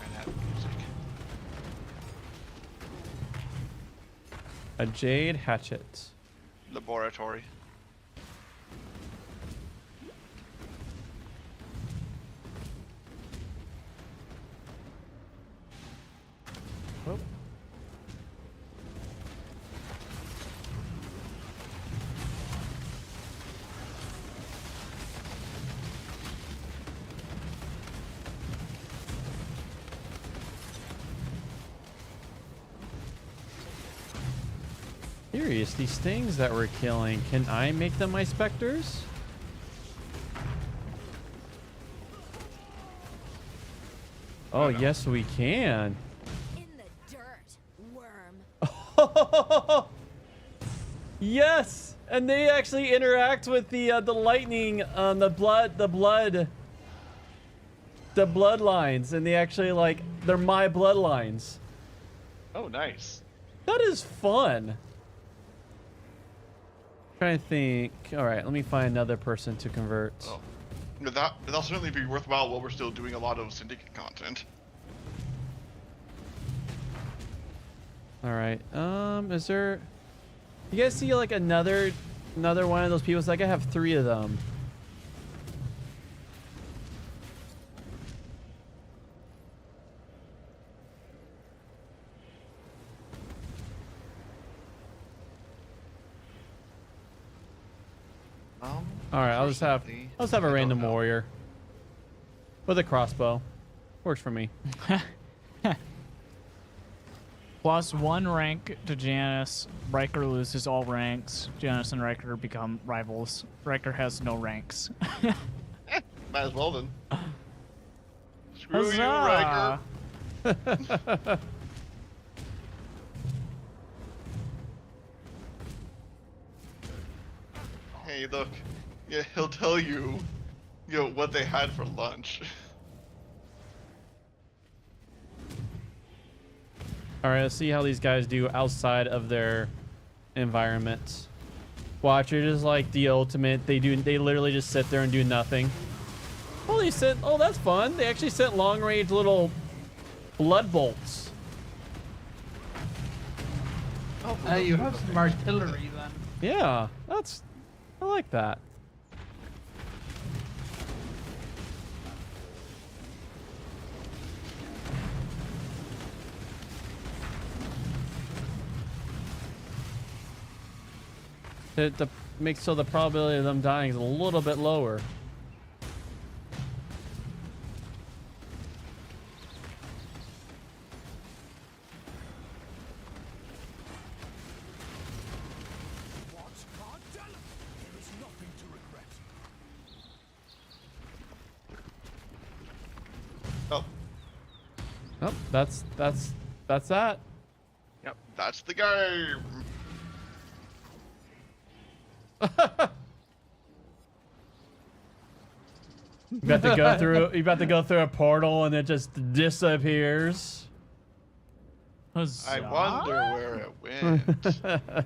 And have music. A jade hatchet. Laboratory. Oh. Curious, these things that we're killing, can I make them my specters? Oh, yes, we can. In the dirt, worm. Yes, and they actually interact with the lightning, the bloodlines, and they actually like they're my bloodlines. Oh, nice. That is fun. Trying to think. All right, let me find another person to convert. Oh. That'll certainly be worthwhile while we're still doing a lot of Syndicate content. All right. Is there? You guys see like another one of those people? It's like I have 3 of them. All right, I'll just have a random warrior with a crossbow. Works for me. Plus 1 rank to Janus. Riker loses all ranks. Janus and Riker become rivals. Riker has no ranks. Might as well then. Screw you, Huzzah! Riker. Hey, look. Yeah, he'll tell you, what they had for lunch. All right, let's see how these guys do outside of their environment. Watch, you're just like the ultimate. They literally just sit there and do nothing. Oh, oh, that's fun. They actually sent long-range little blood bolts. Oh, you have some artillery then. Yeah, I like that. It makes so the probability of them dying is a little bit lower. Oh, that's that. Yep, that's the game. You about to go through. You about to go through a portal and it just disappears. I wonder where it went. Yeah.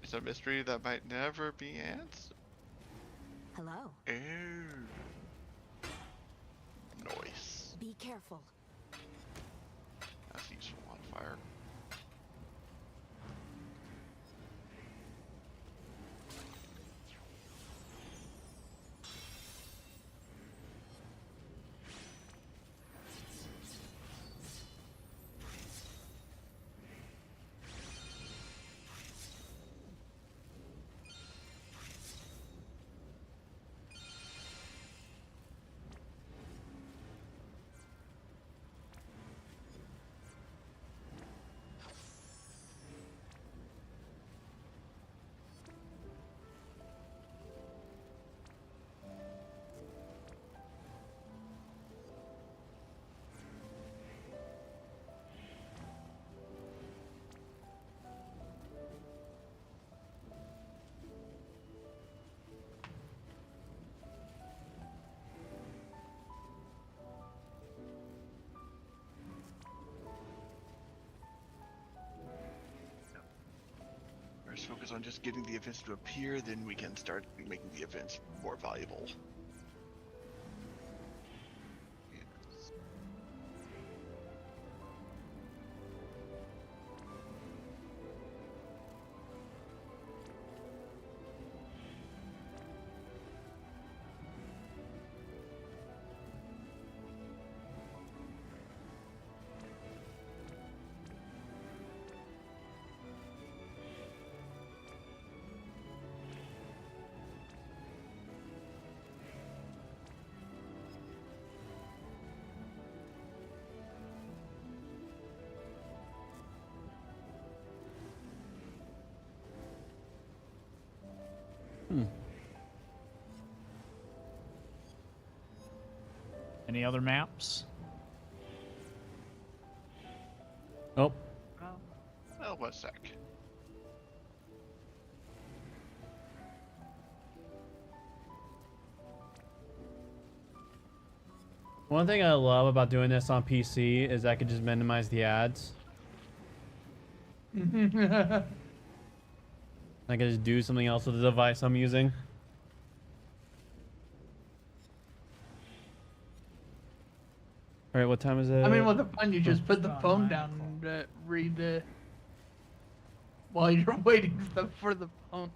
It's a mystery that might never be answered. Hello. Oh. Noise. Be careful. That's useful on fire. First focus on just getting the events to appear, then we can start making the events more valuable. Yes. Any other maps? Oh, Well, one sec. one thing I love about doing this on PC is I can just minimize the ads. I can just do something else with the device I'm using. All right, what time is it? I mean, with the fun, you just put the phone down and read while you're waiting for the phone.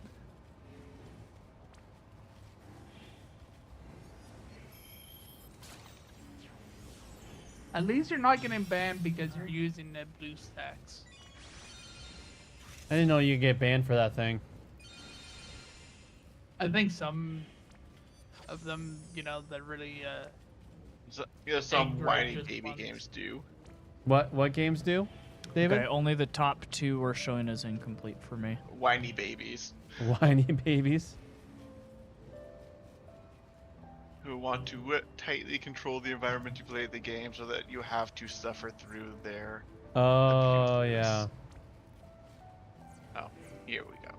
At least you're not getting banned because you're using the BlueStacks. I didn't know you could get banned for that thing. I think some of them, you know, that really So, yeah, some Big whiny grudges baby ones. games do. What games do, David? Okay, only the top 2 are showing as incomplete for me. Whiny babies Whiny babies. who want to tightly control the environment you play the game so that you have to suffer through their Oh abuses. yeah. Oh, here we go.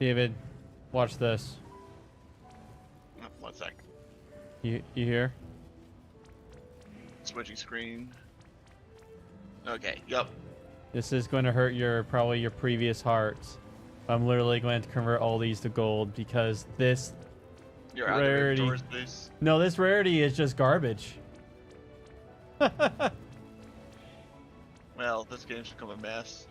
David, watch this. Oh, one sec. You hear? Switching screen. Okay, yup. This is going to hurt probably your previous hearts. I'm literally going to convert all these to gold because this You're out of Rarity. inventory space. no, this rarity is just garbage. Well, this game's become a mess.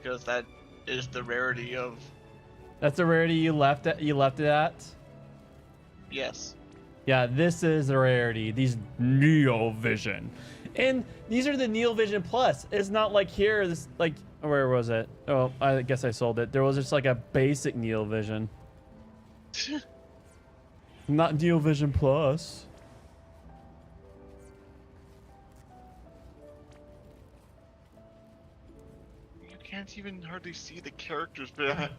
Because that is the rarity of... That's a rarity you left it at. Yes. Yeah, this is a rarity. These Neo Vision, and these are the Neo Vision Plus. It's not like here. This like where was it? Oh, I guess I sold it. There was just like a basic Neo Vision, not Neo Vision Plus. You can't even hardly see the characters behind,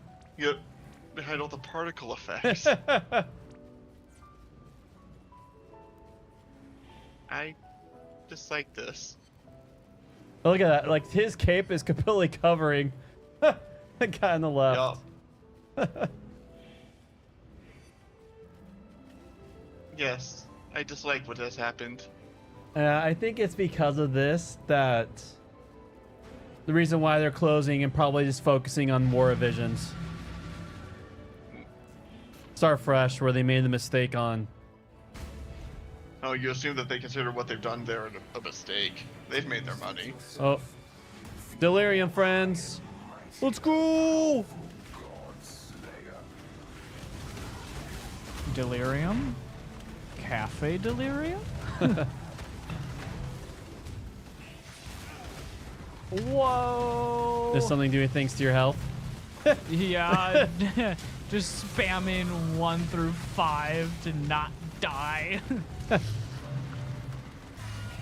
behind all the particle effects. I dislike this. Look at that. Like, his cape is completely covering the guy on the left. Yup. Yes, I dislike what has happened. I think it's because of this that the reason why they're closing and probably just focusing on more Visions. Start Fresh, where they made the mistake on. Oh, you assume that they consider what they've done there a mistake. They've made their money. Oh, Delirium, friends. Let's go. Delirium? Cafe Delirium? Whoa! Is something doing things to your health? Yeah, just spamming 1 through 5 to not die.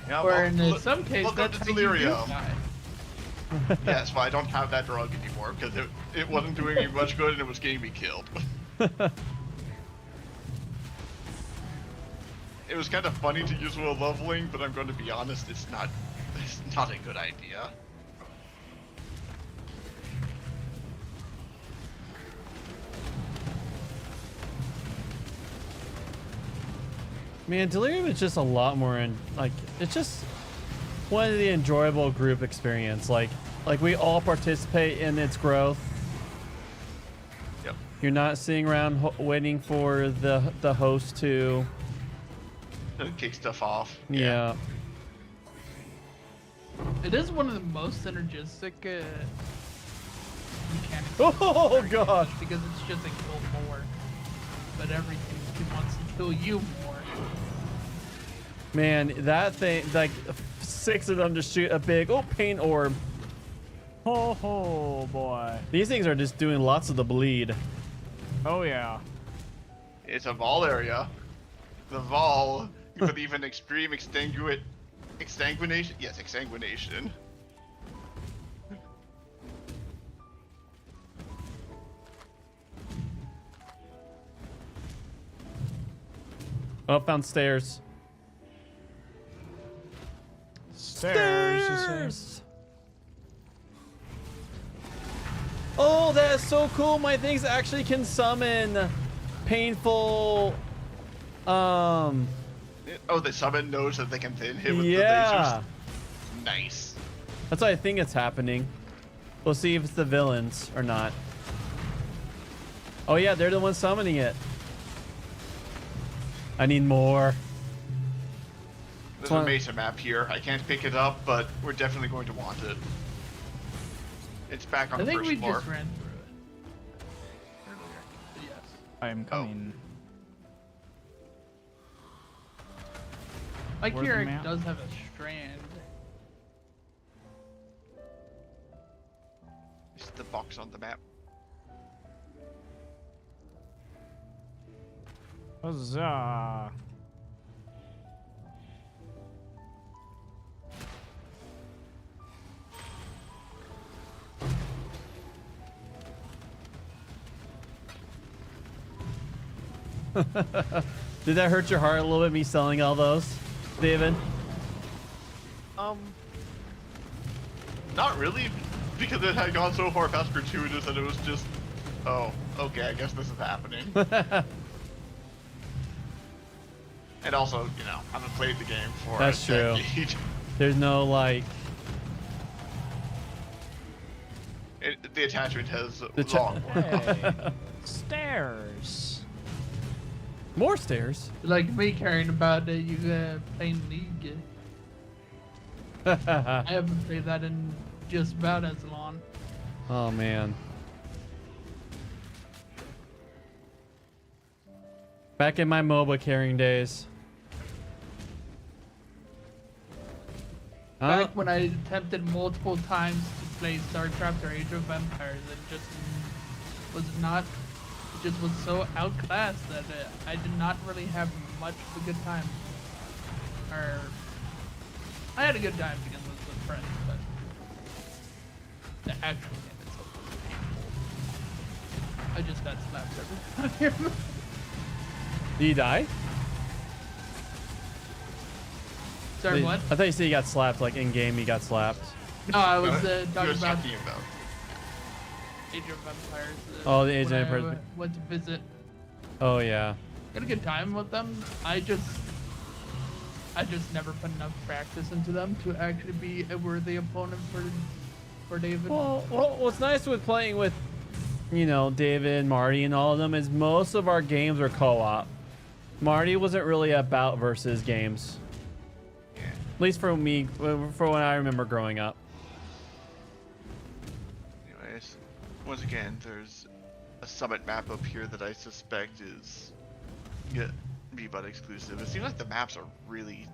Yeah, Or in well, some cases, welcome that's to how you do Delirium. die. Yes, but I don't have that drug anymore because it wasn't doing me much good and it was getting me killed. It was kind of funny to use while leveling, but I'm going to be honest, it's not a good idea. Man, Delirium is just a lot more it's just one of the enjoyable group experience. Like we all participate in its growth. Yep. You're not sitting around waiting for the host to Kick stuff off. yeah. It is one of the most synergistic mechanics. Oh gosh. Because it's just a kill more, but everything wants to kill you more. Man, that thing, like 6 of them just shoot a big paint orb. Ho ho, boy. These things are just doing lots of the bleed. Oh yeah. It's a Vol area. The Vol with even extreme exsanguination. Yes, exsanguination. Oh, found stairs. Stairs, you say? Oh, that is so cool. My things actually can summon painful. Oh, the summon knows that they can hit him with the Yeah. lasers. Nice. That's why I think it's happening. We'll see if it's the villains or not. Oh yeah, they're the ones summoning it. I need more. There's a Mesa map here. I can't pick it up, but we're definitely going to want it. It's back on I the think first we floor. just ran through it earlier. Yes. I am coming. My Where's the character map? does have a strand. It's the box on the map. Huzzah. Did that hurt your heart a little bit, me selling all those, David? Not really, because it had gone so far past gratuitous that it was just, oh, okay, I guess this is happening. And also, you know, I haven't played the game for That's a true. decade. There's no like The attachment has the long. Hey. Stairs. more stairs. Like me caring about you playing League. I haven't played that in just about as long. Oh man. Back in my MOBA carrying days. Back when I attempted multiple times to play StarCraft or Age of Empires, it just was so outclassed that I did not really have much of a good time. Or I had a good time because it was with friends, but the actual game I just got slapped every time. Did you die? Sorry, what? I thought you said you got slapped, like in game. You got slapped. No, I was He talking was about talking about. Age of Empires. Oh, the Age of when I Empires. went to visit. Oh yeah. Got a good time with them. I just never put enough practice into them to actually be a worthy opponent for David. Well, what's nice with playing with, you know, David, Marty, and all of them is most of our games are co-op. Marty wasn't really about versus games. Yeah. At least for me, for when I remember growing up. Anyways, once again, there's a summit map up here that I suspect is VBUD exclusive. It seems like the maps are really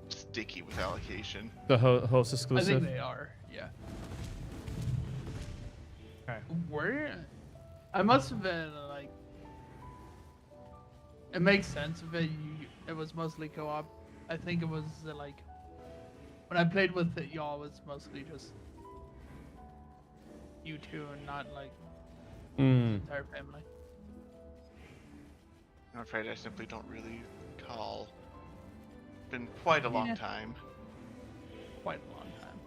sticky with allocation. The host I exclusive. think they are. Yeah. Okay. Where? I must have been like. It makes sense if it was mostly co-op. I think it was like when I played with it, y'all it was mostly just you two and not like the entire family. I'm afraid I simply don't really recall. Been quite a long Yeah. time. Quite a long time.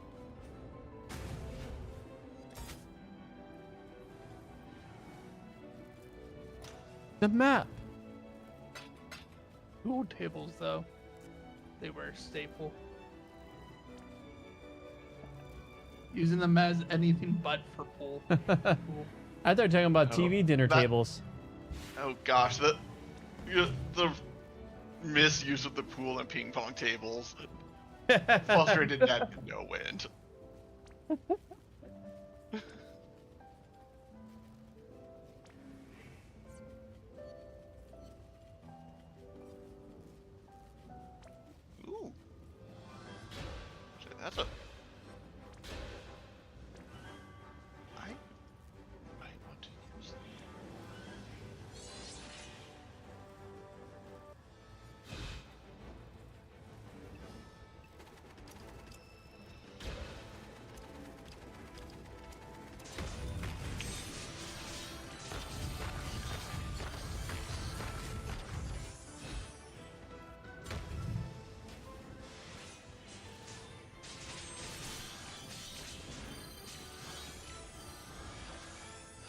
The map. Pool tables though, they were a staple. Using them as anything but for pool. I thought you were talking about Oh, TV dinner that- tables. Oh gosh, the misuse of the pool and ping pong tables frustrated that to no end. Ooh. Shit, that's a. I might want to use.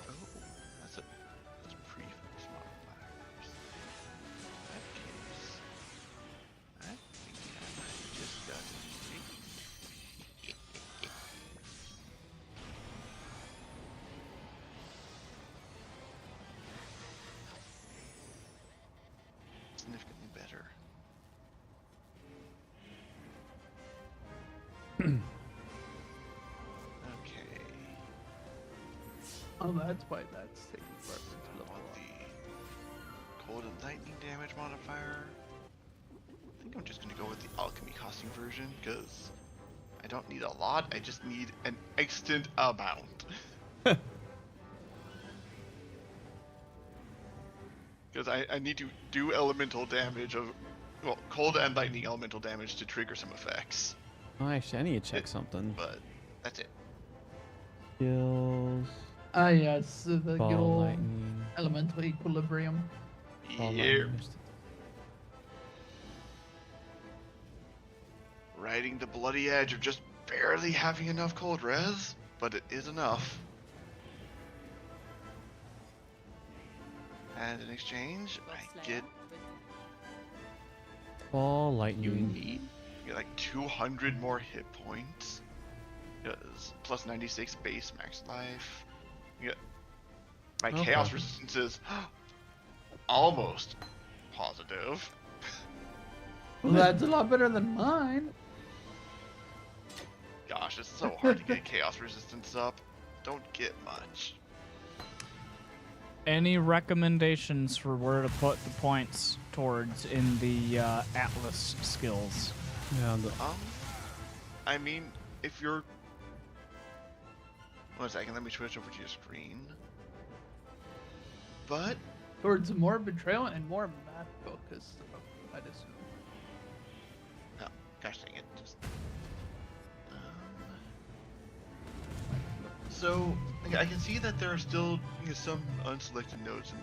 Oh, that's prefix modifiers. In that case, I think I might just got significantly better. Okay. Oh, that's why that's taking forever to I level want up. the cold and lightning damage modifier. I think I'm just gonna go with the alchemy costing version because I don't need a lot. I just need an extant amount. Because I need to do elemental damage of, well, cold and lightning elemental damage to trigger some effects. Oh, actually, I need to check something. But that's it. Skills. Ah, yes, the good Ball old lightning. elemental equilibrium. Ball Yeah. lightning. Riding the bloody edge of just barely having enough cold res, but it is enough. And in exchange, I get Ball you lightning. need you get like 200 more hit points. Because plus 96 base max life. You get my Okay. chaos resistance is almost positive. Well, that's a lot better than mine. Gosh, it's so hard to get chaos resistance up. Don't get much. Any recommendations for where to put the points towards in the Atlas skills? Yeah, I mean, if you're... 1 second, let me switch over to your screen. But, Towards more betrayal and more math focus, I'd assume. oh, gosh dang it. Just, so, I can see that there are still some unselected nodes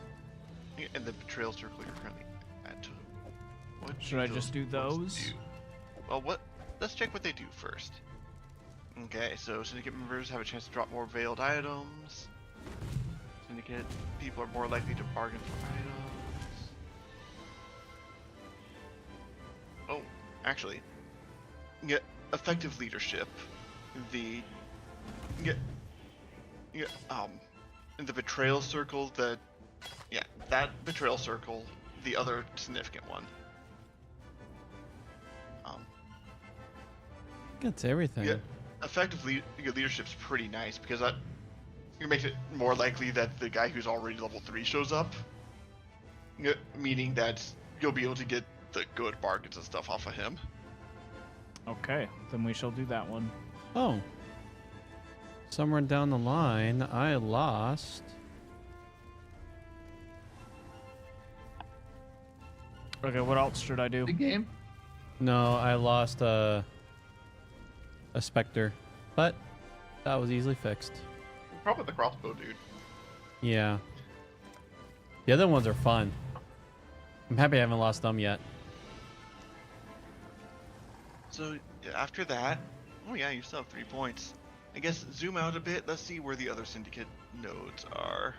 in the betrayal circle you're currently at. What Should I just do nodes those? Well, let's check what they do first. Okay, so Syndicate members have a chance to drop more veiled items. Syndicate people are more likely to bargain for items. Oh, actually, get effective leadership. The in the betrayal circle, that betrayal circle, the other significant one. Gets everything. Yeah, effective leadership's pretty nice because that makes it more likely that the guy who's already level 3 shows up. Meaning that you'll be able to get the good bargains and stuff off of him. Okay, then we shall do that one. Oh. Somewhere down the line, I lost. Okay, what else should I do? The game. No, I lost a Spectre, but that was easily fixed. Probably the crossbow dude. Yeah. The other ones are fun. I'm happy I haven't lost them yet. So after that, oh yeah, you still have 3 points. I guess zoom out a bit. Let's see where the other syndicate nodes are.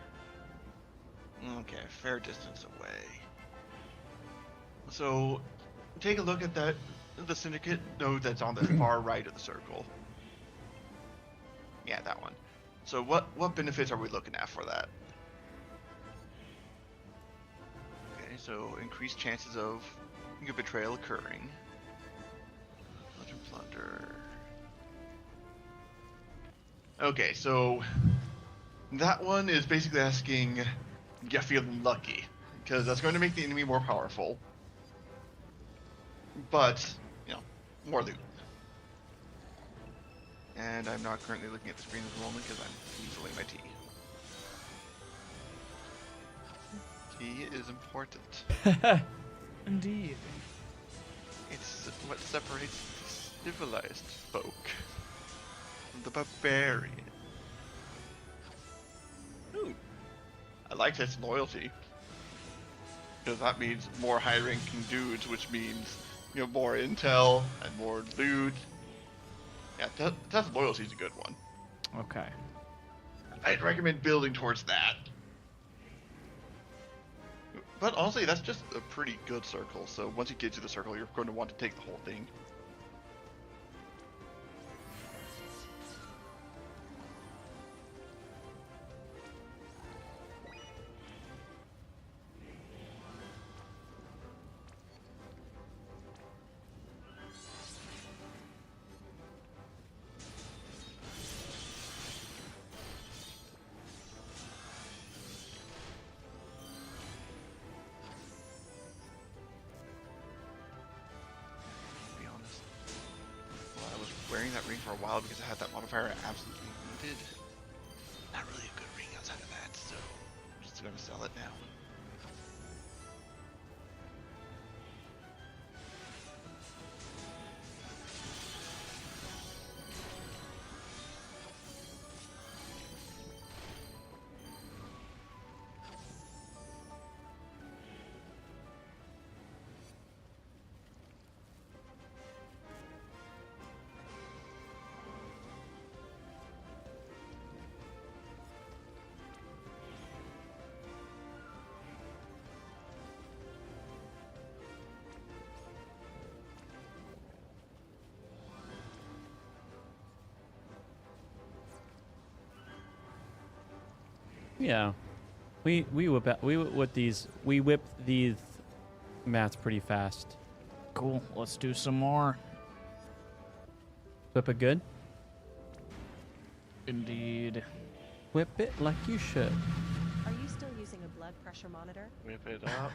Okay, fair distance away. So take a look at the syndicate node that's on the far right of the circle. Yeah, that one. So what benefits are we looking at for that? Okay, so increased chances of betrayal occurring. Plunder. Okay, so that one is basically asking, you feeling lucky, because that's going to make the enemy more powerful, but more loot. And I'm not currently looking at the screen at the moment because I'm refilling my tea. Tea is important. Indeed. It's what separates the civilized folk from the barbarian. Ooh, I like this loyalty, because that means more high-ranking dudes, which means more intel and more loot. Yeah, that's loyalty is a good one. Okay. I'd recommend building towards that. But honestly, that's just a pretty good circle. So once you get to the circle, you're going to want to take the whole thing. Wearing that ring for a while because I had that modifier I absolutely needed. Not really a good ring outside of that, so I'm just gonna sell it now. Yeah, we whip these mats pretty fast. Cool. Let's do some more. Whip it good. Indeed. Whip it like you should. Are you still using a blood pressure monitor? Whip it up.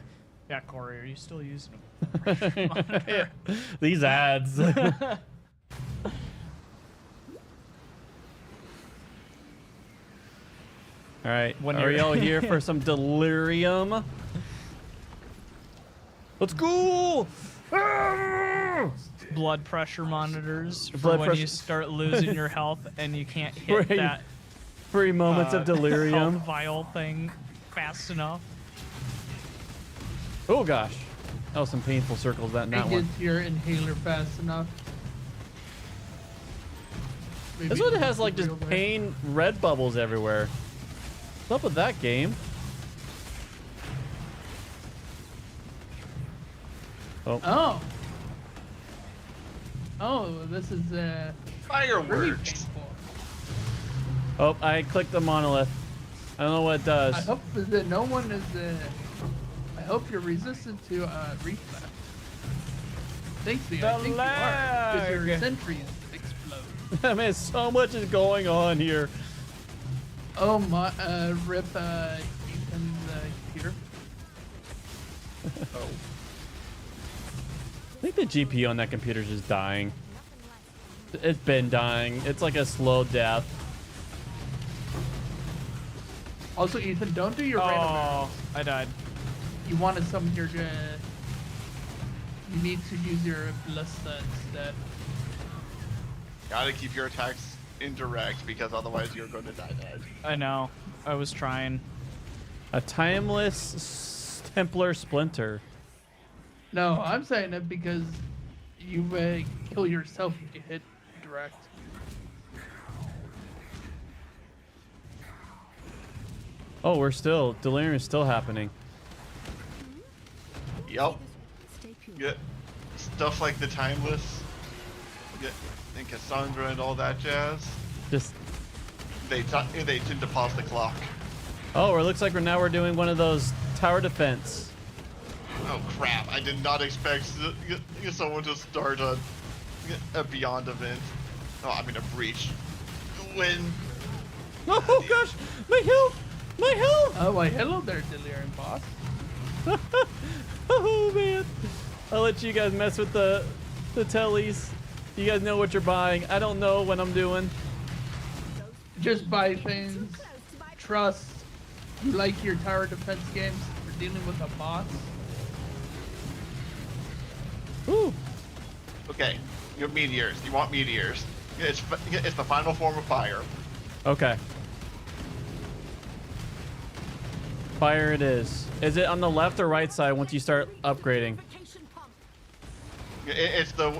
Yeah, Corey, are you still using a pressure monitor? These ads. All right, are y'all here for some delirium? Let's go! Blood pressure monitors for when you start losing your health and you can't hit Right. that Free moments of delirium. health vial thing fast enough. Oh gosh, that was some painful circles that in that Can't one. get to your inhaler fast enough. This Maybe one it's has like just real there. pain red bubbles everywhere. What's up with that game? Oh, Oh. Oh, this is really Fireworks. painful. oh, I clicked the monolith. I don't know what it does. I hope that no one is. I hope you're resistant to reflex. Thanks, me. I think you are, because your lag. sentries explode. I mean, so much is going on here. Oh my! Rip Ethan's computer. I think the GPU on that computer is just dying. It's been dying. It's like a slow death. Also, Ethan, don't do your random Oh, I died. arrows. You wanted some here to. You need to use your ballista instead. Gotta keep your attacks indirect because otherwise you're going to die dead. I know. I was trying. A timeless Templar splinter. No, I'm saying it because you kill yourself if you hit direct. Oh, we're still delirium is still happening. Yep. Stay pure. Get stuff like the Timeless. Get and Cassandra and all that jazz. Just They tend to pause the clock. oh, it looks like we're doing one of those tower defense. Oh crap! I did not expect someone to start a Beyond event. Oh, I mean a breach. When Oh gosh, my health, my health. Oh, well, hello there, Delirium boss. Oh man, I'll let you guys mess with the tellies. You guys know what you're buying. I don't know what I'm doing. Just buy things. Trust. You like your tower defense games? We're dealing with a boss. Ooh, okay, you have meteors. You want meteors? It's the final form of fire. okay. Fire it is. Is it on the left or right side once you start upgrading? Purification pump. It's the.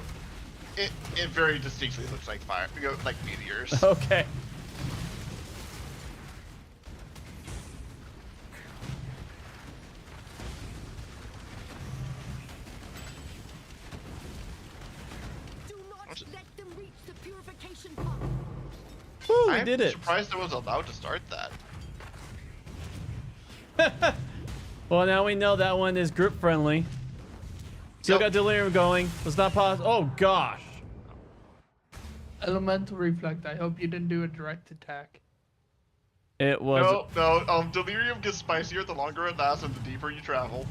It very distinctly looks like fire, like meteors. Okay. Do not let them reach the purification pump. Woo, we I'm did it. surprised I was allowed to start that. Well, now we know that one is group friendly. Still Yep. got delirium going. Let's not pause. Oh gosh. Elemental reflect. I hope you didn't do a direct attack. It was. No. Delirium gets spicier the longer it lasts and the deeper you travel.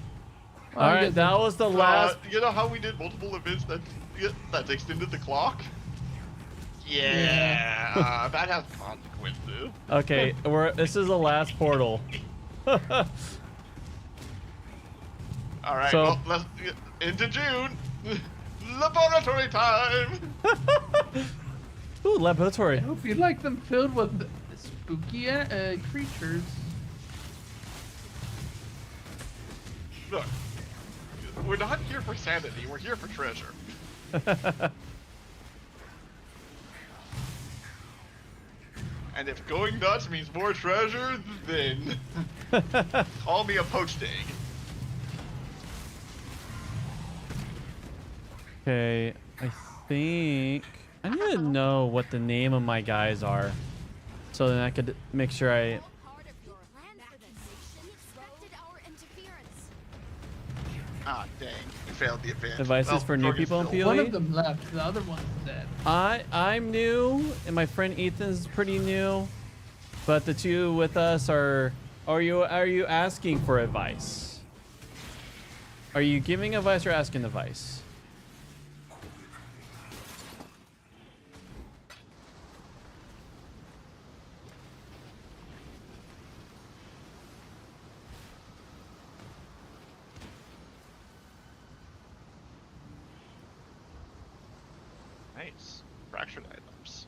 All right, that was the last. You know how we did multiple events that extended the clock? Yeah, that has consequences. Okay, this is the last portal. All right, So- well, let's get into June. Laboratory time. Ooh, laboratory. I hope you like them filled with spooky creatures. Look, we're not here for sanity. We're here for treasure. And if going nuts means more treasure, then call me a poached egg. Okay, I think I need to know what the name of my guys are, so then I could make sure I. Part of your plan for this. We expected our interference. Ah, dang, we failed the event. Devices Well, for new Jorgen's people in still- PoE? One of them left. The other one's dead. I'm new, and my friend Ethan's pretty new, but the two with us are. Are you asking for advice? Are you giving advice or asking advice? Nice. Fractured items.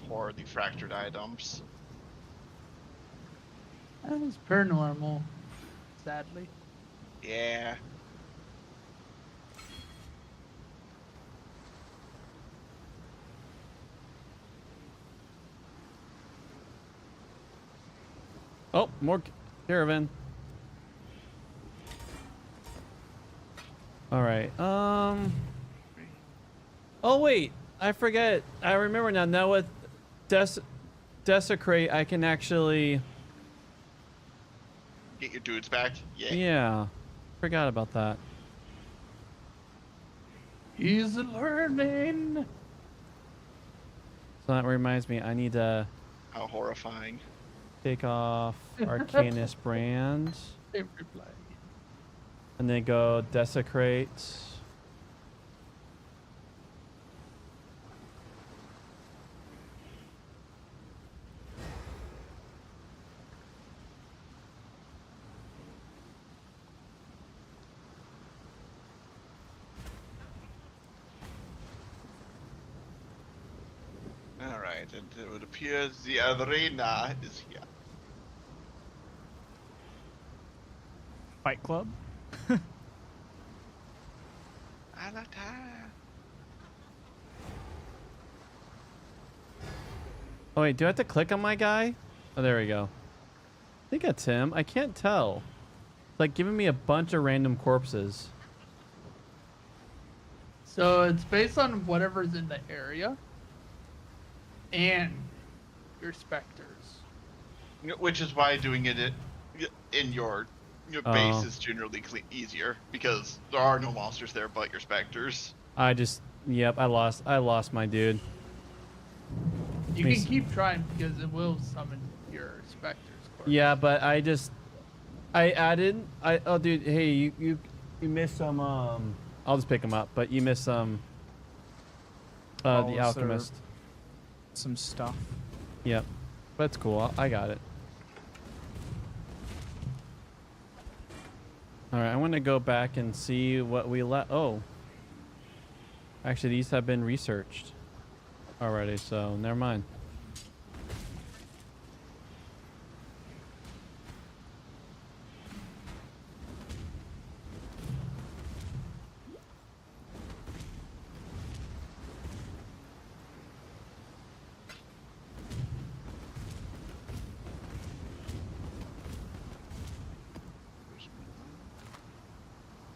for the fractured items. That was paranormal, sadly. Yeah. Oh, more caravan. All right. Oh wait, I forget. I remember now. Now with desecrate, I can actually. Get your dudes back. Yeah. Yeah. Forgot about that. He's learning. So that reminds me, I need to How horrifying. take off Arcanist brand Favorite play. and then go desecrate. Alright, and it would appear the arena is here. Fight Club. Oh wait, do I have to click on my guy? Oh, there we go. I think that's him. I can't tell. It's like giving me a bunch of random corpses. So it's based on whatever's in the area and your specters. Which is why doing it in your Oh. base is generally easier, because there are no monsters there but your specters. I just, yep, I lost my dude. You can keep trying because it will summon your specters. Yeah, but I added, oh dude, hey, you missed some, I'll just pick them up, but you missed some, the Oh, is there alchemist. Some stuff. Yep, that's cool. I got it. All right, I want to go back and see what we let. Oh, actually, these have been researched already, so never mind.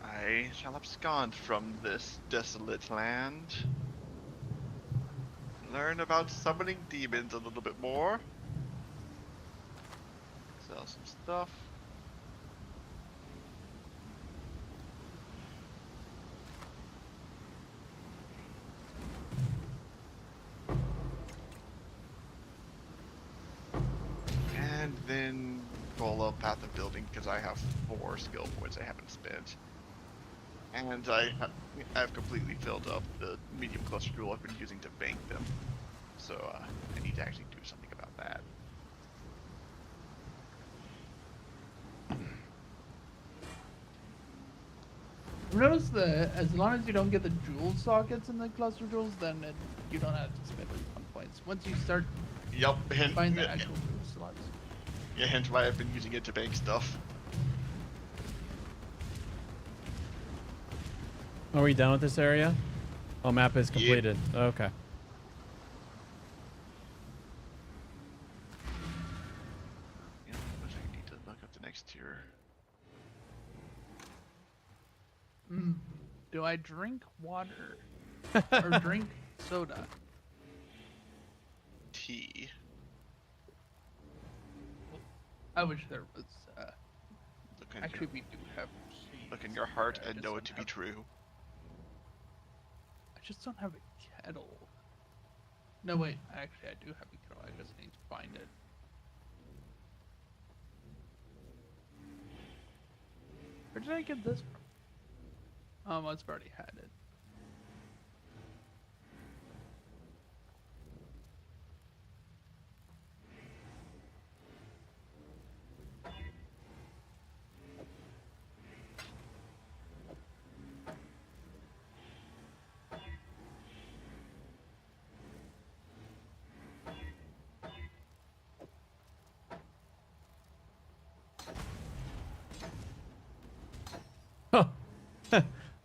I shall abscond from this desolate land. Learn about summoning demons a little bit more. Sell some stuff. And then roll up Path of Building because I have 4 skill points I haven't spent. And I've completely filled up the medium cluster tool I've been using to bank them. So I need to actually do something about that. Notice that as long as you don't get the jewel sockets in the cluster jewels, then you don't have to spend a ton of points. Once you start buying the actual jewel slots. Yeah, hence why I've been using it to bank stuff. Are we done with this area? Oh, map is completed. Okay. Yeah, I need to look up the next tier. Do I drink water or drink soda? Tea. I wish there was. Look in Actually, your, we do have. look in your heart I and just know don't it to be have- true. I just don't have a kettle. No, wait. Actually, I do have a kettle. I just need to find it. Where did I get this from? Oh, I've already had it.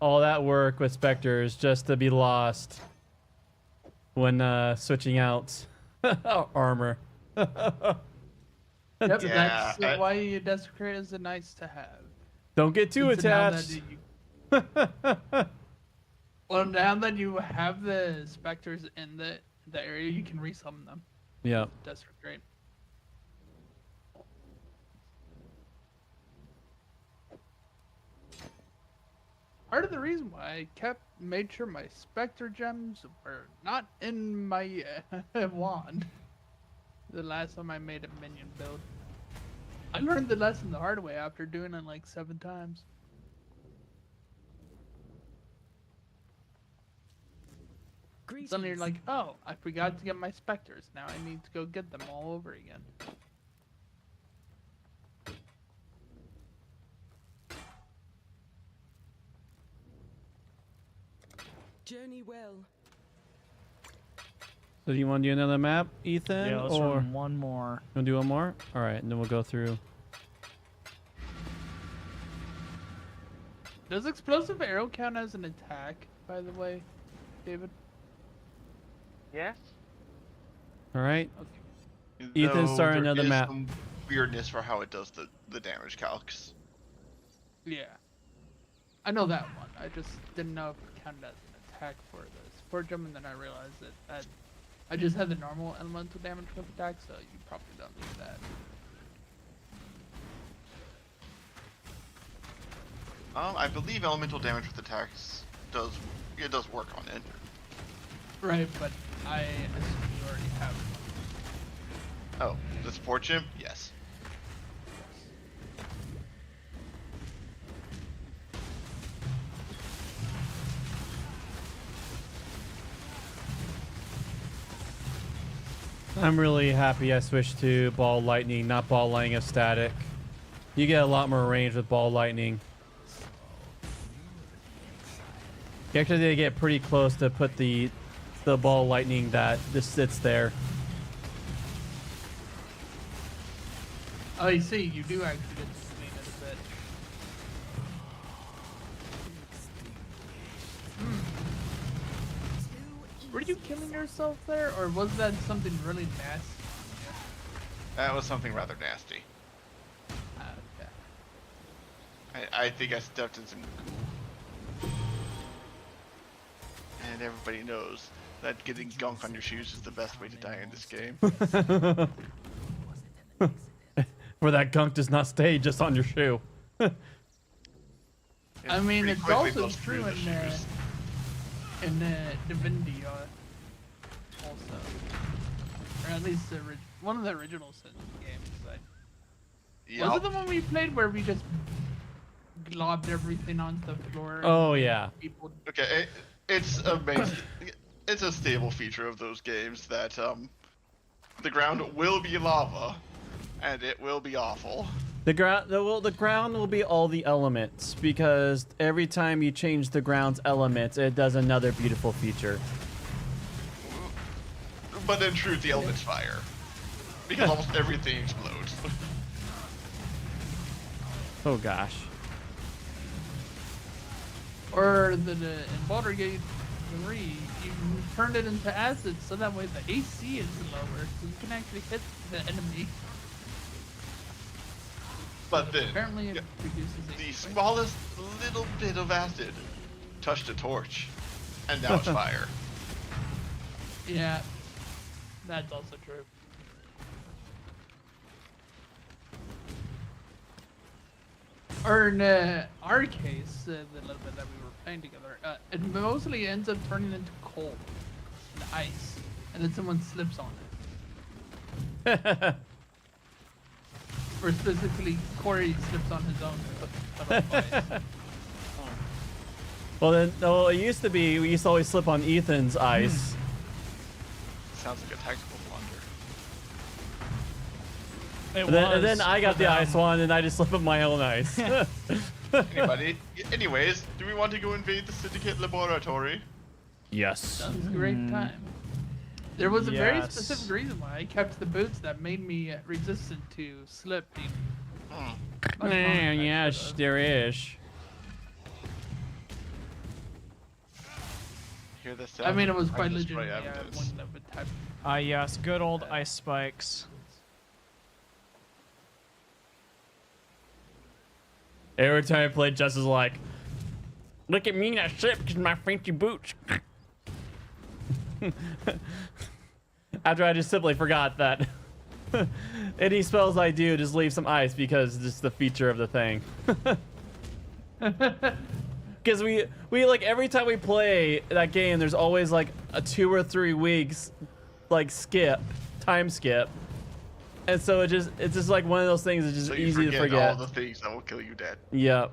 All that work with specters just to be lost when switching out armor. Yep, Yeah, that's why you Desecrate is a nice to have. Don't get too And so now attached. Well, now that you have the specters in the area, you can resummon them. Yeah. Desecrate. Part of the reason why I made sure my Spectre gems were not in my wand the last time I made a minion build. I learned the lesson the hard way after doing it like 7 times. Suddenly you're like, oh, I forgot to get my Spectres. Now I need to go get them all over again. Journey well. So do you want to do another map, Ethan? Yeah, let's or run one more. want to do one more? All right, and then we'll go through. Does explosive arrow count as an attack, by the way, David? Yes. All right. Okay. Ethan, Though start there another is map. some weirdness for how it does the damage calcs. Yeah. I know that one. I just didn't know if it counted as an attack for the support gem, and then I realized that I just had the normal elemental damage with attack, so you probably don't need that. I believe elemental damage with attacks does work on it. Right, but I assume you already have one. Oh, the support gym? Yes. I'm really happy I switched to ball lightning, not ball lightning of static. You get a lot more range with ball lightning. You actually get pretty close to put the ball lightning that just sits there. Oh, you see, you do actually get to clean it a bit. Were you killing yourself there, or was that something really nasty? That was something rather nasty. Okay. I think I stepped in some goo. And everybody knows that getting gunk on your shoes is the best way to die in this game. Where that gunk does not stay just on your shoe. I mean, pretty it's quickly also goes through true the shoes. in Divinity also. Or at least one of the original Sin games. Like, Yep. was it the one we played where we just globbed everything onto the floor? Oh, and yeah. People... Okay, it's amazing. It's a stable feature of those games that the ground will be lava, and it will be awful. The ground will be all the elements, because every time you change the ground's elements, it does another beautiful feature. But in truth, the element's fire, because almost everything explodes. Oh gosh. Or in Baldur's Gate 3, you turned it into acid, so that way the AC is lower, so you can actually hit the enemy. But then, Apparently, it yeah, reduces the AC. smallest little bit of acid touched a torch, and now it's fire. Yeah, that's also true. Or in our case, the little bit that we were playing together, it mostly ends up turning into cold and ice, and then someone slips on it. Or specifically, Corey slips on his own. But on ice. Well then, no, it used to be we used to always slip on Ethan's ice. Sounds like a tactical blunder. And then I got the ice one, and I just slip on my own ice. Anyways, do we want to go invade the Syndicate laboratory? Yes. Sounds a great time. There was a very Yes. specific reason why I kept the boots that made me resistant to slipping. Much longer than I Yes, should've. there is. hear the I sound mean, it of was quite Primus Roy legitimately evidence. one of the type. Yes, good old ice spikes. Every time I play, Jess is like, "Look at me, that ship, cause my fancy boots." After I just simply forgot that any spells I do just leave some ice because it's just the feature of the thing. Because we like every time we play that game, there's always like a 2 or 3 weeks like time skip, and so it's just like one of those things that's just So you easy to forget forget. all the things that will kill you dead. Yep.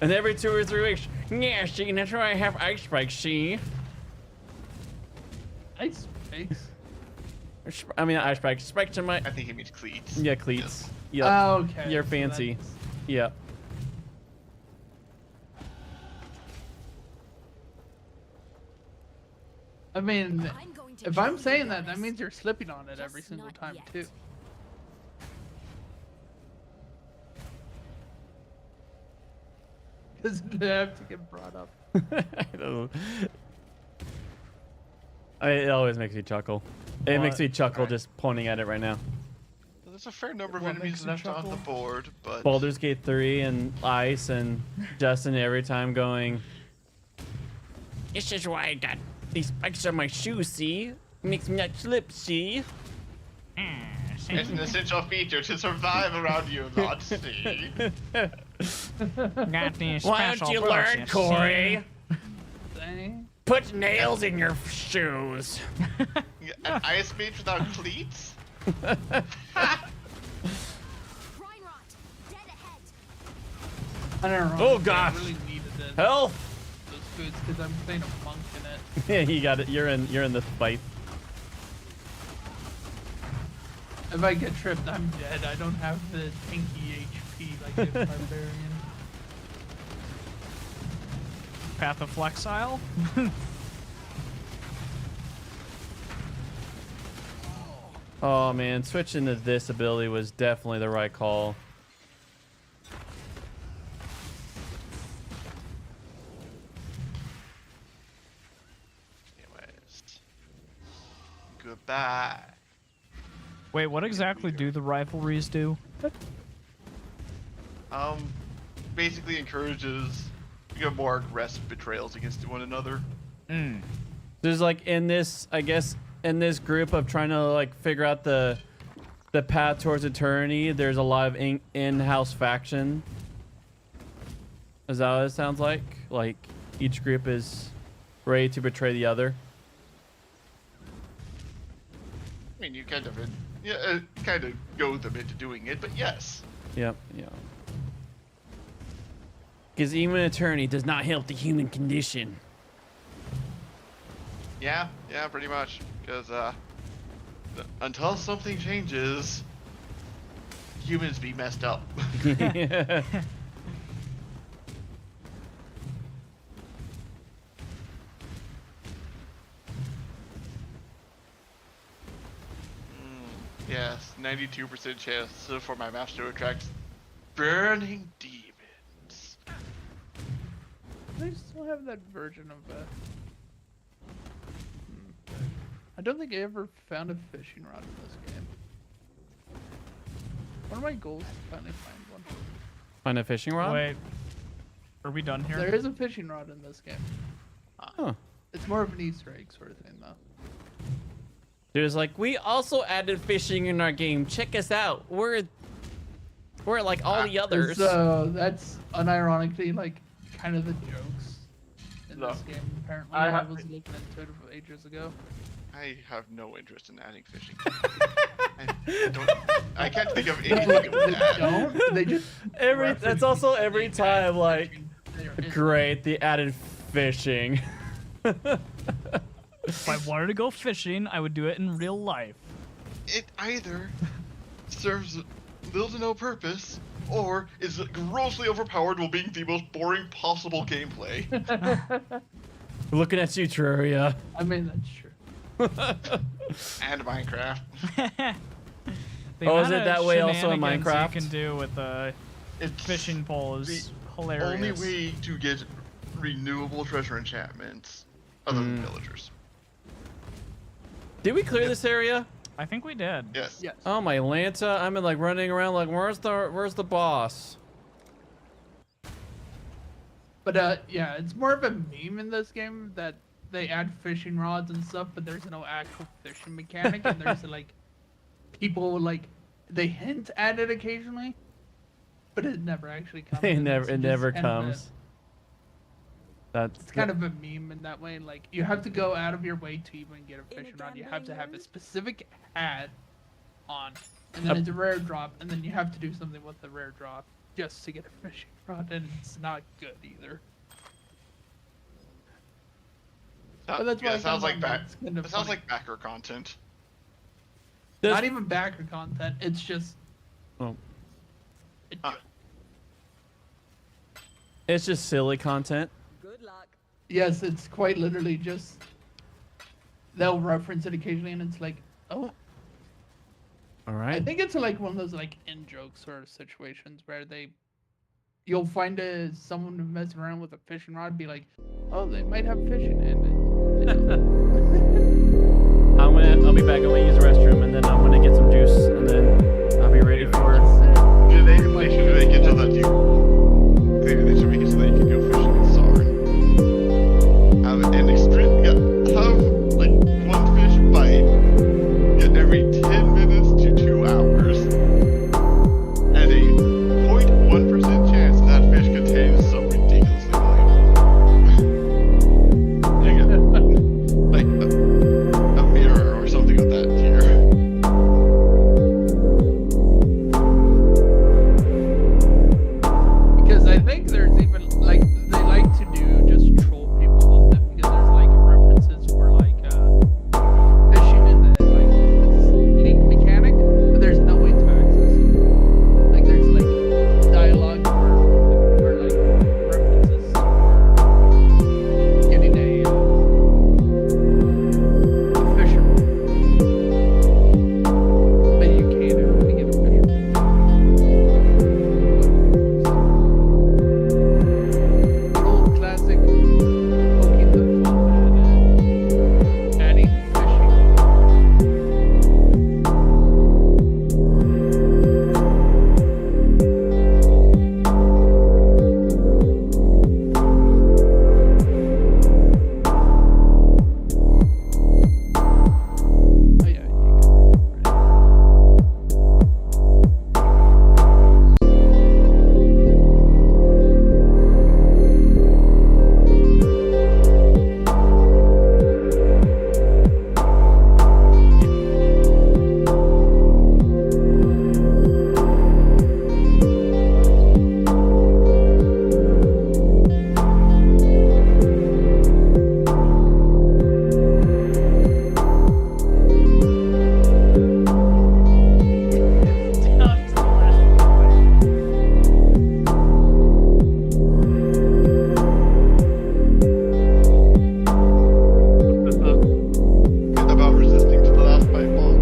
And every 2 or 3 weeks, yeah, see, that's why I have ice spikes, see? Ice spikes. I mean, not ice spikes, spikes in my... I think he means cleats. Yeah, cleats. Yep. Oh, okay. You're so fancy. that's- Yep. I mean, I'm going to if kill I'm you, saying that, that Jonas. means you're slipping on it every Just single not time yet. too. Because they have to get brought up. I don't know. It always makes me chuckle. It makes What? me chuckle Right. just pointing at it right now. There's a fair number of What enemies makes you left on the chuckle? board, but Baldur's Gate 3 and Ice and Justin every time going, "This is why I got these spikes on my shoes, see? Makes me not slip, see?" it's an essential feature to survive around you lot, see? Got these Why don't special you boots, learn, you Corey? Dang. Put nails in your shoes. An ice mage without cleats? Brine rot. Dead ahead. I don't know. Oh, I gosh. really needed it, Health. those foods because I'm playing a monk in it. Yeah, you got it. You're in the fight. If I get tripped, I'm dead. I don't have the tanky HP like a barbarian. Path of Flexile. Oh man, switching to this ability was definitely the right call. Anyways. Goodbye. Wait, what exactly do the rivalries do? Basically encourages more aggressive betrayals against one another. There's like in this, I guess, in this group of trying to like figure out the path towards eternity, there's a lot of in-house faction. Is that what it sounds like? Like each group is ready to betray the other. I mean, you kind of goad them into doing it, but yes. Yep, yeah. Because even eternity does not help the human condition. Yeah, pretty much. Because until something changes, humans be messed up. Yes, 92% chance for my master to attract burning demons. They still have that version of I don't think I ever found a fishing rod in this game. One of my goals is to finally find one. Find a fishing rod? Wait, are we done here? There is a fishing rod in this game. Huh. It's more of an Easter egg sort of thing, though. There's like, we also added fishing in our game. Check us out. We're like all the others. So that's unironically like kind of the jokes in No. this game. Apparently, I I have- was looking into it ages ago. I have no interest in adding fishing. I can't think of anything it would They add. don't. They just That's reference also the every name time as like, fishing. They're in- great, the added fishing. If I wanted to go fishing, I would do it in real life. It either serves little to no purpose, or is grossly overpowered while being the most boring possible gameplay. Looking at you, Terraria. I mean, that's true. And Minecraft. The Oh, is amount it of that way also in shenanigans Minecraft? You can do with It's fishing poles. hilarious. only way to get renewable treasure enchantments other than villagers. Did we clear this area? I think we did. Yes. Yes. Oh my Lanta, I'm like running around like where's the boss? But yeah, it's more of a meme in this game that they add fishing rods and stuff, but there's no actual fishing mechanic, and there's like people like they hint at it occasionally, but it never actually comes. It in. never It's it just never kind of a- comes. That's It's kind of a meme in that way. Like you have to go out of your way to even get a fishing rod. You have to have a specific hat on, and then it's a rare drop, and then you have to do something with the rare drop just to get a fishing rod, and it's not good either. But that's why Yeah, I it sounds like kinda it's kind of It sounds funny. like backer content. Not even backer content. It's just. Oh. It, It's just silly content. Good luck. Yes, it's quite literally just. They'll reference it occasionally, and it's like, oh. All I right. think it's like one of those like in joke sort of situations where you'll find someone messing around with a fishing rod, be like, oh, they might have fishing in it. I'll be back. I'm gonna use the restroom and then I'm gonna get some juice and then I'll be ready for. Do they should make it so that you? They should make it so that you can go fishing in Sarn. Have an extreme. Have like one fish bite every 10 minutes to 2 hours, and a 0.1% chance that fish contains some ridiculously valuable. Like a mirror or something of that tier. Because I think there's even like they like to do just troll people with it because there's like references for like fishing in the like league mechanic, but there's no way to access it. Like there's like dialogue or like references for getting a fisherman, but you can't actually get a fisherman. Good old classic poking the fun at adding fishing. Oh yeah, you guys are right. About resisting to the last bite bomb.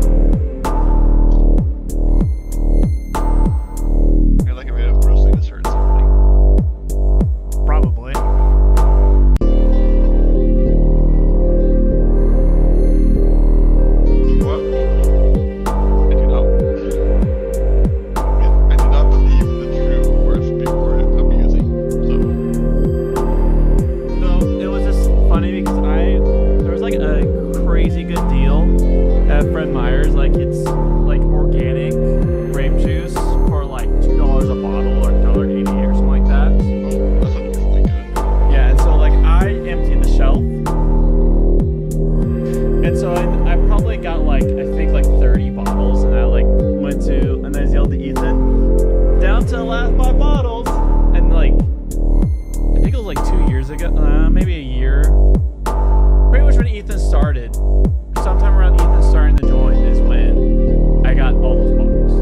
I feel like I made up grossly misheard something. Probably. What? I do not. I do not believe the true words before abusing. So it was just funny because there was like a crazy good deal at Fred Meyer's. Like it's like organic grape juice for like $2 a bottle or $1.80 or something like that. So that's unusually good. Yeah, and so like I emptied the shelf, and so I probably got like I think like 30 bottles, and I like went to and I yelled to Ethan, down to the last 5 bottles, and like I think it was like 2 years ago, maybe a year, pretty much when Ethan started. Sometime around Ethan starting to join is when I got all those bottles.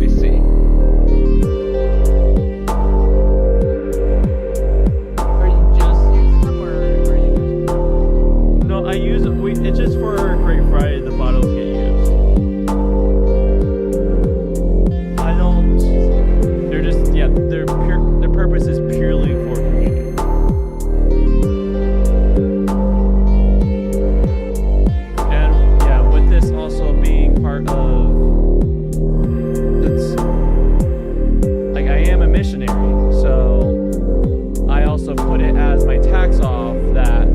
I see. Are you just using them, or are you using No, I use it. It's just for Great Friday. The bottles get used. part of it's like I am a missionary, so I also put it as my tax off that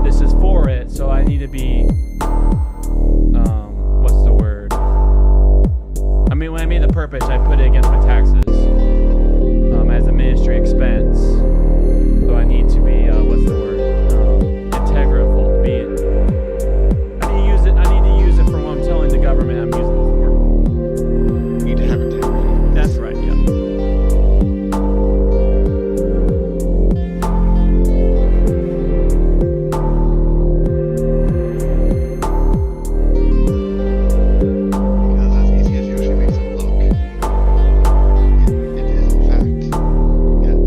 this is for it, so I need to be what's the word? I mean, when I made the purpose, I put it against my taxes as a ministry expense. So I need to be what's the word? Integral. I need to use it for what I'm telling the government I'm using it for. You need to have integrity. That's right, yeah. Because as easy as Yoshi makes it look, it is in fact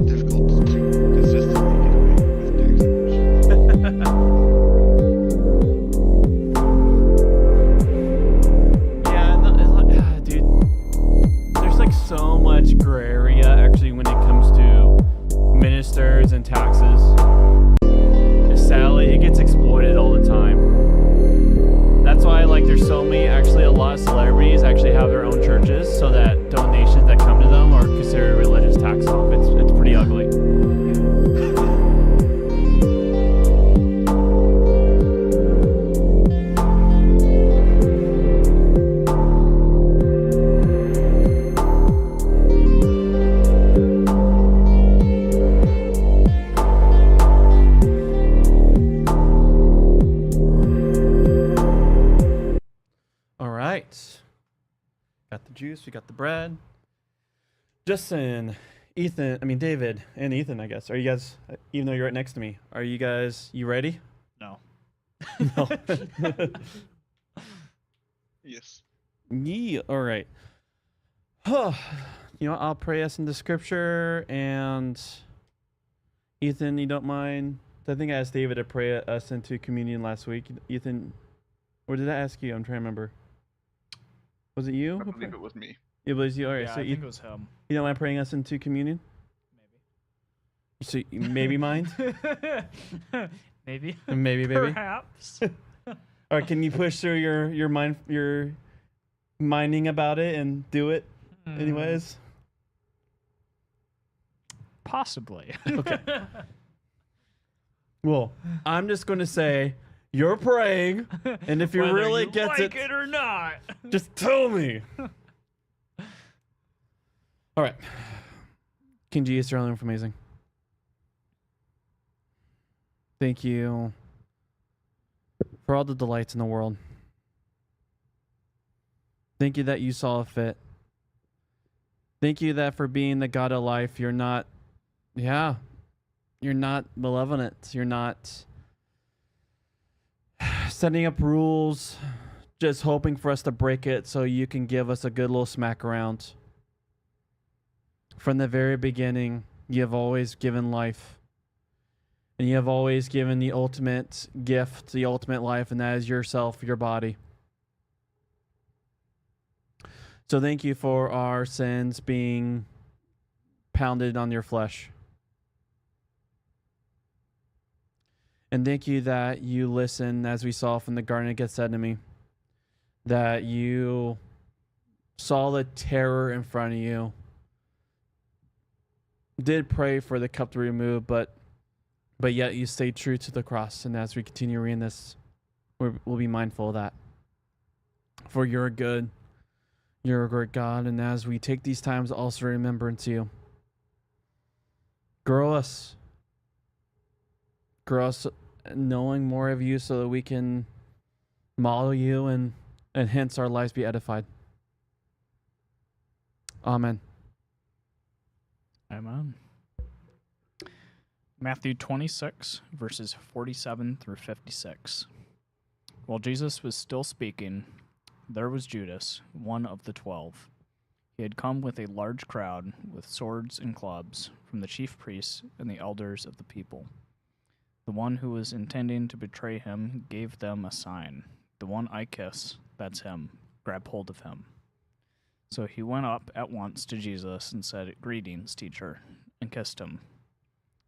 difficult to consistently get away with tax evasion. Yeah, no, it's like, dude, there's like so much gray area actually when it comes to ministers and taxes. And sadly, it gets exploited all the time. That's why like there's so many, actually a lot of celebrities actually have their own churches so that donations that come to them are considered religious tax off. It's pretty ugly. All right. Got the juice, we got the bread. Justin, David, and Ethan, I guess. Are you guys, even though you're right next to me, are you ready? No. No. Yes. Yeah, all right. I'll pray us into scripture, and Ethan, you don't mind? I think I asked David to pray us into communion last week. Ethan, or did I ask you? I'm trying to remember. Was it you? I believe it was me. It was you. All right. Yeah, So I think it was him. you don't mind praying us into communion? So maybe mind? Maybe. Maybe, baby. Perhaps. All right. Can you push through your minding about it and do it anyways? Possibly. Okay. Well, I'm just going to say you're praying, and if you Whether really you get like it or not. just tell me. All right. King Jesus, you're amazing. Thank you for all the delights in the world. Thank you that you saw fit. Thank you that for being the God of life, you're not malevolent. You're not setting up rules, just hoping for us to break it so you can give us a good little smack around. From the very beginning, you have always given life. And you have always given the ultimate gift, the ultimate life, and that is yourself, your body. So thank you for our sins being pounded on your flesh. And thank you that you listen, as we saw from the Garden of Gethsemane, that you saw the terror in front of you, did pray for the cup to be removed, but yet you stayed true to the cross. And as we continue reading this, we'll be mindful of that. For you're good, you're a great God, and as we take these times, also remembrance you. Grow us knowing more of you so that we can model you and hence our lives be edified. Amen. Amen. Matthew 26, verses 47 through 56. While Jesus was still speaking, there was Judas, one of the 12. He had come with a large crowd with swords and clubs from the chief priests and the elders of the people. The one who was intending to betray him gave them a sign. The one I kiss, that's him. Grab hold of him. So he went up at once to Jesus and said, "Greetings, teacher," and kissed him.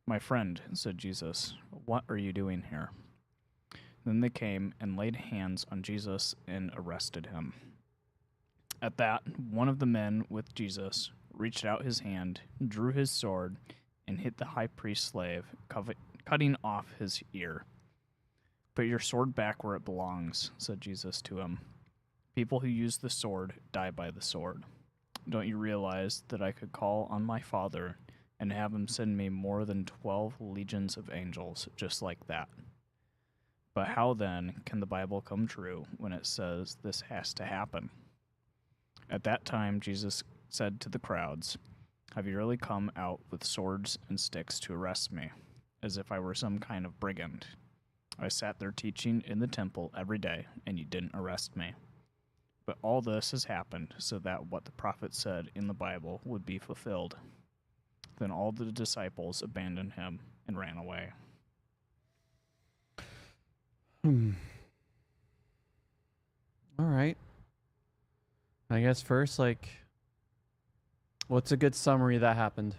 "My friend," said Jesus, "what are you doing here?" Then they came and laid hands on Jesus and arrested him. At that, one of the men with Jesus reached out his hand, drew his sword, and hit the high priest's slave, cutting off his ear. "Put your sword back where it belongs," said Jesus to him. "People who use the sword die by the sword. Don't you realize that I could call on my Father and have him send me more than 12 legions of angels just like that? But how then can the Bible come true when it says this has to happen?" At that time, Jesus said to the crowds, "Have you really come out with swords and sticks to arrest me, as if I were some kind of brigand? I sat there teaching in the temple every day, and you didn't arrest me. But all this has happened so that what the prophet said in the Bible would be fulfilled." Then all the disciples abandoned him and ran away. All right. I guess first, like, what's a good summary that happened?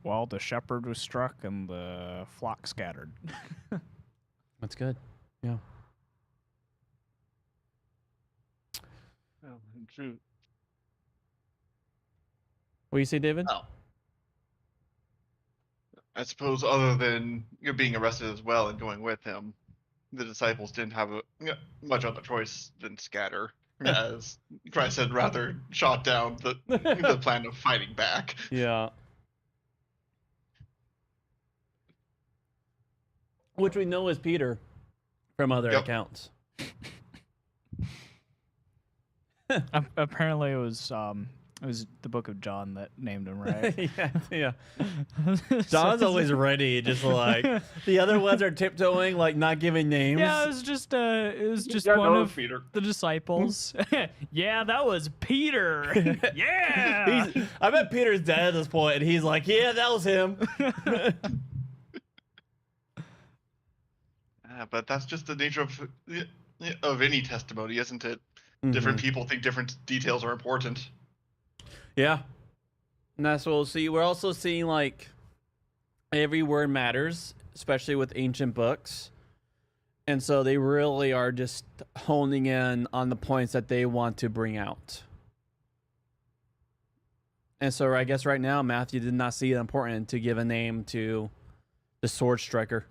Well, the shepherd was struck and the flock scattered. That's good. Yeah. Oh, true. What do you say, David? Oh. I suppose other than being arrested as well and going with him, the disciples didn't have much other choice than scatter, as Christ had rather shot down the plan of fighting back. Yeah. Which we know is Peter from other accounts. Apparently, it was the book of John that named him, right? yeah. John's always ready, just like the other ones are tiptoeing, like not giving names. Yeah, it was just Yeah, one no, of Peter. the disciples. Yeah, that was Peter. Yeah. I bet Peter's dead at this point, and he's like, "Yeah, that was him." But that's just the nature of any testimony, isn't it? Different people think different details are important. Yeah. And that's what we'll see. We're also seeing, like, every word matters, especially with ancient books. And so they really are just honing in on the points that they want to bring out. And so I guess right now, Matthew did not see it important to give a name to the sword striker.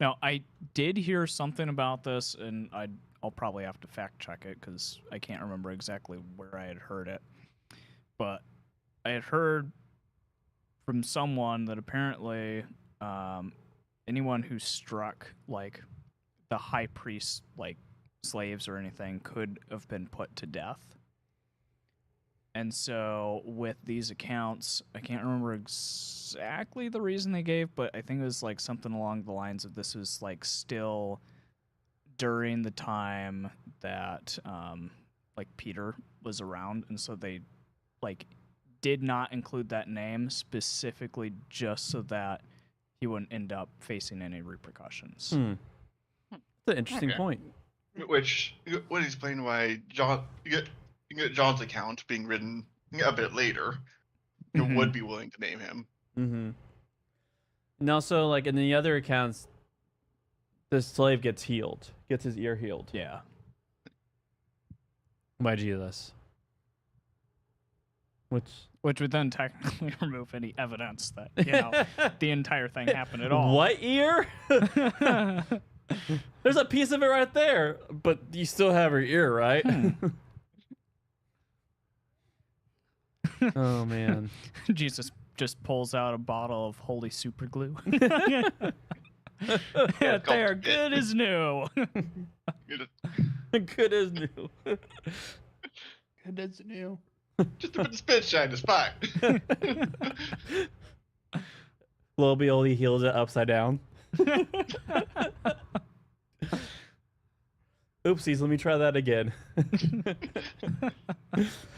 Now, I did hear something about this, and I'll probably have to fact check it because I can't remember exactly where I had heard it. But I had heard from someone that apparently anyone who struck like the high priest, like slaves or anything, could have been put to death. And so with these accounts, I can't remember exactly the reason they gave, but I think it was like something along the lines of this was like still during the time that like Peter was around, and so they like did not include that name specifically just so that he wouldn't end up facing any repercussions. That's an interesting point. Which would explain why John's account being written a bit later would be willing to name him. Mm-hmm. And also, like in the other accounts, the slave gets his ear healed. Yeah. By Jesus. Which would then technically remove any evidence that, you know, the entire thing happened at all. What ear? There's a piece of it right there, but you still have her ear, right? Oh, man. Jesus just pulls out a bottle of holy super glue. Yeah, they are good as new. Good as new. Good as new. Just a bit of spit shine is fine. Little Beoldie heals it upside down. Oopsies, let me try that again.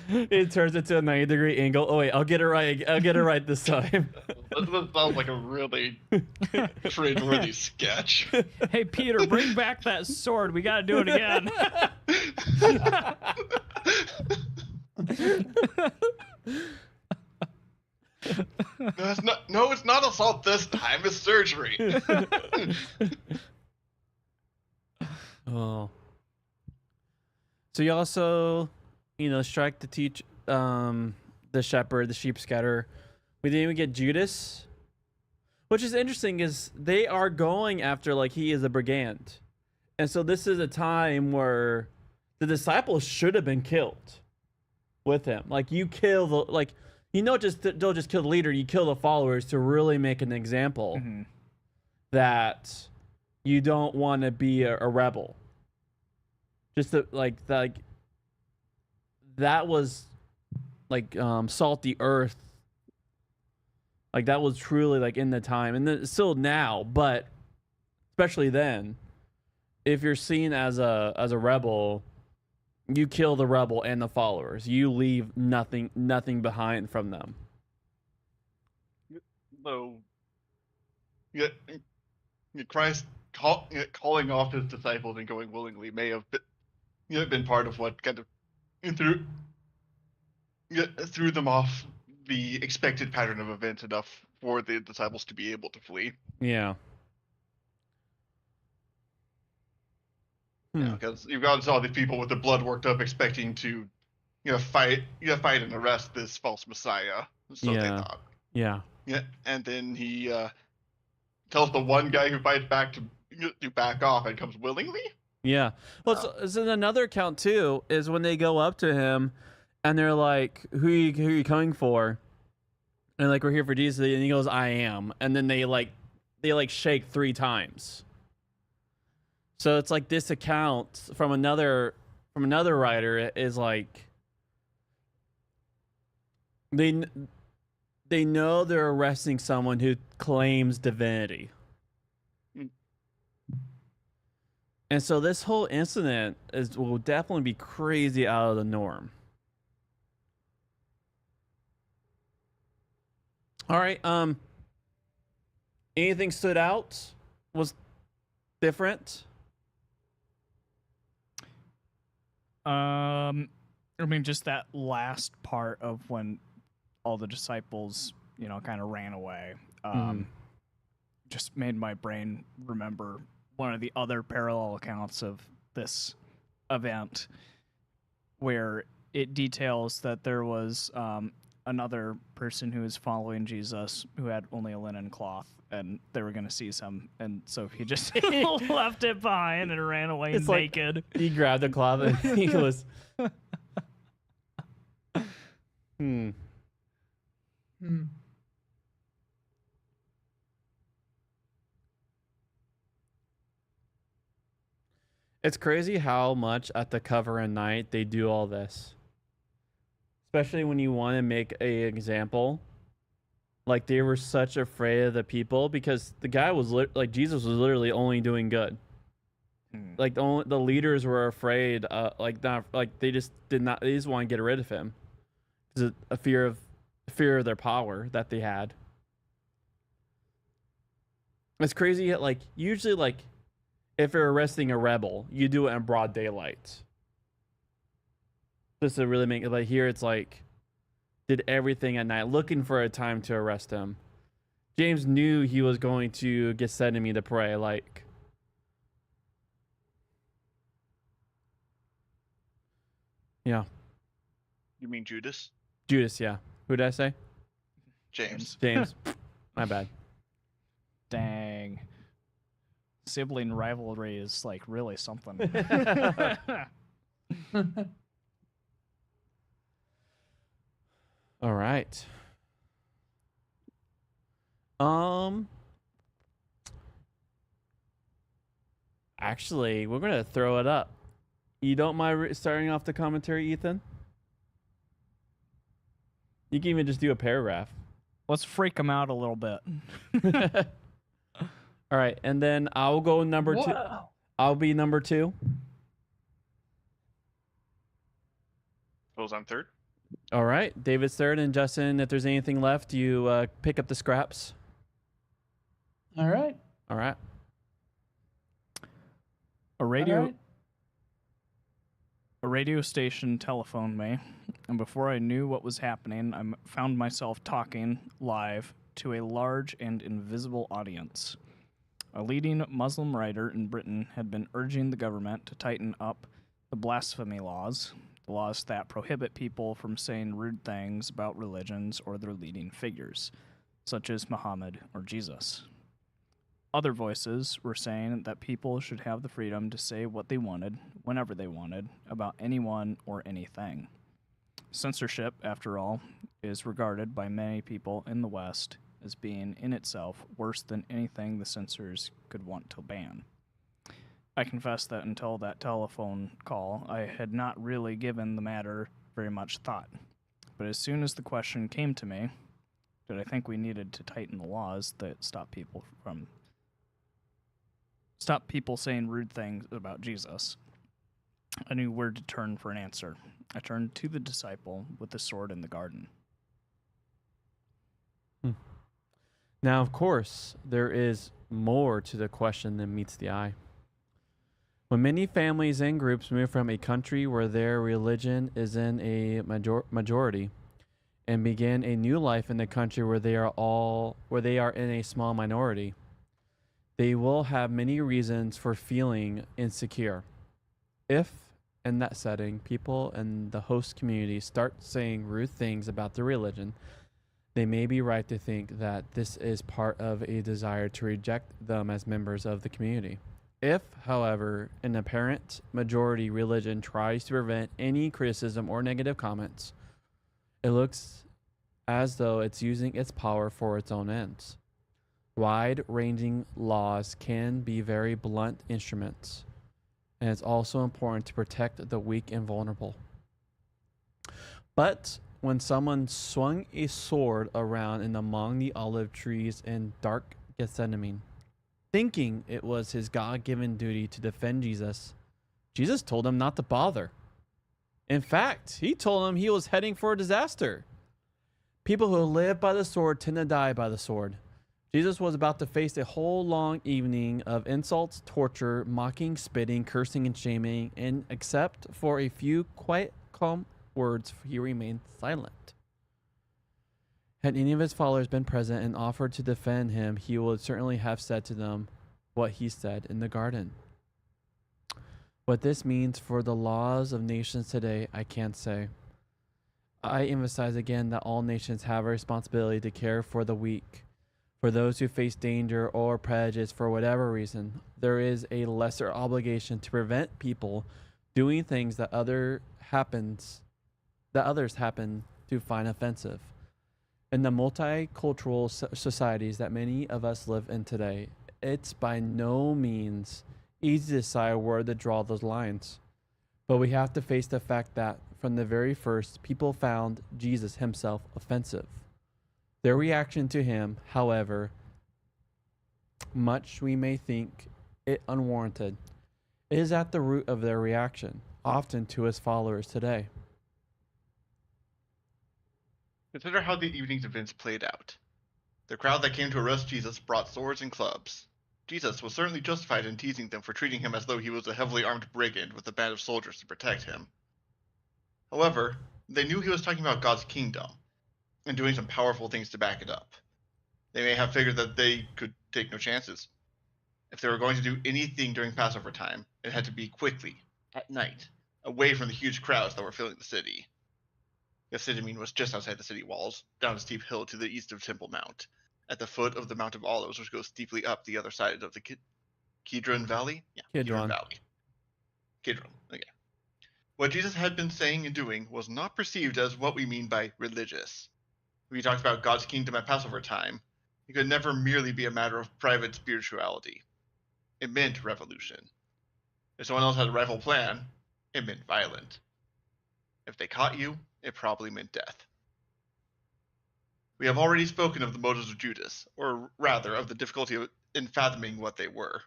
It turns into a 90-degree angle. Oh wait, I'll get it right. I'll get it right this time. That sounds like a really cringeworthy sketch. Hey, Peter, bring back that sword. We gotta do it again. No, it's not assault this time. It's surgery. Oh. So you also, strike to teach the shepherd, the sheep scatter. We didn't even get Judas, which is interesting. Is they are going after like he is a brigand, and so this is a time where the disciples should have been killed with him. Like you kill the just don't just kill the leader. You kill the followers to really make an example that you don't want to be a rebel. Just that was like salt the earth. Like that was truly like in the time, and then still now, but especially then, if you're seen as a rebel, you kill the rebel and the followers. You leave nothing behind from them. Though, Christ calling off his disciples and going willingly may have been part of what kind of threw them off the expected pattern of events enough for the disciples to be able to flee. Yeah. Because you've got all these people with their blood worked up, expecting to, fight and arrest this false messiah. So they thought. Yeah. Yeah, and then he tells the one guy who fights back to back off and comes willingly. Yeah. Well, it's in another account too. Is when they go up to him, and they're like, "Who are you coming for?" And like, "We're here for Jesus." And he goes, "I am." And then they shake 3 times. So it's like this account from another writer is like they know they're arresting someone who claims divinity. And so this whole incident will definitely be crazy out of the norm. All right. Anything stood out? Was different? I mean, just that last part of when all the disciples, kind of ran away. Just made my brain remember one of the other parallel accounts of this event, where it details that there was another person who was following Jesus who had only a linen cloth, and they were going to seize him, and so he just left it behind and ran away naked. Like he grabbed the cloth and he was. It's crazy how much at the cover and night they do all this. Especially when you want to make an example. Like they were such afraid of the people because the guy was Jesus was literally only doing good. Like the leaders were afraid, they just want to get rid of him. It's a fear of their power that they had. It's crazy. Like usually, if you're arresting a rebel, you do it in broad daylight. Just to really make it here, it's like did everything at night, looking for a time to arrest him. James knew he was going to Gethsemane to pray. Yeah. You mean Judas? Judas, yeah. Who did I say? James. My bad. Dang. Sibling rivalry is really something. All right. Actually, we're gonna throw it up. You don't mind starting off the commentary, Ethan? You can even just do a paragraph. Let's freak them out a little bit. All right, and then I'll go number 2. I'll be number 2. Suppose I'm third. All right, David's third, and Justin, if there's anything left, you pick up the scraps. All right. All right. A radio. All right. A radio station telephoned me, and before I knew what was happening, I found myself talking live to a large and invisible audience. A leading Muslim writer in Britain had been urging the government to tighten up the blasphemy laws, the laws that prohibit people from saying rude things about religions or their leading figures, such as Muhammad or Jesus. Other voices were saying that people should have the freedom to say what they wanted, whenever they wanted, about anyone or anything. Censorship, after all, is regarded by many people in the West as being in itself worse than anything the censors could want to ban. I confess that until that telephone call, I had not really given the matter very much thought. But as soon as the question came to me, did I think we needed to tighten the laws that stop people saying rude things about Jesus, I knew where to turn for an answer. I turned to the disciple with the sword in the garden. Now, of course, there is more to the question than meets the eye. When many families and groups move from a country where their religion is in a majority and begin a new life in a country where they are in a small minority, they will have many reasons for feeling insecure. If, in that setting, people in the host community start saying rude things about their religion, they may be right to think that this is part of a desire to reject them as members of the community. If, however, an apparent majority religion tries to prevent any criticism or negative comments, it looks as though it's using its power for its own ends. Wide-ranging laws can be very blunt instruments, and it's also important to protect the weak and vulnerable. But when someone swung a sword around and among the olive trees in dark Gethsemane, thinking it was his God-given duty to defend Jesus, Jesus told him not to bother. In fact, he told him he was heading for a disaster. People who live by the sword tend to die by the sword. Jesus was about to face a whole long evening of insults, torture, mocking, spitting, cursing, and shaming, and except for a few quiet, calm words, he remained silent. Had any of his followers been present and offered to defend him, he would certainly have said to them what he said in the garden. What this means for the laws of nations today, I can't say. I emphasize again that all nations have a responsibility to care for the weak. For those who face danger or prejudice for whatever reason, there is a lesser obligation to prevent people doing things that others happen to find offensive. In the multicultural societies that many of us live in today, it's by no means easy to decide where to draw those lines. But we have to face the fact that from the very first, people found Jesus himself offensive. Their reaction to him, however, much we may think it unwarranted, is at the root of their reaction, often to his followers today. Consider how the evening's events played out. The crowd that came to arrest Jesus brought swords and clubs. Jesus was certainly justified in teasing them for treating him as though he was a heavily armed brigand with a band of soldiers to protect him. However, they knew he was talking about God's kingdom, and doing some powerful things to back it up. They may have figured that they could take no chances. If they were going to do anything during Passover time, it had to be quickly, at night, away from the huge crowds that were filling the city. Gethsemane was just outside the city walls, down a steep hill to the east of Temple Mount, at the foot of the Mount of Olives, which goes steeply up the other side of the Kidron Valley? Yeah, Kidron Valley. Kidron, okay. What Jesus had been saying and doing was not perceived as what we mean by religious. When he talked about God's kingdom at Passover time, it could never merely be a matter of private spirituality. It meant revolution. If someone else had a rival plan, it meant violent. If they caught you, it probably meant death. We have already spoken of the motives of Judas, or rather of the difficulty in fathoming what they were.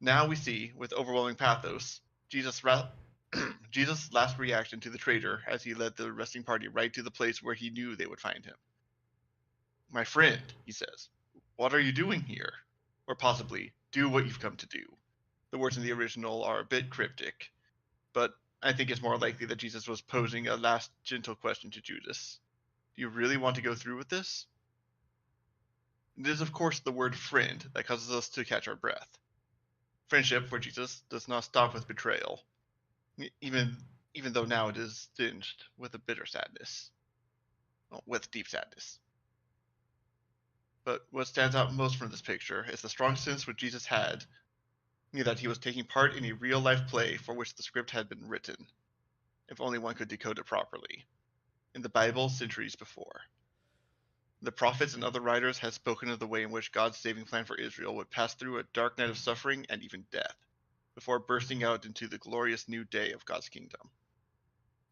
Now we see, with overwhelming pathos, Jesus' last reaction to the traitor as he led the arresting party right to the place where he knew they would find him. "My friend," he says, "what are you doing here?" Or possibly, "do what you've come to do." The words in the original are a bit cryptic, but I think it's more likely that Jesus was posing a last gentle question to Judas. Do you really want to go through with this? It is, of course, the word friend that causes us to catch our breath. Friendship for Jesus does not stop with betrayal, even though now it is tinged with a bitter sadness. Well, with deep sadness. But what stands out most from this picture is the strong sense which Jesus had that he was taking part in a real-life play for which the script had been written, if only one could decode it properly, in the Bible centuries before. The prophets and other writers had spoken of the way in which God's saving plan for Israel would pass through a dark night of suffering and even death, before bursting out into the glorious new day of God's kingdom.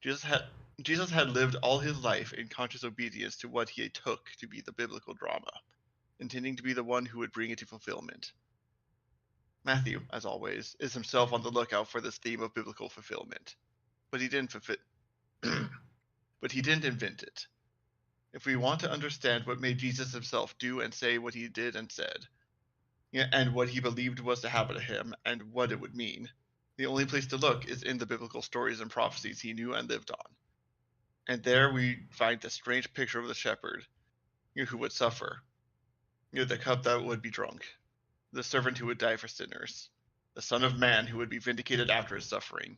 Jesus had lived all his life in conscious obedience to what he took to be the biblical drama, intending to be the one who would bring it to fulfillment. Matthew, as always, is himself on the lookout for this theme of biblical fulfillment, but he didn't invent it. If we want to understand what made Jesus himself do and say what he did and said, and what he believed was to happen to him and what it would mean, the only place to look is in the biblical stories and prophecies he knew and lived on. And there we find the strange picture of the shepherd who would suffer, the cup that would be drunk, the servant who would die for sinners, the Son of Man who would be vindicated after his suffering.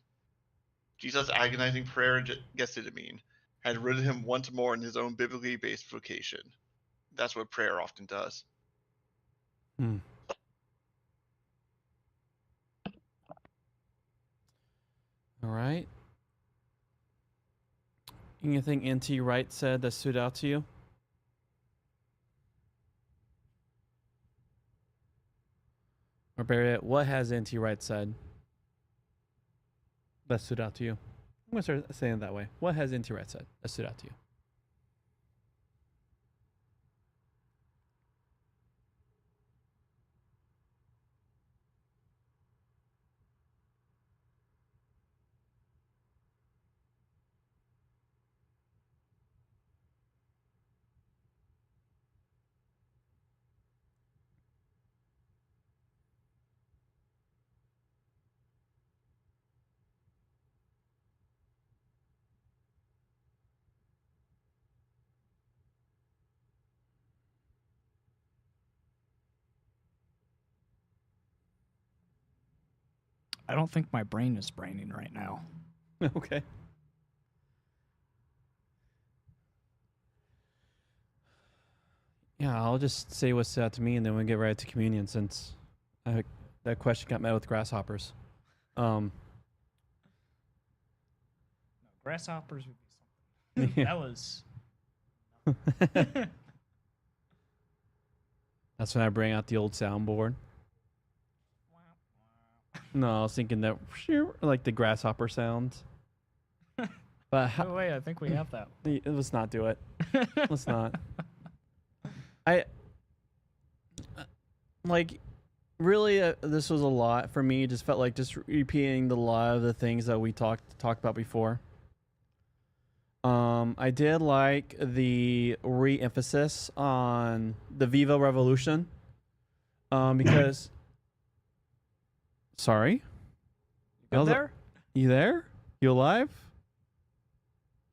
Jesus' agonizing prayer in Gethsemane had rooted him once more in his own biblically based vocation. That's what prayer often does. All right. Anything N.T. Wright said that stood out to you? Or Barry, what has N.T. Wright said that stood out to you? I'm going to start saying it that way. What has N.T. Wright said that stood out to you? I don't think my brain is braining right now. Okay. Yeah, I'll just say what stood out to me, and then we'll get right to communion, since that question got met with grasshoppers. Grasshoppers would be something. That was. That's when I bring out the old soundboard. No, I was thinking that like the grasshopper sounds. But Oh wait, I think we have that. let's not do it. Let's not. Like, really, this was a lot for me. It just felt like just repeating a lot of the things that we talked about before. I did like the re-emphasis on the Viva Revolution, because. Sorry. You there? You there? You alive?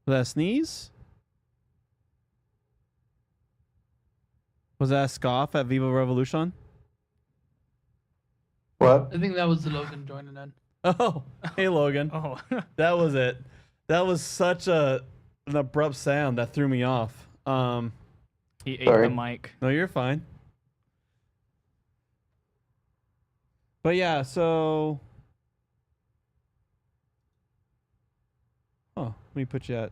Was that a sneeze? Was that a scoff at Viva Revolution? What? I think that was Logan joining in. Oh, hey Logan. Oh. That was it. That was such an abrupt sound that threw me off. He ate Sorry. the mic. No, you're fine. But yeah, so. Oh, let me put you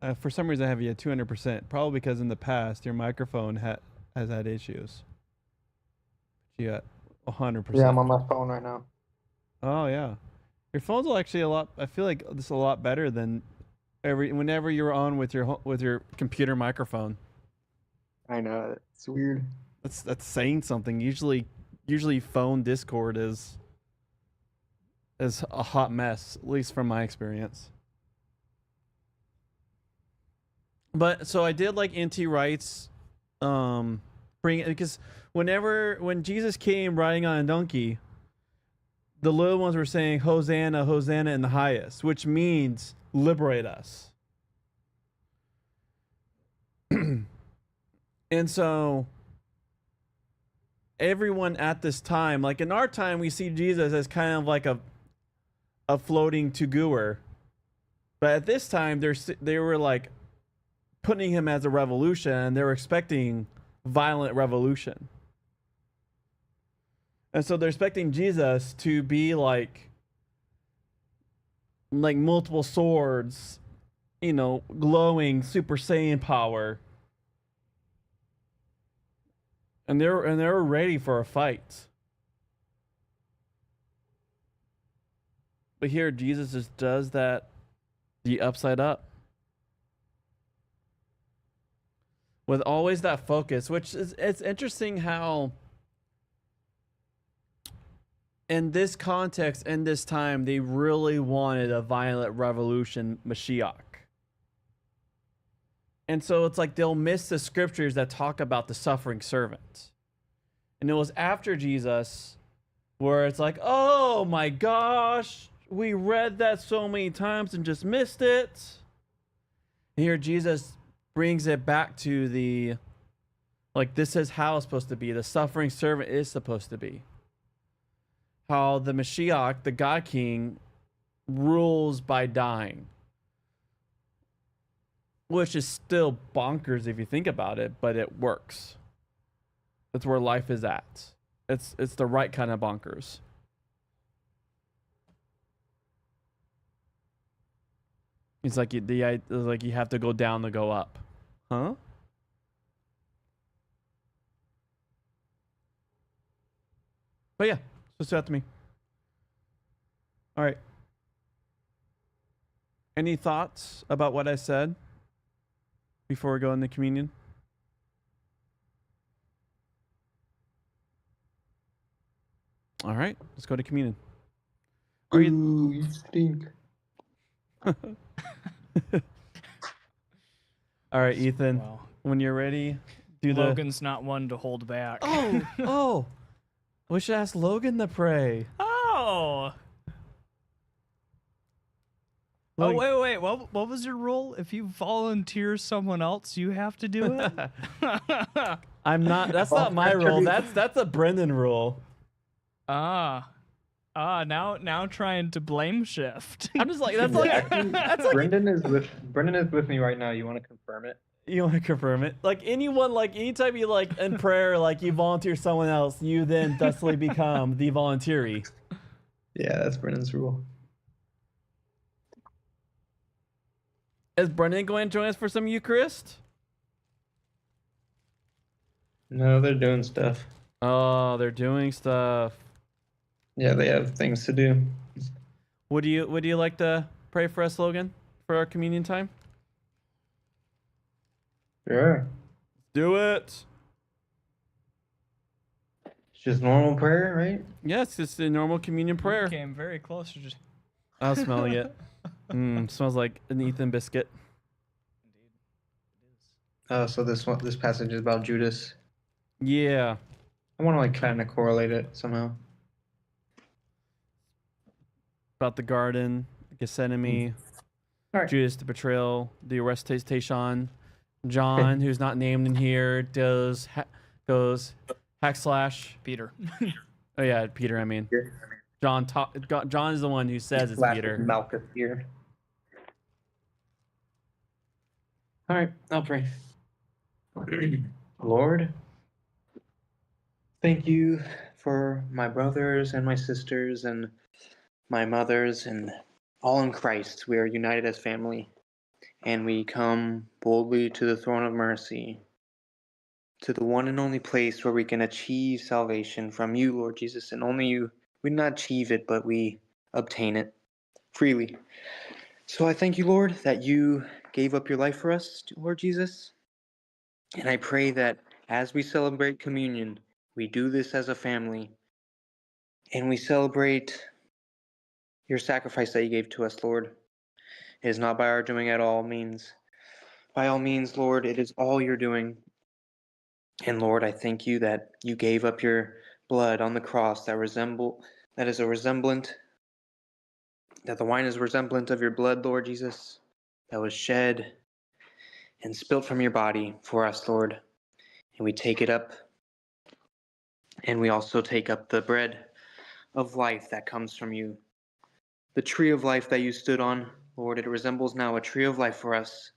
at. For some reason, I have you at 200%. Probably because in the past, your microphone has had issues. You got 100%. Yeah, I'm on my phone right now. Oh yeah, your phone's actually a lot. I feel like this is a lot better than whenever you're on with your computer microphone. I know, it's weird. That's saying something. Usually phone Discord is a hot mess, at least from my experience. But so I did like N.T. Wright's because when Jesus came riding on a donkey, the little ones were saying, Hosanna, Hosanna in the highest, which means liberate us. And so everyone at this time, like in our time, we see Jesus as kind of like a floating to-gooer. But at this time, they were like putting him as a revolution, and they were expecting violent revolution. And so they're expecting Jesus to be like multiple swords, you know, glowing Super Saiyan power. And they were ready for a fight. But here Jesus just does that the upside up. With always that focus, which is, it's interesting how in this context, in this time, they really wanted a violent revolution Mashiach. And so it's like they'll miss the scriptures that talk about the suffering servant. And it was after Jesus where it's like, oh my gosh, we read that so many times and just missed it. And here Jesus brings it back to the, like, this is how it's supposed to be. The suffering servant is supposed to be. How the Mashiach, the God King, rules by dying. Which is still bonkers if you think about it, but it works. That's where life is at. It's the right kind of bonkers. It's like you have to go down to go up. Huh? But yeah, so it's out to me. All right. Any thoughts about what I said before we go into communion? All right, let's go to communion. Ooh, you stink. All right, Ethan, Wow. when you're ready, do Logan's not one to hold back. Oh, we should ask Logan to pray. Oh. Logan. Oh, wait. What was your rule? If you volunteer someone else, you have to do it? I'm not. That's not my rule. That's a Brendan rule. Now trying to blame shift. I'm just like that's like Brendan is with me right now. You want to confirm it? You want to confirm it? Like anyone, like anytime you like in prayer, like you volunteer someone else, you then thusly become the volunteeree. Yeah, that's Brendan's rule. Is Brendan going to join us for some Eucharist? No, they're doing stuff. Oh, they're doing stuff. Yeah, they have things to do. Would you like to pray for us, Logan, for our communion time? Sure. Do it. It's just normal prayer, right? Yes, it's the normal communion prayer. Came very close to just. I'm smelling it. Smells like an Ethan biscuit. Oh, so this passage is about Judas. Yeah. I want to like kind of correlate it somehow. About the garden, Gethsemane, All right. Judas, the betrayal, the arrestation, John, who's not named in here, goes /. Peter. Oh yeah, Peter. I mean, John. John is the one who says it's Peter. Malchus here. All right, I'll pray. Lord, thank you for my brothers and my sisters and my mothers and all in Christ. We are united as family, and we come boldly to the throne of mercy, to the one and only place where we can achieve salvation from you, Lord Jesus, and only you. We not achieve it, but we obtain it freely. So I thank you, Lord, that you gave up your life for us, Lord Jesus. And I pray that as we celebrate communion, we do this as a family, and we celebrate your sacrifice that you gave to us, Lord. It is not by our doing at all means. By all means, Lord, it is all you're doing. And Lord, I thank you that you gave up your blood on the cross that that is a resemblant, that the wine is a resemblant of your blood, Lord Jesus, that was shed and spilt from your body for us, Lord. And we take it up, and we also take up the bread of life that comes from you. The tree of life that you stood on, Lord, it resembles now a tree of life for us.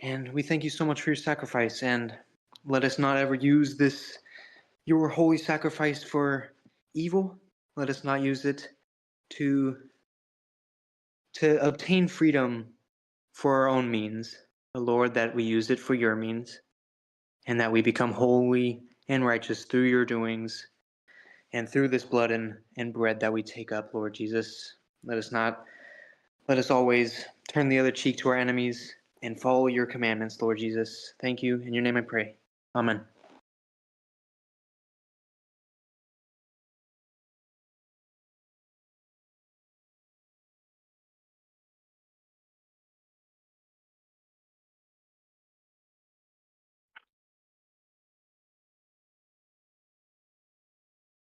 And we thank you so much for your sacrifice, and let us not ever use this, your holy sacrifice, for evil. Let us not use it to obtain freedom for our own means, but Lord, that we use it for your means, and that we become holy and righteous through your doings, and through this blood and bread that we take up, Lord Jesus. Let us always turn the other cheek to our enemies and follow your commandments, Lord Jesus. Thank you. In your name I pray. Amen.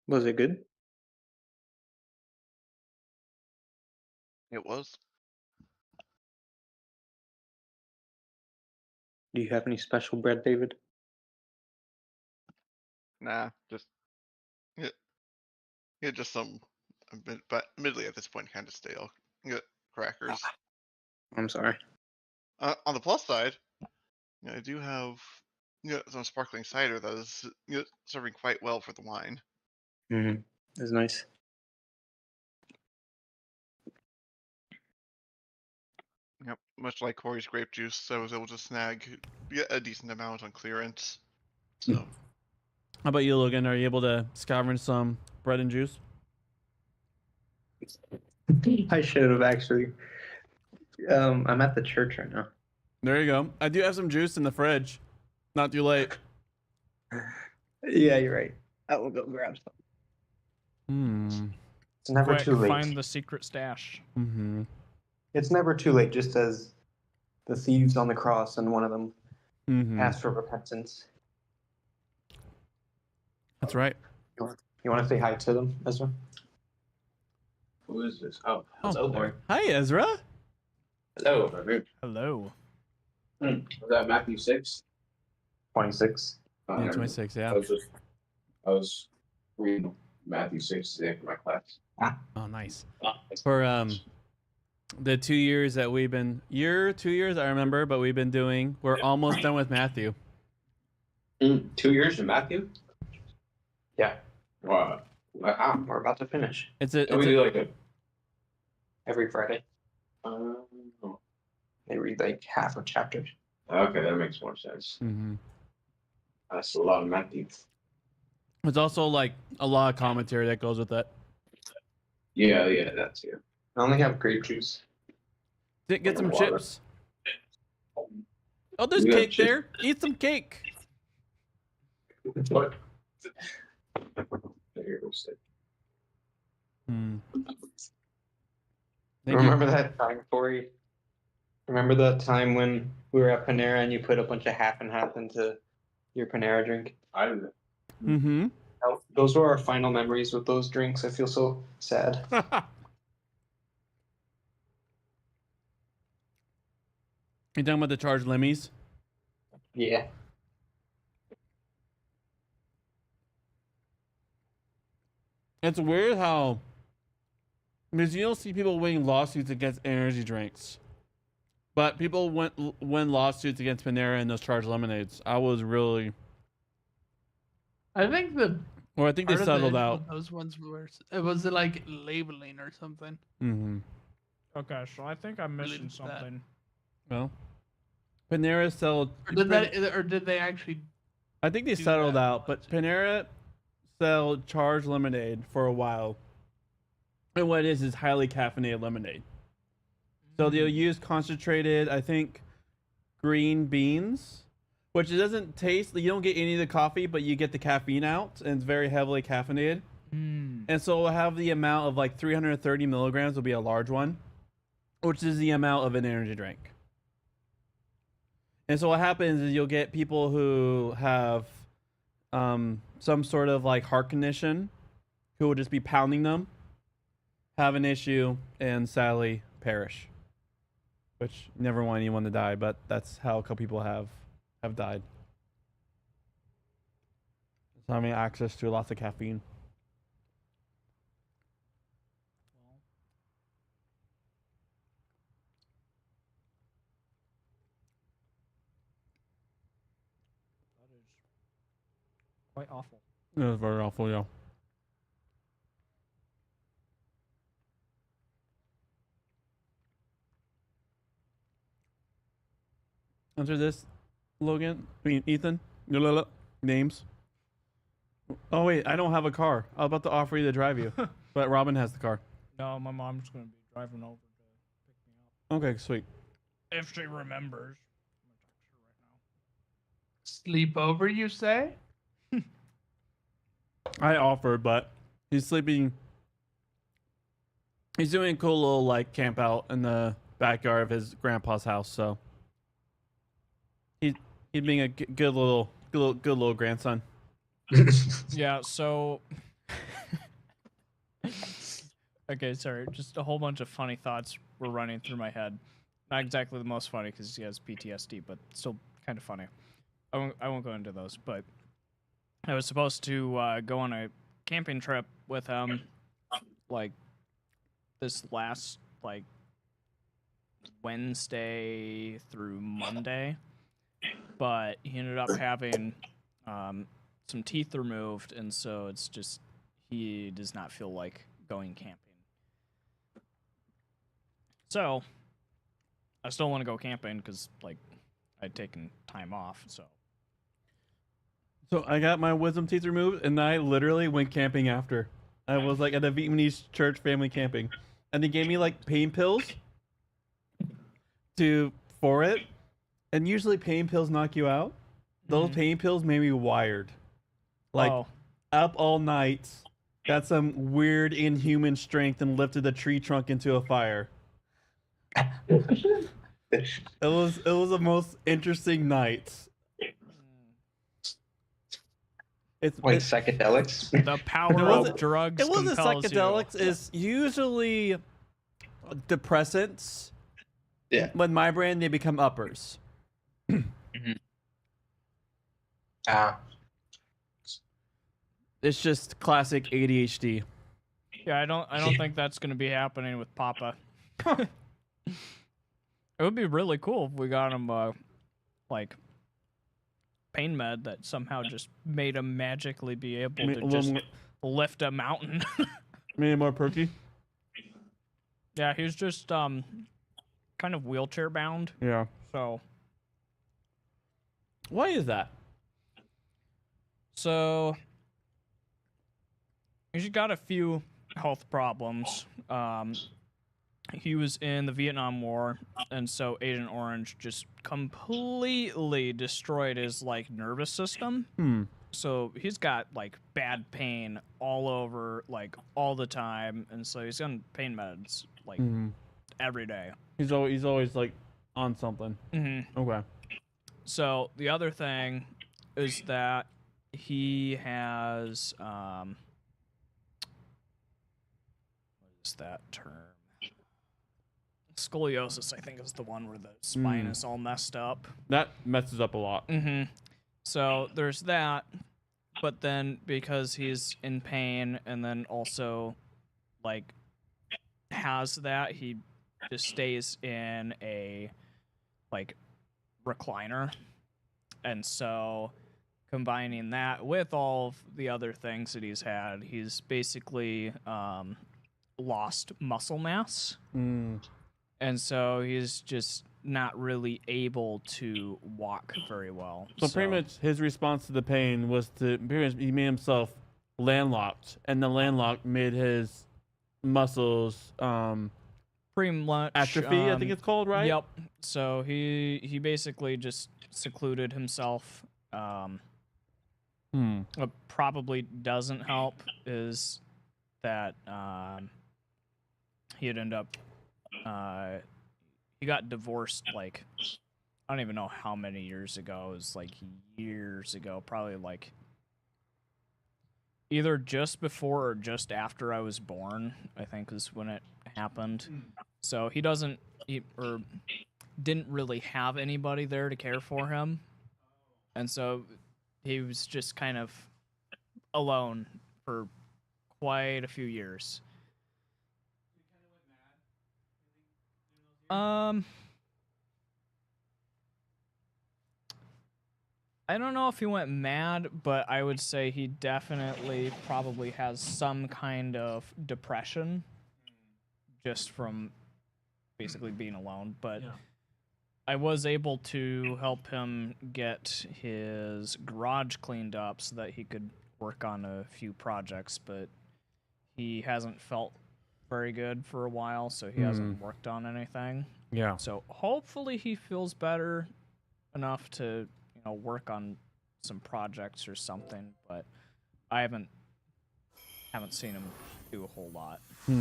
Was it good? It was. Do you have any special bread, David? Nah, just yeah, yeah, just some, but admittedly at this point kind of stale. Yeah, crackers. I'm sorry. On the plus side, I do have some sparkling cider that is serving quite well for the wine. Mm-hmm. That's nice. Yep, much like Corey's grape juice, I was able to snag a decent amount on clearance. So, How about you, Logan? Are you able to scavenge some bread and juice? I should have actually. I'm at the church right now. There you go. I do have some juice in the fridge. Not too late. Yeah, you're right. I will go grab some. It's never Quick, too late. find the secret stash. Mm-hmm. It's never too late, just as the thieves on the cross and one of them asked for repentance. That's right. You want to say hi to them, Ezra? Who is this? Oh, hello there. Hi, Ezra. Hello, my dude. Hello. Was that Matthew 6? 26. Yeah, 26, yeah. I was reading Matthew 6 today for my class. Oh, nice. For the 2 years that we've been 2 years I remember, but we've been doing. We're almost done with Matthew. 2 years in Matthew? Yeah. Wow. We're about to finish. Can we do like a every Friday? Oh. They read like half a chapter. Okay, that makes more sense. Mm-hmm. That's a lot of Matthew. There's also like a lot of commentary that goes with that. Yeah, that's it. I only have grape juice. Get some Water. chips. Oh, there's You got cake chips? there. Eat some cake. What? Here, we'll sit. Remember that time, Corey? Remember that time when we were at Panera and you put a bunch of half and half into your Panera drink? I don't know. Mm-hmm. Those were our final memories with those drinks. I feel so sad. You talking about the charged lemmies? Yeah. It's weird how, because you don't see people winning lawsuits against energy drinks, but people win lawsuits against Panera and those charged lemonades. I was really, I think the or I think they part of the settled issue out. with those ones was it like labeling or something. Mm-hmm. Okay, so I think I'm missing Believe that. something. Well, Panera sold. Or did they actually? I think they do settled that out, but Panera sell charged lemonade for a while. And what it is highly caffeinated lemonade. So they'll use concentrated, I think, green beans, which it doesn't taste. You don't get any of the coffee, but you get the caffeine out, and it's very heavily caffeinated. And so we'll have the amount of like 330 milligrams will be a large one, which is the amount of an energy drink. And so what happens is you'll get people who have some sort of like heart condition, who will just be pounding them, have an issue, and sadly perish. Which never want anyone to die, but that's how a couple people have died. So having access to lots of caffeine. Quite awful. It was very awful, yeah. Answer this, Logan. I mean, Ethan. Names. Oh wait, I don't have a car. I was about to offer you to drive you, but Robin has the car. No, my mom's gonna be driving over to pick me up Okay, sweet. if she remembers. Sleepover, you say? I offered, but he's sleeping. He's doing a cool little like camp out in the backyard of his grandpa's house. So he's being a good little grandson. Yeah. So. Okay, sorry. Just a whole bunch of funny thoughts were running through my head. Not exactly the most funny because he has PTSD, but still kind of funny. I won't go into those, but I was supposed to go on a camping trip with him, like this last like Wednesday through Monday, but he ended up having some teeth removed, and so it's just he does not feel like going camping. So I still want to go camping because like I'd taken time off, so. So I got my wisdom teeth removed, and I literally went camping after. I was like at a Vietnamese church family camping, and they gave me like pain pills for it. And usually pain pills knock you out. Those pain pills made me wired, like up all night. Got some weird inhuman strength and lifted a tree trunk into a fire. It was the most interesting night. It's psychedelics. The power of drugs. It wasn't compels psychedelics. you. It's usually depressants. Yeah. With my brand, they become uppers. It's just classic ADHD. Yeah, I don't think that's gonna be happening with Papa. It would be really cool if we got him like pain med that somehow just made him magically be able to just lift a mountain. Made him more perky. Yeah, he was just kind of wheelchair bound. Yeah. So why is that? So he's got a few health problems. He was in the Vietnam War, and so Agent Orange just completely destroyed his like nervous system. So he's got like bad pain all over, like all the time, and so he's on pain meds like every day. He's always like on something. Okay. So the other thing is that he has what is that term? Scoliosis, I think, is the one where the spine is all messed up. That messes up a lot. So there's that, but then because he's in pain and then also like has that, he just stays in a like recliner. And so combining that with all of the other things that he's had, he's basically lost muscle mass. And so he's just not really able to walk very well. So pretty much his response to the pain was to pretty much he made himself landlocked, and the landlock made his muscles pretty much atrophy, I think it's called, right? Yep. So he basically just secluded himself. What probably doesn't help is that he'd end up he got divorced like I don't even know how many years ago. It was like years ago, probably like either just before or just after I was born, I think is when it happened. So he didn't really have anybody there to care for him. And so he was just kind of alone for quite a few years. I don't know if he went mad, but I would say he definitely probably has some kind of depression just from basically being alone. But I was able to help him get his garage cleaned up so that he could work on a few projects, but he hasn't felt very good for a while, so he hasn't worked on anything. Yeah. So hopefully he feels better enough to work on some projects or something, but I haven't seen him do a whole lot. Let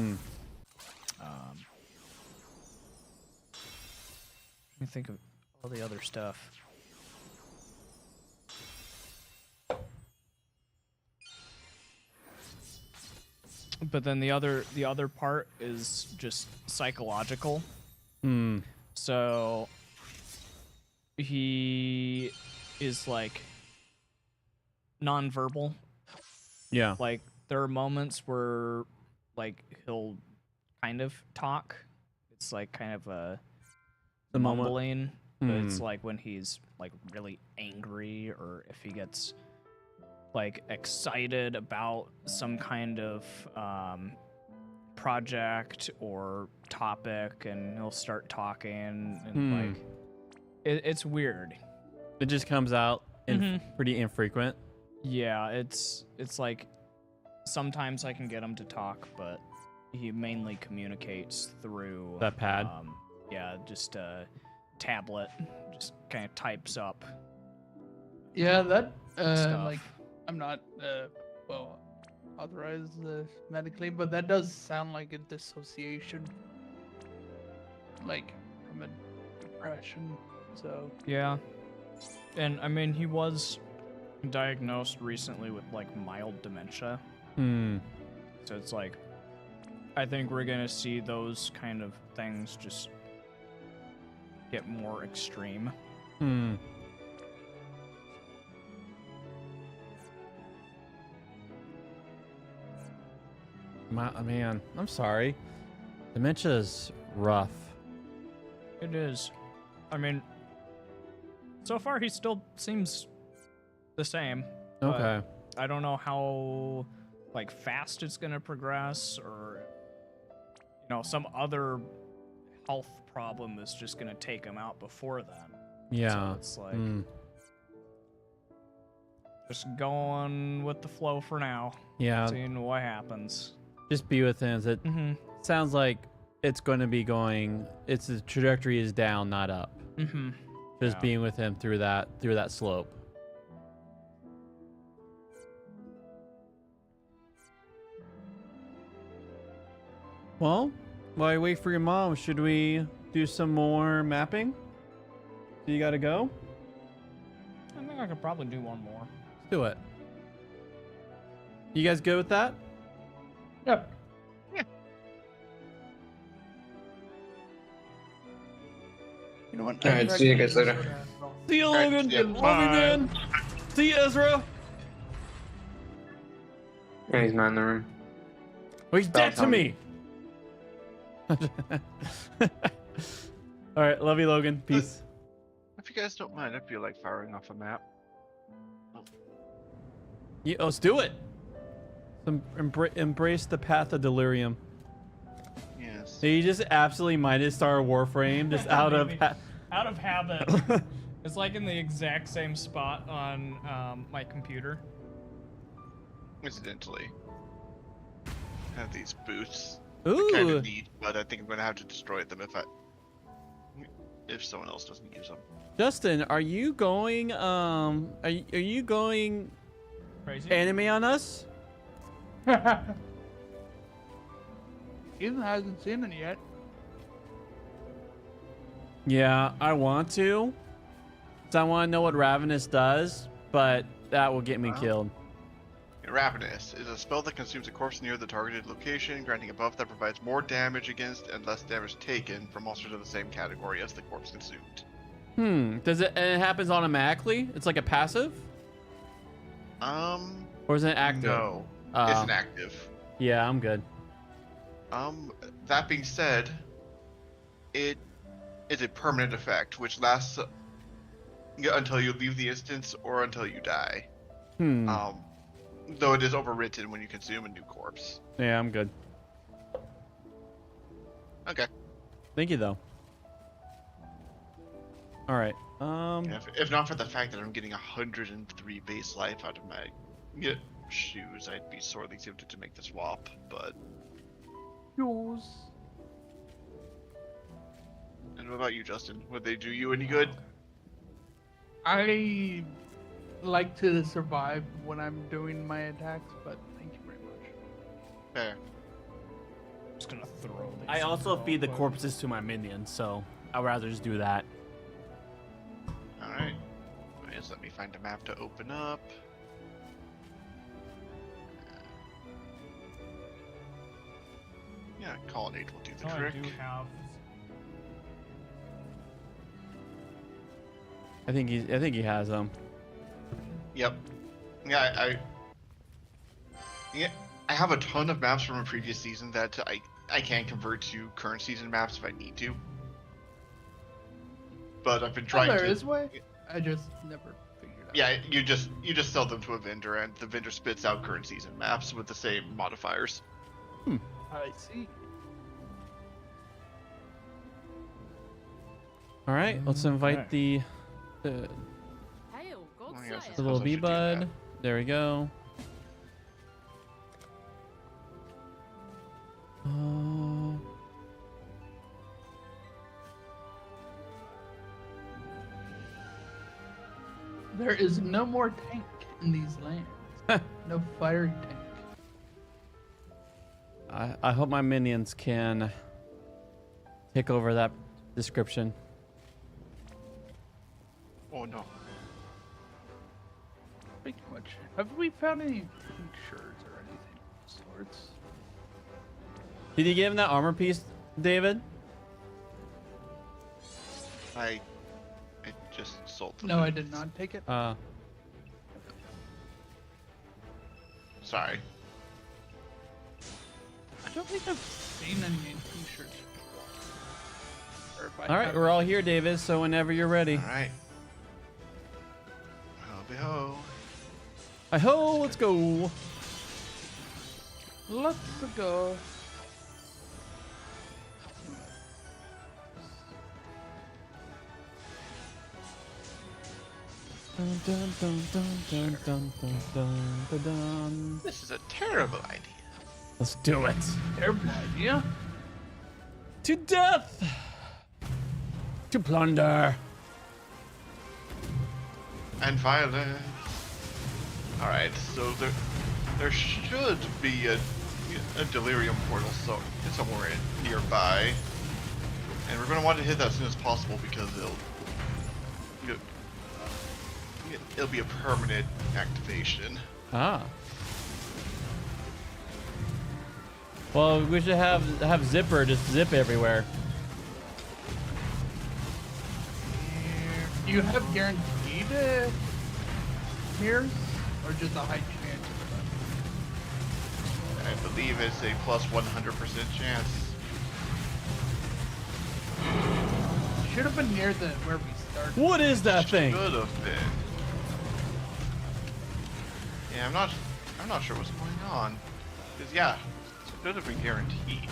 me think of all the other stuff. But then the other part is just psychological. So he is like nonverbal. Yeah. Like there are moments where like he'll kind of talk. It's like kind of a mumbling. But it's like when he's like really angry, or if he gets like excited about some kind of project or topic, and he'll start talking, and like it's weird. It just comes out pretty infrequent. Yeah, it's like sometimes I can get him to talk, but he mainly communicates through that pad. Yeah, just a tablet, just kind of types up. Yeah, that stuff. like I'm not well authorized medically, but that does sound like a dissociation, like from a depression. So yeah, and I mean he was diagnosed recently with like mild dementia. So it's like I think we're gonna see those kind of things just get more extreme. Man, I'm sorry. Dementia is rough. It is. I mean, so far he still seems the same. Okay. I don't know how like fast it's gonna progress, or some other health problem is just gonna take him out before then. Yeah. So it's like just going with the flow for now. Yeah. Seeing what happens. Just be with him. It sounds like it's going to be going. The trajectory is down, not up. Just being with him through that slope. Well, while I wait for your mom, should we do some more mapping? Do you got to go? I think I could probably do one more. Let's do it. You guys good with that? Yep. Yeah. You know what? All right, see you guys later. See you, Logan. Yeah, Love you, bye. man. See you, Ezra. Yeah, he's not in the room. Oh, he's dead to me. All right, love you, Logan. Peace. If you guys don't mind, I feel like firing off a map. Yeah, let's do it. Embrace the path of delirium. Yes. So you just absolutely minded Star Warframe just out of out of habit. It's like in the exact same spot on my computer. Incidentally, have these boots. Ooh. Kind of neat, but I think I'm gonna have to destroy them if someone else doesn't use them. Justin, are you going are you going Crazy. anime on us? Ethan hasn't seen it yet. Yeah, I want to. So I want to know what Ravenous does, but that will get me killed. Ravenous is a spell that consumes a corpse near the targeted location, granting a buff that provides more damage against and less damage taken from monsters of the same category as the corpse consumed. Does it? And it happens automatically? It's like a passive? Or is it active? No, it's an active. Yeah, I'm good. That being said, it is a permanent effect, which lasts until you leave the instance or until you die. Though it is overwritten when you consume a new corpse. Yeah, I'm good. Okay. Thank you, though. All right. If not for the fact that I'm getting 103 base life out of my shoes, I'd be sorely tempted to make the swap. But Shoes. And what about you, Justin? Would they do you any good? I like to survive when I'm doing my attacks, but thank you very much. Fair. I'm just gonna throw these. I also feed the corpses to my minions, so I'd rather just do that. Alright. Just let me find a map to open up. Yeah, Colonnade will do the trick. I do have. I think he has them. Yep. Yeah, I have a ton of maps from a previous season that I can convert to current season maps if I need to. But I've been trying there to. is way. I just never figured out. Yeah, you just sell them to a vendor, and the vendor spits out current season maps with the same modifiers. I see. All right, let's invite the Hail, God Oh, yes, Slayer. little I should do bee-bud. that. There we go. There is no more tank in these lands. No fire tank. I hope my minions can take over that description. Oh no. Pretty much. Have we found any tinctures or anything of sorts? Did you give him that armor piece, David? I just sold them. No, I did not take it. Sorry. I don't think I've seen any tinctures. Or if I All right, have- we're all here, David. So whenever you're ready. All right. Ho. Hi ho, let's go. Let's go. Dun, dun, dun, dun, dun, dun, dun, dun, dun, dun. This is a terrible idea. Let's do it. Terrible idea. To death. To plunder. And violence. Alright, so there should be a delirium portal somewhere nearby. And we're gonna want to hit that as soon as possible because it'll be a permanent activation. Ah. Well, we should have Zipper just zip everywhere. Do you have guaranteed mirrors, or just a high chance? I believe it's a plus 100% chance. Should have been near where we started. What is that thing? Should have been. Yeah, I'm not sure what's going on. Cause yeah, it should have been guaranteed.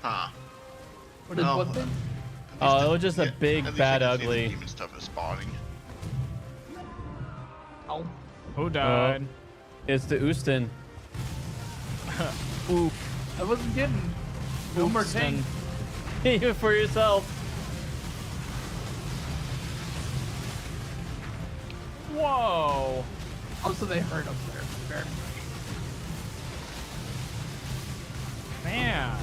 Huh. What is No. what thing? Oh, it was just a Yeah, big, at least bad, I can see the ugly. demon stuff is spawning. Oh. Who died? It's the Ustin. Oof. I wasn't kidding. No more tank. Even for yourself. Whoa. Also, they hurt up there very much. Man.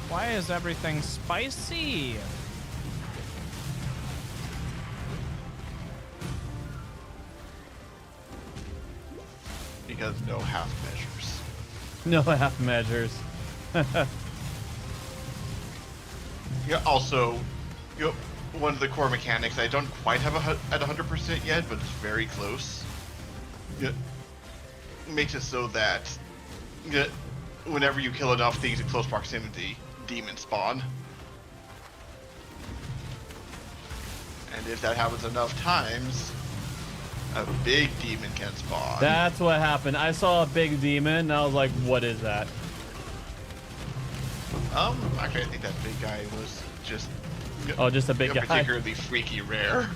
Why is everything spicy? because no half measures. No half measures. Yeah. Also, one of the core mechanics I don't quite have at 100% yet, but it's very close. Makes it so that whenever you kill enough things in close proximity, demons spawn. And if that happens enough times, a big demon can spawn. That's what happened. I saw a big demon, and I was like, what is that? Actually, I think that big guy was just... Oh, just a big guy. Particularly freaky rare.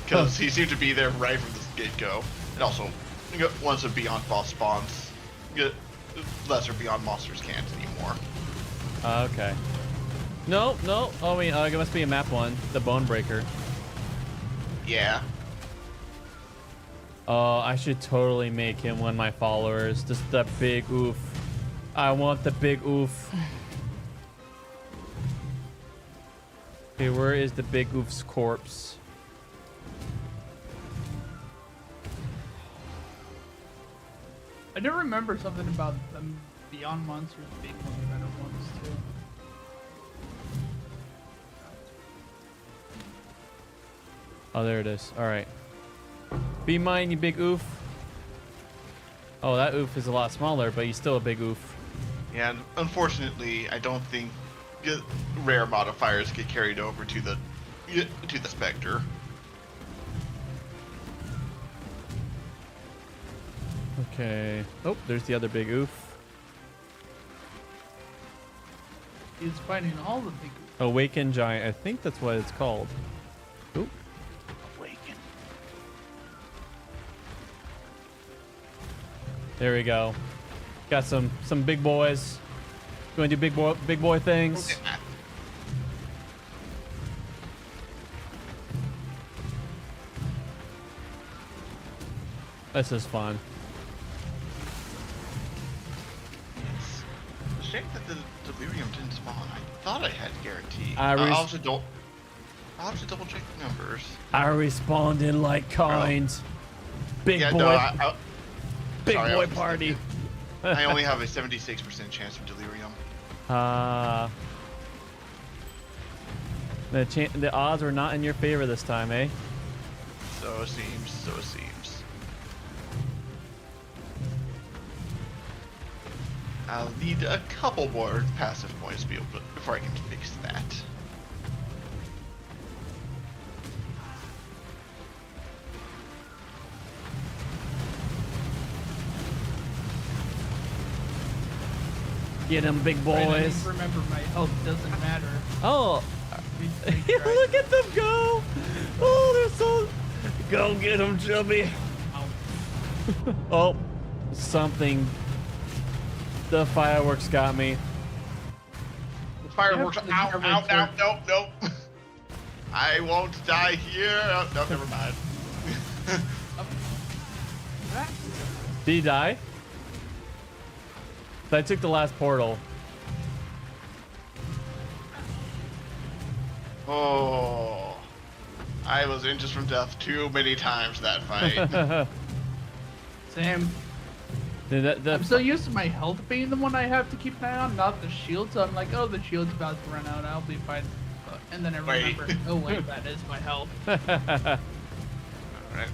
Because he seemed to be there right from the get-go. And also, once a Beyond boss spawns, lesser Beyond monsters can't anymore. Okay. No. Oh, wait, it must be a map one. The Bone Breaker. Yeah. Oh, I should totally make him one of my followers. Just the big oof. I want the big oof. Okay, where is the big oof's corpse? I do remember something about them Beyond Monsters being one of the better ones too. Oh, there it is. All right. Be mine, you big oof. Oh, that oof is a lot smaller, but he's still a big oof. Yeah, and unfortunately, I don't think rare modifiers get carried over to the Spectre. Okay. Oh, there's the other big oof. He's fighting all the big. Awakened Giant. I think that's what it's called. Oop. Awaken. There we go. Got some big boys. Going to do big boy things. Okay. This is fun. It's a shame that the Delirium didn't spawn. I thought I had guarantee. I'll have to double check the numbers. I respawned in like kind. Big Yeah, boy. no, big sorry, boy party. I only have a 76% chance of Delirium. The odds were not in your favor this time, eh? So it seems. I'll need a couple more passive points before I can fix that. Get them big Right, I boys. need to remember my health doesn't matter. Oh, look at them go! Oh, they're so. Go get them, Chubby. Oh, something. The fireworks got me. The fireworks. Ow, nope. I won't die here. Oh, no, never mind. Did he die? I took the last portal. Oh, I was inches from death too many times that fight. Same. I'm so used to my health being the one I have to keep an eye on, not the shield. So I'm like, oh, the shield's about to run out. I'll be fine. And then I remember, oh wait, that is my health. Alright,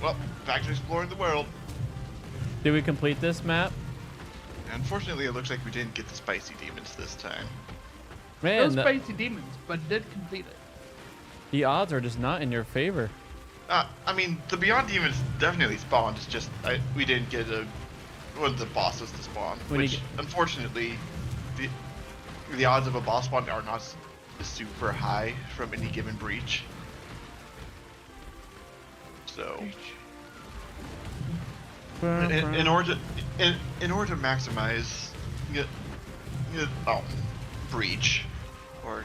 well, back to exploring the world. Did we complete this map? Unfortunately, it looks like we didn't get the spicy demons this time. Man, Those spicy demons, but did complete it. The odds are just not in your favor. I mean, the Beyond demons definitely spawned. It's just we didn't get one of the bosses to spawn. Which, unfortunately, the odds of a boss spawn are not super high from any given breach. So, in order to maximize, breach, or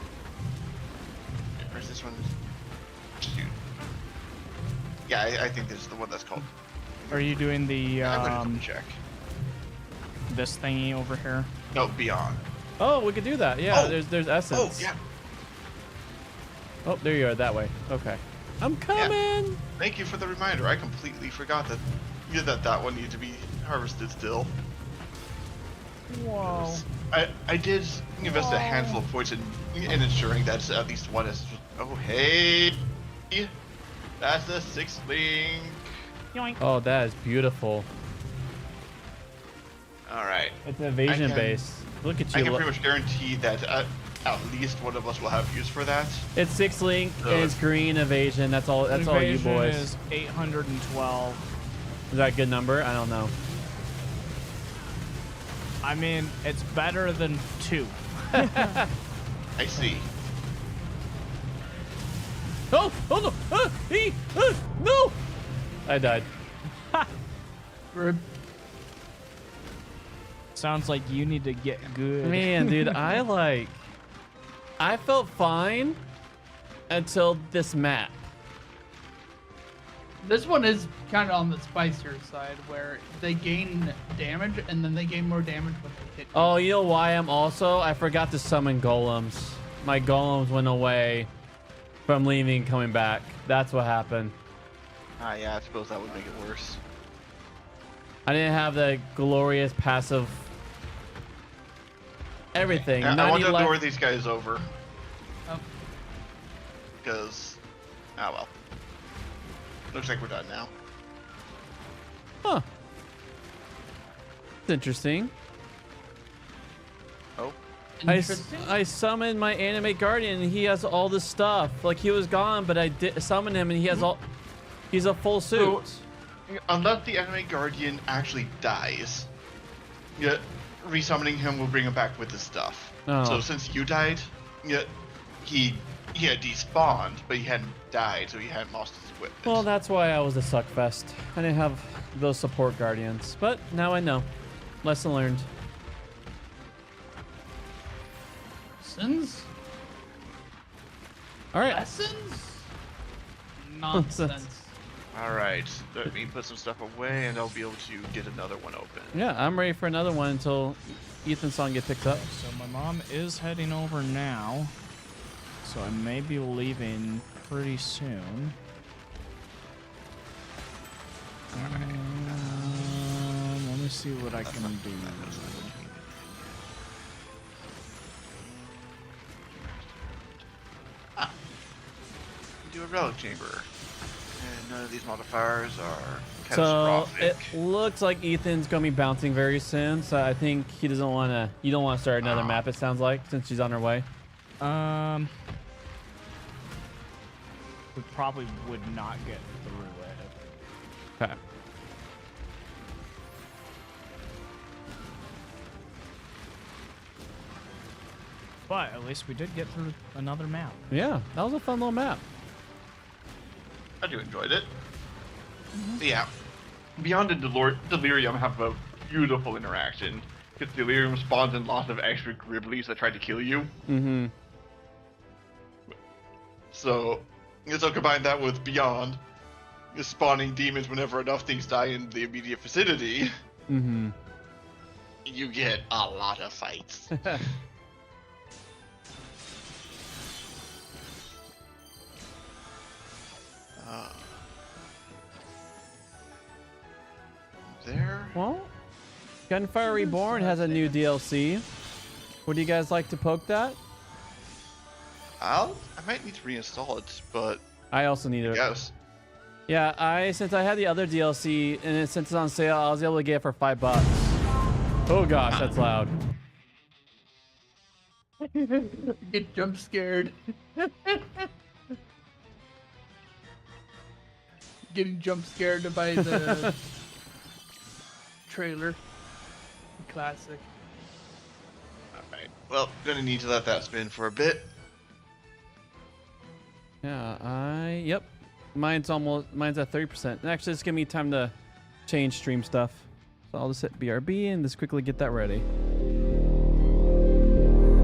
where's this one? Shoot. Yeah, I think this is the one that's called. Are you doing the I'm gonna check. This thingy over here? No, Beyond. Oh, we could do that. Yeah, Oh. there's essence. Oh yeah. Oh, there you are. That way. Okay. I'm coming. Yeah. Thank you for the reminder. I completely forgot that that one needed to be harvested still. Whoa. I did invest a handful of points in ensuring that at least one is. Oh hey, that's the 6th link. Yoink. Oh, that is beautiful. All right. It's evasion based. Look at you. I can pretty much guarantee that at least one of us will have use for that. It's 6 link. So It's green evasion. That's all. That's all you Evasion boys. is 812. Is that a good number? I don't know. I mean, it's better than 2. I see. Oh no! No! I died. Rip. Sounds like you need to get good. Man, dude, I felt fine until this map. This one is kind of on the spicier side, where they gain damage and then they gain more damage when they hit. Oh, you know why I'm also? I forgot to summon golems. My golems went away from leaving and coming back. That's what happened. Ah, yeah, I suppose that would make it worse. I didn't have the glorious passive everything. I 90 want to life- lure these guys over. Oh. Because, well. Looks like we're done now. Huh. It's interesting. Oh. I summoned my anime guardian and he has all this stuff. Like he was gone, but I did summon him and he has all. He's a full suit. So, unless the anime guardian actually dies, yeah, resummoning him will bring him back with his stuff. Oh. So since you died, yeah, he had despawned, but he hadn't died, so he hadn't lost his equipment. Well, that's why I was a suckfest. I didn't have those support guardians, but now I know. Lesson learned. Lessons? All right. Lessons? Nonsense. All right, let me put some stuff away, and I'll be able to get another one open. Yeah, I'm ready for another one until Ethan's song gets picked up. So my mom is heading over now. So I may be leaving pretty soon. Let me see what I can do. Do a relic chamber, and none of these modifiers are So catastrophic. it looks like Ethan's gonna be bouncing very soon. So I think he doesn't want to. You don't want to start another map. It sounds like since she's on her way. We probably would not get through it. Okay. But at least we did get through another map. Yeah, that was a fun little map. I do enjoyed it. Yeah. Beyond and Delirium have a beautiful interaction. Because Delirium spawns in lots of extra Gribblies that try to kill you. Mm-hmm. So combine that with Beyond, is spawning demons whenever enough things die in the immediate vicinity. Mm-hmm. You get a lot of fights. There. Well, Gunfire Reborn has a new DLC. Would you guys like to poke that? I might need to reinstall it, but I also need it. yes. Yeah, since I had the other DLC and since it's on sale, I was able to get it for $5. Oh gosh, that's loud. Get jump scared. Getting jump scared by the trailer. Classic. Alright. Well, gonna need to let that spin for a bit. Yeah, yep. Mine's at 30%. Actually, it's giving me time to change stream stuff. So I'll just hit BRB and just quickly get that ready.